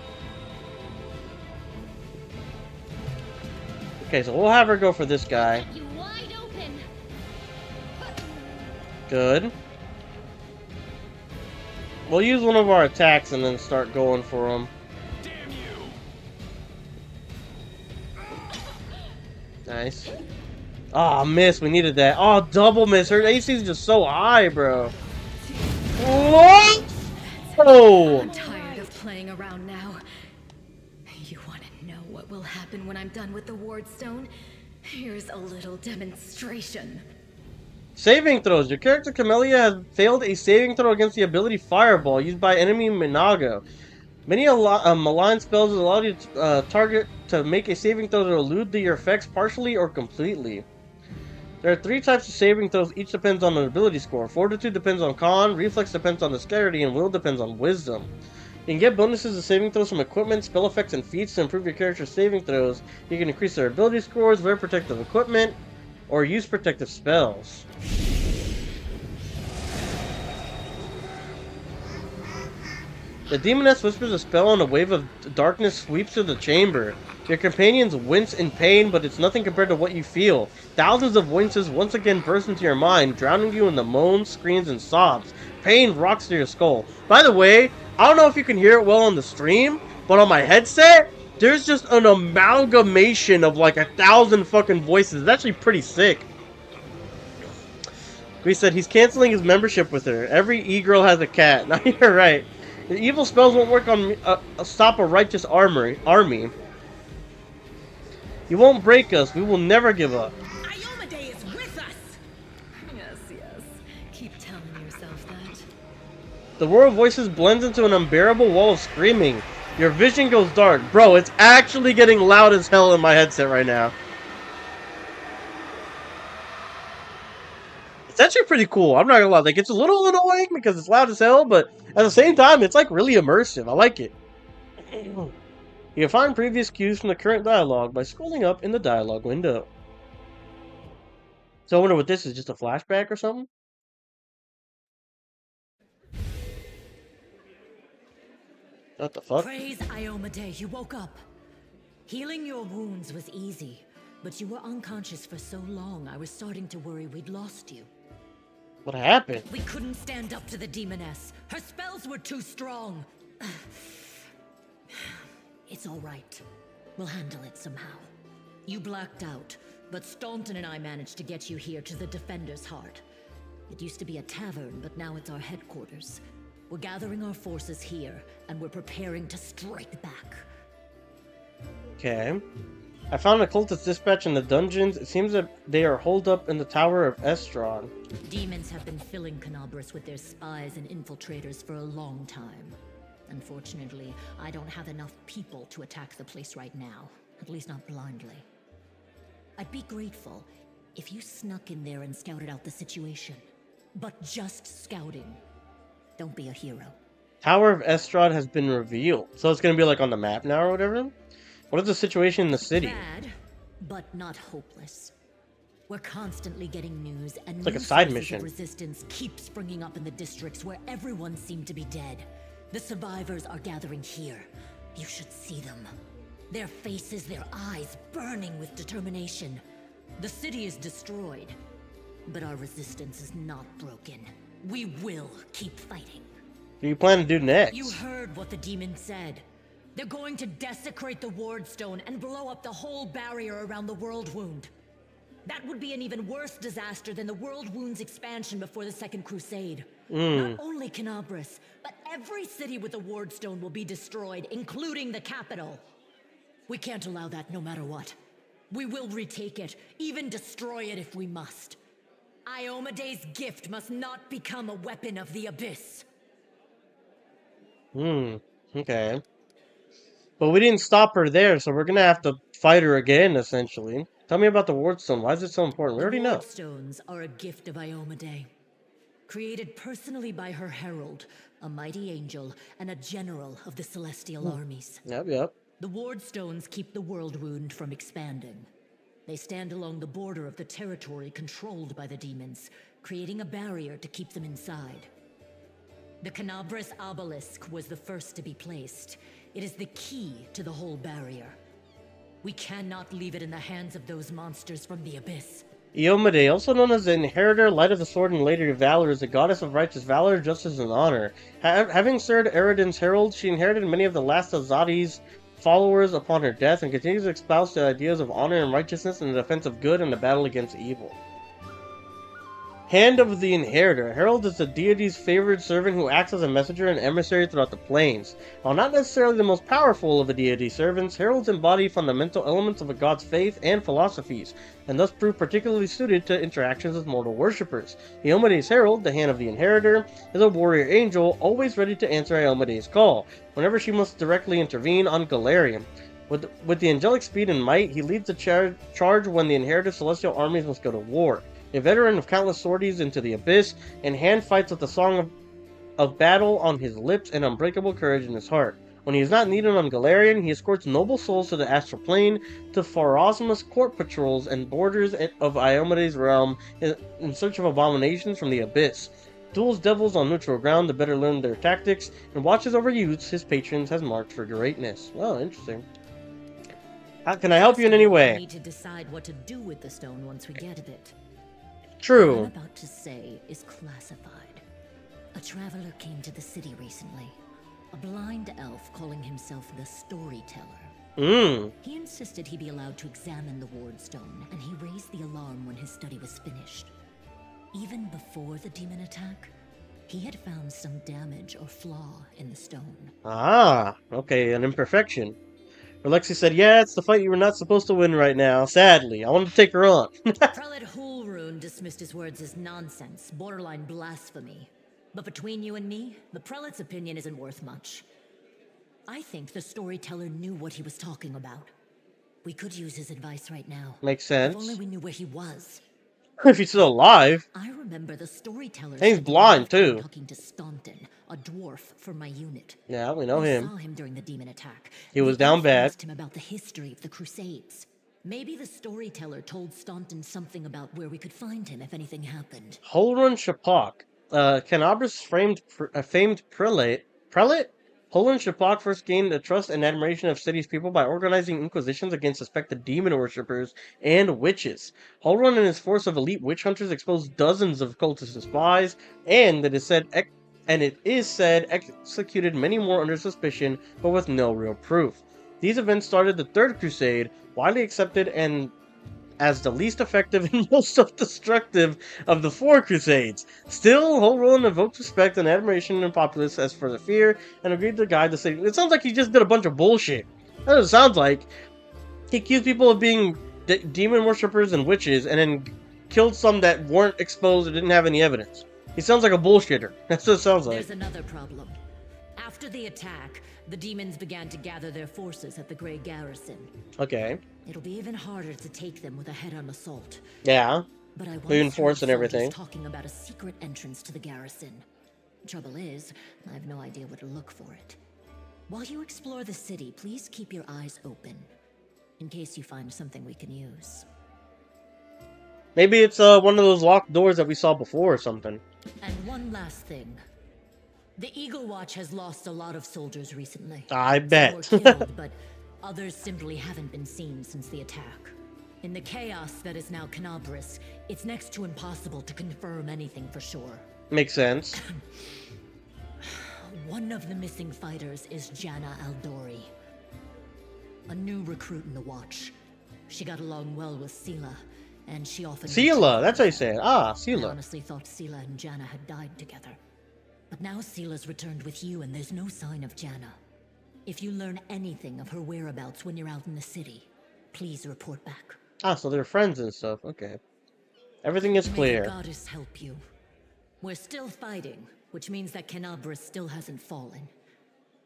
Okay, so we'll have her go for this guy. Good. We'll use one of our attacks and then start going for them. Damn you! Nice. Oh, miss. We needed that. Oh, double miss. Her AC is just so high, bro. Whoa! I'm tired of playing around now. You want to know what will happen when I'm done with the ward stone? Here's a little demonstration. Saving throws. Your character Camellia has failed a saving throw against the ability Fireball used by enemy Minago. Many malign spells allow you to target to make a saving throw to elude your effects partially or completely. There are 3 types of saving throws, each depends on an ability score. Fortitude depends on Con, Reflex depends on Dexterity, and Will depends on Wisdom. You can get bonuses to saving throws from equipment, spell effects, and feats to improve your character's saving throws. You can increase their ability scores, wear protective equipment, or use protective spells. The Demoness whispers a spell and a wave of darkness sweeps through the chamber. Your companions wince in pain, but it's nothing compared to what you feel. Thousands of voices once again burst into your mind, drowning you in the moans, screams, and sobs. Pain rocks through your skull. By the way, I don't know if you can hear it well on the stream, but on my headset, there's just an amalgamation of like 1,000 fucking voices. It's actually pretty sick. We said he's canceling his membership with her. Every e-girl has a cat. Now you're right. The evil spells won't work on stop a righteous army. You won't break us. We will never give up. Iomedae is with us! Yes, yes. Keep telling yourself that. The roar of voices blends into an unbearable wall of screaming. Your vision goes dark. Bro, it's actually getting loud as hell in my headset right now. It's actually pretty cool. I'm not gonna lie. Like, it's a little annoying because it's loud as hell, but at the same time, it's like really immersive. I like it. You can find previous cues from the current dialogue by scrolling up in the dialogue window. So I wonder what this is, just a flashback or something? What the fuck? Praise Iomedae, you woke up. Healing your wounds was easy, but you were unconscious for so long, I was starting to worry we'd lost you. What happened? We couldn't stand up to the Demoness. Her spells were too strong. It's all right. We'll handle it somehow. You blacked out, but Staunton and I managed to get you here to the Defender's Heart. It used to be a tavern, but now it's our headquarters. We're gathering our forces here, and we're preparing to strike back. Okay. I found a cultist dispatch in the dungeons. It seems that they are holed up in the Tower of Estron. Demons have been filling Kenabres with their spies and infiltrators for a long time. Unfortunately, I don't have enough people to attack the place right now. At least not blindly. I'd be grateful if you snuck in there and scouted out the situation. But just scouting. Don't be a hero. Tower of Estrad has been revealed. So it's gonna be like on the map now or whatever? What is the situation in the city? Bad, but not hopeless. We're constantly getting news, and it's like a new side sources mission. of resistance keep springing up in the districts where everyone seemed to be dead. The survivors are gathering here. You should see them. Their faces, their eyes burning with determination. The city is destroyed, but our resistance is not broken. We will keep fighting. What do you plan to do next? You heard what the demon said. They're going to desecrate the ward stone and blow up the whole barrier around the world wound. That would be an even worse disaster than the world wound's expansion before the Second Crusade. Not only Kenabres, but every city with a ward stone will be destroyed, including the capital. We can't allow that no matter what. We will retake it, even destroy it if we must. Iomedae's gift must not become a weapon of the Abyss. Okay. But we didn't stop her there, so we're gonna have to fight her again, essentially. Tell me about the Wardstone. Why is it so important? We already know. Wardstones are a gift of Iomedae. Created personally by her herald, a mighty angel, and a general of the celestial armies. Yep. The Wardstones keep the world wound from expanding. They stand along the border of the territory controlled by the demons, creating a barrier to keep them inside. The Kenabres obelisk was the first to be placed. It is the key to the whole barrier. We cannot leave it in the hands of those monsters from the Abyss. Iomedae, also known as the Inheritor, Light of the Sword, and Lady of Valor, is the goddess of righteous valor, justice, and honor. Having served Eridan's herald, she inherited many of the last Azadi's followers upon her death and continues to espouse the ideas of honor and righteousness in the defense of good and the battle against evil. Hand of the Inheritor. Herald is the deity's favored servant who acts as a messenger and emissary throughout the planes. While not necessarily the most powerful of the deity's servants, heralds embody fundamental elements of a god's faith and philosophies, and thus prove particularly suited to interactions with mortal worshippers. Iomede's herald, the Hand of the Inheritor, is a warrior angel, always ready to answer Iomede's call, whenever she must directly intervene on Galarian. With the angelic speed and might, he leads the charge when the Inheritor's celestial armies must go to war. A veteran of countless sorties into the abyss, and Hand fights with the song of battle on his lips and unbreakable courage in his heart. When he is not needed on Galarian, he escorts noble souls to the astral plane, to Pharasma's court patrols and borders of Iomede's realm in search of abominations from the abyss. Duels devils on neutral ground to better learn their tactics, and watches over youths his patrons has marked for greatness. Well, interesting. How can I help you in any way? We need to decide what to do with the stone once we get it. True. What I'm about to say is classified. A traveler came to the city recently. A blind elf calling himself the Storyteller. He insisted he be allowed to examine the ward stone, and he raised the alarm when his study was finished. Even before the demon attack, he had found some damage or flaw in the stone. Ah, okay, an imperfection. Alexi said, yeah, it's the fight you were not supposed to win right now. Sadly, I wanted to take her on. Prelate Hulrune dismissed his words as nonsense, borderline blasphemy. But between you and me, the prelate's opinion isn't worth much. I think the storyteller knew what he was talking about. We could use his advice right now. Makes sense. If only we knew where he was. If he's still alive. I remember the storyteller. And he's blind too. Talking to Staunton, a dwarf from my unit. Yeah, we know him. Saw him during the demon attack. He was down bad. Asked him about the history of the Crusades. Maybe the storyteller told Staunton something about where we could find him if anything happened. Holrun Shapak. Kenabres famed prelate? Holrun Shapak first gained the trust and admiration of city's people by organizing inquisitions against suspected demon worshippers and witches. Holrun and his force of elite witch hunters exposed dozens of cultists and spies, and it is said executed many more under suspicion, but with no real proof. These events started the Third Crusade, widely accepted and as the least effective and most self-destructive of the four Crusades. Still, Holrun evoked respect and admiration in the populace as for the fear, and agreed to guide the city. It sounds like he just did a bunch of bullshit. That's what it sounds like. He accused people of being demon worshippers and witches, and then killed some that weren't exposed or didn't have any evidence. He sounds like a bullshitter. That's what it sounds like. There's another problem. After the attack, the demons began to gather their forces at the Grey Garrison. Okay. It'll be even harder to take them with a head-on assault. Yeah. But I Reinforced and everything. Talking about a secret entrance to the garrison. Trouble is, I have no idea where to look for it. While you explore the city, please keep your eyes open, in case you find something we can use. Maybe it's one of those locked doors that we saw before or something. And one last thing. The Eagle Watch has lost a lot of soldiers recently. I bet. Some were killed, but others simply haven't been seen since the attack. In the chaos that is now Kenabres, it's next to impossible to confirm anything for sure. Makes sense. One of the missing fighters is Janna Aldori, a new recruit in the Watch. She got along well with Sela, and she often... Sela, that's how you say it. Ah, Sela. I honestly thought Sela and Janna had died together. But now Sela's returned with you, and there's no sign of Janna. If you learn anything of her whereabouts when you're out in the city, please report back. Ah, so they're friends and stuff. Okay. Everything is clear. May the goddess help you. We're still fighting, which means that Kenabres still hasn't fallen.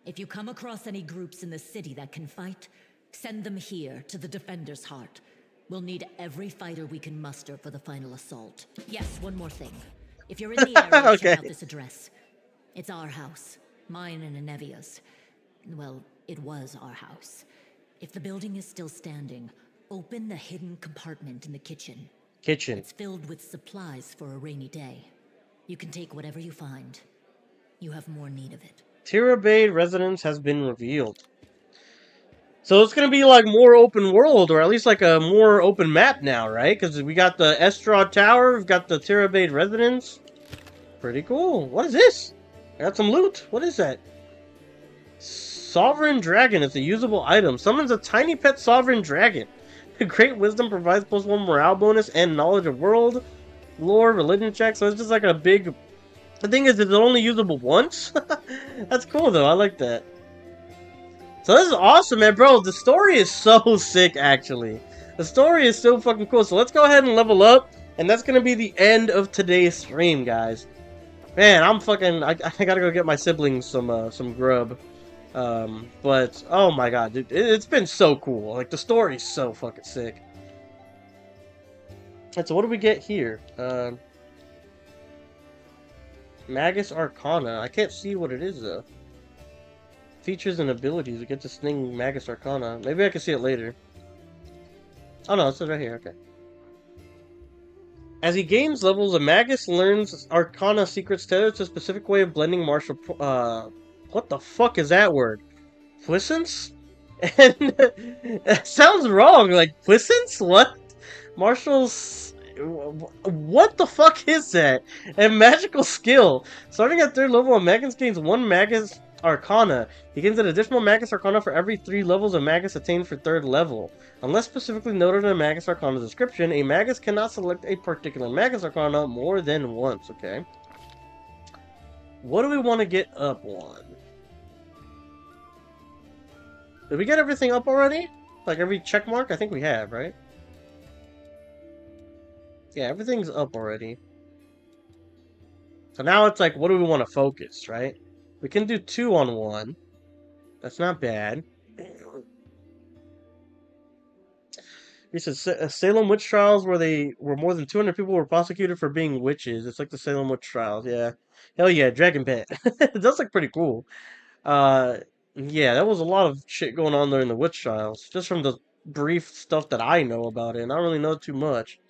If you come across any groups in the city that can fight, send them here to the Defender's Heart. We'll need every fighter we can muster for the final assault. Yes, one more thing. If you're in the area, okay. Check out this address. It's our house. Mine and Anevia's. Well, it was our house. If the building is still standing, open the hidden compartment in the kitchen. It's filled with supplies for a rainy day. You can take whatever you find. You have more need of it. Tirabade residence has been revealed. So it's going to be like more open world, or at least like a more open map now, right? Because we got the Estrad Tower, we've got the Tirabade residence. Pretty cool. What is this? I got some loot. What is that? Sovereign Dragon is a usable item. Summons a tiny pet Sovereign Dragon. Great Wisdom provides +1 morale bonus and knowledge of world, lore, religion check. So it's just like a big... The thing is, it's only usable once. That's cool, though. I like that. So this is awesome, man. Bro, the story is so sick, actually. The story is so fucking cool. So let's go ahead and level up. And that's going to be the end of today's stream, guys. Man, I'm fucking... I gotta go get my siblings some grub. But, oh my god, dude, it's been so cool. Like, the story's so fucking sick. Alright, so what do we get here? Magus Arcana. I can't see what it is, though. Features and abilities. We get to sling Magus Arcana. Maybe I can see it later. Oh no, it says right here, okay. As he gains levels, a Magus learns Arcana secrets tailored to a specific way of blending martial... what the fuck is that word? Puissance? And... it sounds wrong, like, puissance? What? Martial's... What the fuck is that? And magical skill. Starting at 3rd level, a Magus gains 1 Magus Arcana. He gains an additional Magus Arcana for every 3 levels of Magus attained for 3rd level. Unless specifically noted in a Magus Arcana description, a Magus cannot select a particular Magus Arcana more than once, okay? What do we want to get up on? Did we get everything up already? Like every check mark? I think we have, right? Yeah, everything's up already. So now it's like, what do we want to focus, right? We can do 2 on 1. That's not bad. He says Salem witch trials where more than 200 people were prosecuted for being witches. It's like the Salem witch trials, yeah. Hell yeah, Dragon Pet. It does look pretty cool. Yeah, that was a lot of shit going on there in the witch trials. Just from the brief stuff that I know about it, and I don't really know too much.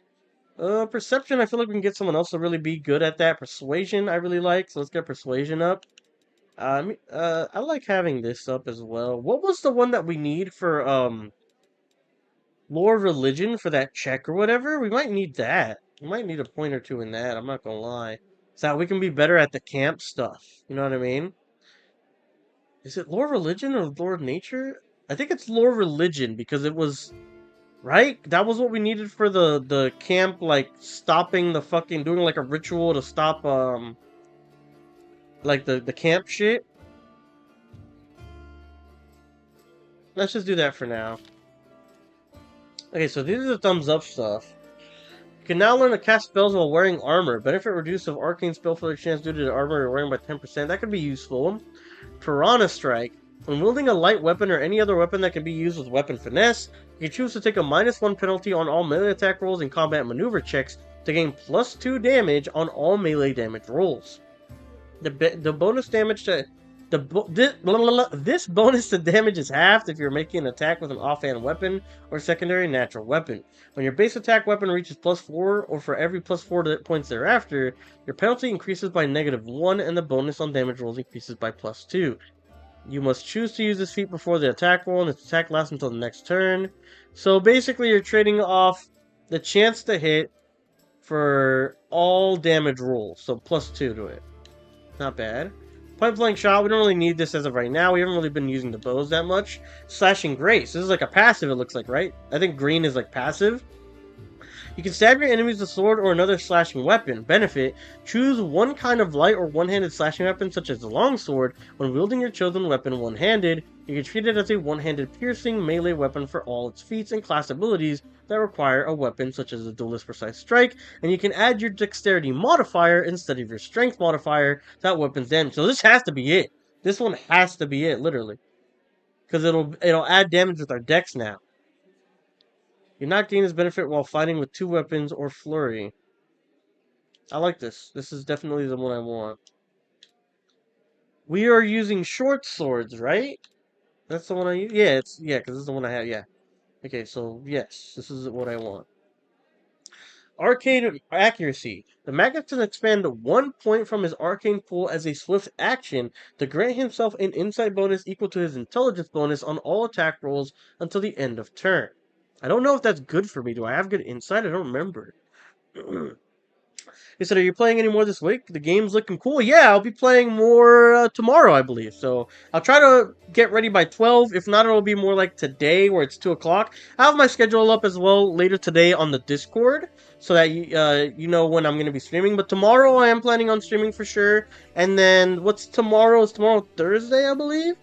Perception, I feel like we can get someone else to really be good at that. Persuasion, I really like, so let's get Persuasion up. I like having this up as well. What was the one that we need for, Lore Religion for that check or whatever? We might need that. We might need a point or 2 in that, I'm not gonna lie. So that we can be better at the camp stuff. You know what I mean? Is it Lore Religion or Lore Nature? I think it's Lore Religion because it was... Right? That was what we needed for the camp, like, stopping the fucking... Doing, like, a ritual to stop, like, the camp shit. Let's just do that for now. Okay, so these are the thumbs up stuff. You can now learn to cast spells while wearing armor. Benefit reduced of arcane spell failure chance due to the armor you're wearing by 10%. That could be useful. Piranha Strike. When wielding a light weapon or any other weapon that can be used with weapon finesse, you can choose to take a -1 penalty on all melee attack rolls and combat maneuver checks to gain +2 damage on all melee damage rolls. The bonus damage to... This bonus to damage is halved if you're making an attack with an offhand weapon or secondary natural weapon. When your base attack weapon reaches +4, or for every +4 points thereafter, your penalty increases by -1 and the bonus on damage rolls increases by +2. You must choose to use this feat before the attack roll, and this attack lasts until the next turn. So basically you're trading off the chance to hit for all damage rolls, so +2 to it. Not bad. Point blank shot, we don't really need this as of right now. We haven't really been using the bows that much. Slashing Grace, this is like a passive, it looks like, right? I think green is like passive. You can stab your enemies with a sword or another slashing weapon. Benefit, choose one kind of light or one-handed slashing weapon such as the longsword. When wielding your chosen weapon one-handed, you can treat it as a one-handed piercing melee weapon for all its feats and class abilities that require a weapon such as a duelist precise strike, and you can add your dexterity modifier instead of your strength modifier to that weapon's damage. So this has to be it. This one has to be it, literally. Because it'll add damage with our dex now. You're not gaining this benefit while fighting with 2 weapons or flurry. I like this. This is definitely the one I want. We are using short swords, right? That's the one I use? Yeah, because this is the one I have, yeah. Okay, so yes, this is what I want. Arcane Accuracy. The Magus can expend 1 point from his arcane pool as a swift action to grant himself an insight bonus equal to his intelligence bonus on all attack rolls until the end of turn. I don't know if that's good for me. Do I have good insight? I don't remember. He said, "Are you playing any more this week? The game's looking cool." Yeah, I'll be playing more tomorrow, I believe. So I'll try to get ready by 12. If not, it'll be more like today, where it's 2 o'clock. I have my schedule up as well later today on the Discord, so that you know when I'm gonna be streaming. But tomorrow, I am planning on streaming for sure. And then what's tomorrow? Is tomorrow Thursday, I believe.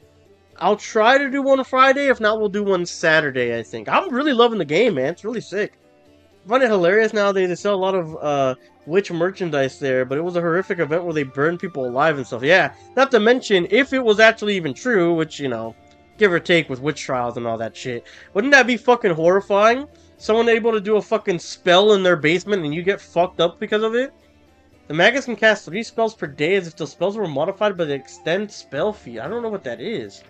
I'll try to do one Friday. If not, we'll do one Saturday, I think. I'm really loving the game, man. It's really sick. I find it hilarious nowadays. They sell a lot of witch merchandise there, but it was a horrific event where they burned people alive and stuff. Yeah, not to mention, if it was actually even true, which, you know, give or take with witch trials and all that shit, wouldn't that be fucking horrifying? Someone able to do a fucking spell in their basement and you get fucked up because of it? The magus can cast 3 spells per day as if the spells were modified by the extend spell feat. I don't know what that is.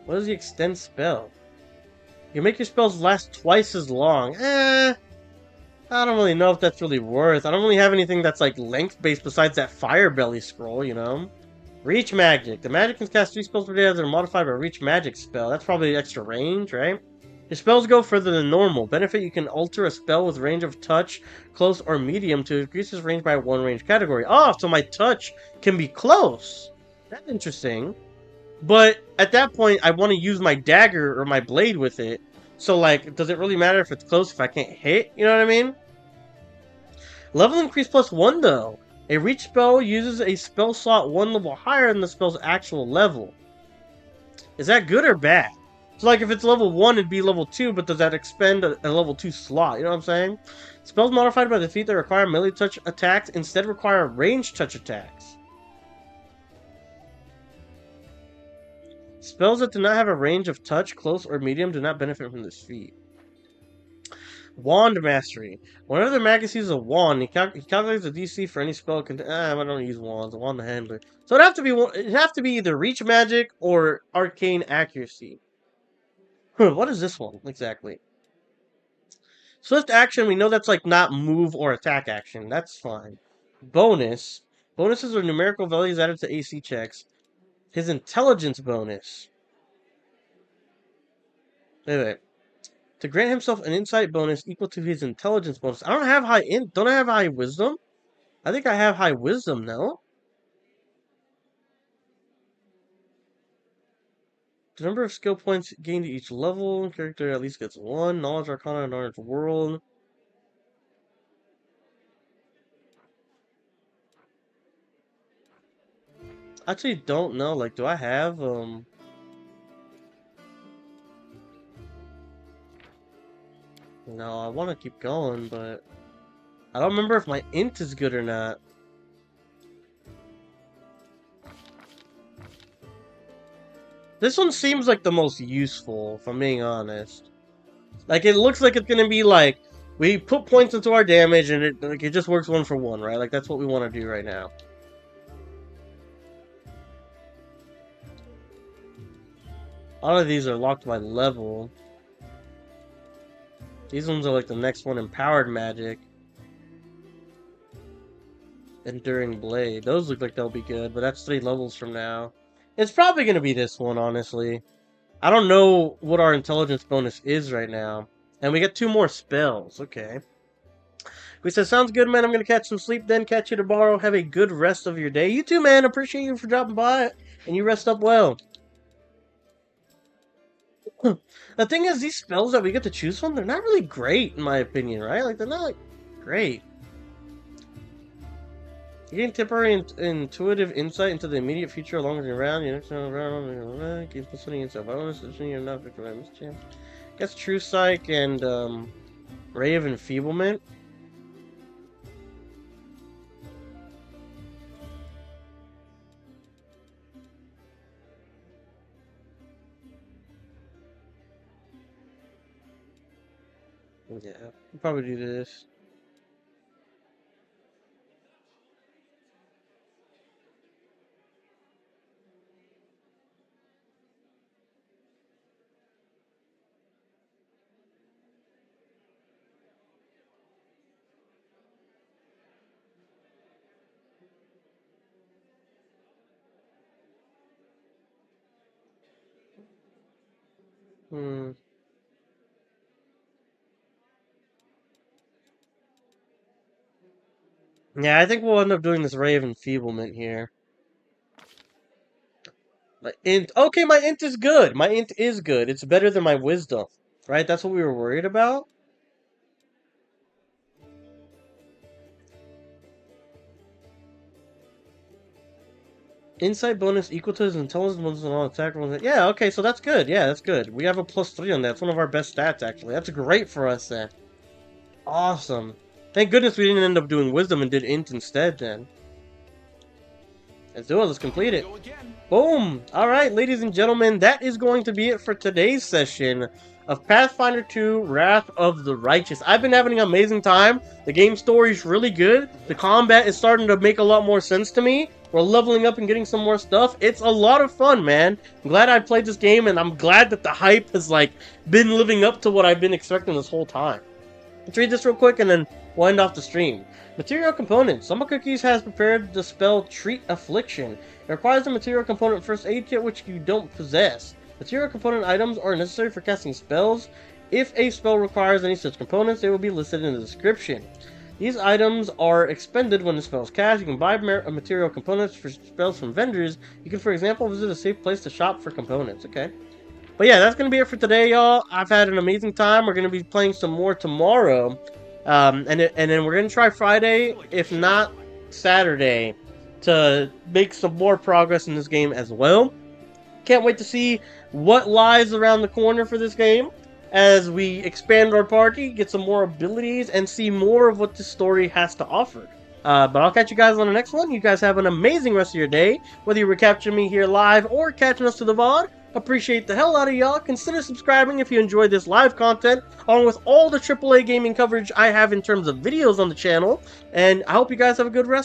What is the extend spell? You make your spells last twice as long. I don't really know if that's really worth. I don't really have anything that's like length-based besides that fire belly scroll, you know? Reach magic. The magic can cast 3 spells per day as they're modified by reach magic spell. That's probably extra range, right? Your spells go further than normal. Benefit, you can alter a spell with range of touch, close, or medium to increase its range by 1 range category. Oh, so my touch can be close. That's interesting. But at that point, I want to use my dagger or my blade with it. So, like, does it really matter if it's close if I can't hit? You know what I mean? Level increase +1, though. A reach spell uses a spell slot 1 level higher than the spell's actual level. Is that good or bad? So, like, if it's level 1, it'd be level 2, but does that expend a level 2 slot? You know what I'm saying? Spells modified by the feat that require melee touch attacks instead require ranged touch attacks. Spells that do not have a range of touch, close, or medium do not benefit from this feat. Wand Mastery. Whenever the magus uses a wand, he calculates the DC for any spell. I don't use wands. A wand the handler. So it'd have to be either reach magic or arcane accuracy. What is this one exactly? Swift action. We know that's like not move or attack action. That's fine. Bonus. Bonuses are numerical values added to AC checks. His intelligence bonus. Wait. To grant himself an insight bonus equal to his intelligence bonus. I don't have don't I have high wisdom? I think I have high wisdom, no? The number of skill points gained at each level. Character at least gets 1. Knowledge, Arcana, Knowledge, World. I actually don't know. Like, do I have, No, I want to keep going, but I don't remember if my int is good or not. This one seems like the most useful, if I'm being honest. Like, it looks like it's gonna be like, we put points into our damage and it just works 1 for 1, right? Like, that's what we want to do right now. A lot of these are locked by level. These ones are like the next one, Empowered Magic. Enduring Blade. Those look like they'll be good, but that's 3 levels from now. It's probably going to be this one, honestly. I don't know what our intelligence bonus is right now. And we get 2 more spells. Okay. We said, sounds good, man. I'm going to catch some sleep then. Catch you tomorrow. Have a good rest of your day. You too, man. Appreciate you for dropping by. And you rest up well. The thing is, these spells that we get to choose from, they're not really great, in my opinion, right? Like, they're not, like, great. You gain temporary intuitive insight into the immediate future along with your round. Your next round, keep listening yourself. Bonus, you're not victim this chance. Guess True Psych and Ray of Enfeeblement. Yeah, we'll probably do this. Hmm. Yeah, I think we'll end up doing this Ray of Enfeeblement here. My int. Okay, my int is good. My int is good. It's better than my wisdom. Right? That's what we were worried about. Insight bonus equal to his intelligence bonus and all attack rolls. Yeah, okay, so that's good. Yeah, that's good. We have a +3 on that. That's one of our best stats, actually. That's great for us, then. Awesome. Thank goodness we didn't end up doing wisdom and did int instead, then. Let's do it. Let's complete it. Boom! Alright, ladies and gentlemen, that is going to be it for today's session of Pathfinder 2 Wrath of the Righteous. I've been having an amazing time. The game story is really good. The combat is starting to make a lot more sense to me. We're leveling up and getting some more stuff. It's a lot of fun, man. I'm glad I played this game, and I'm glad that the hype has, like, been living up to what I've been expecting this whole time. Let's read this real quick, and then we'll end off the stream. Material components. Somehotcookies has prepared the spell Treat Affliction. It requires a material component first aid kit which you don't possess. Material component items are necessary for casting spells. If a spell requires any such components, they will be listed in the description. These items are expended when the spell is cast. You can buy material components for spells from vendors. You can, for example, visit a safe place to shop for components. Okay. But yeah, that's going to be it for today, y'all. I've had an amazing time. We're going to be playing some more tomorrow. And then we're going to try Friday, if not Saturday, to make some more progress in this game as well. Can't wait to see what lies around the corner for this game as we expand our party, get some more abilities, and see more of what this story has to offer. But I'll catch you guys on the next one. You guys have an amazing rest of your day, whether you were catching me here live or catching us to the VOD. Appreciate the hell out of y'all. Consider subscribing if you enjoy this live content, along with all the AAA gaming coverage I have in terms of videos on the channel. And I hope you guys have a good rest.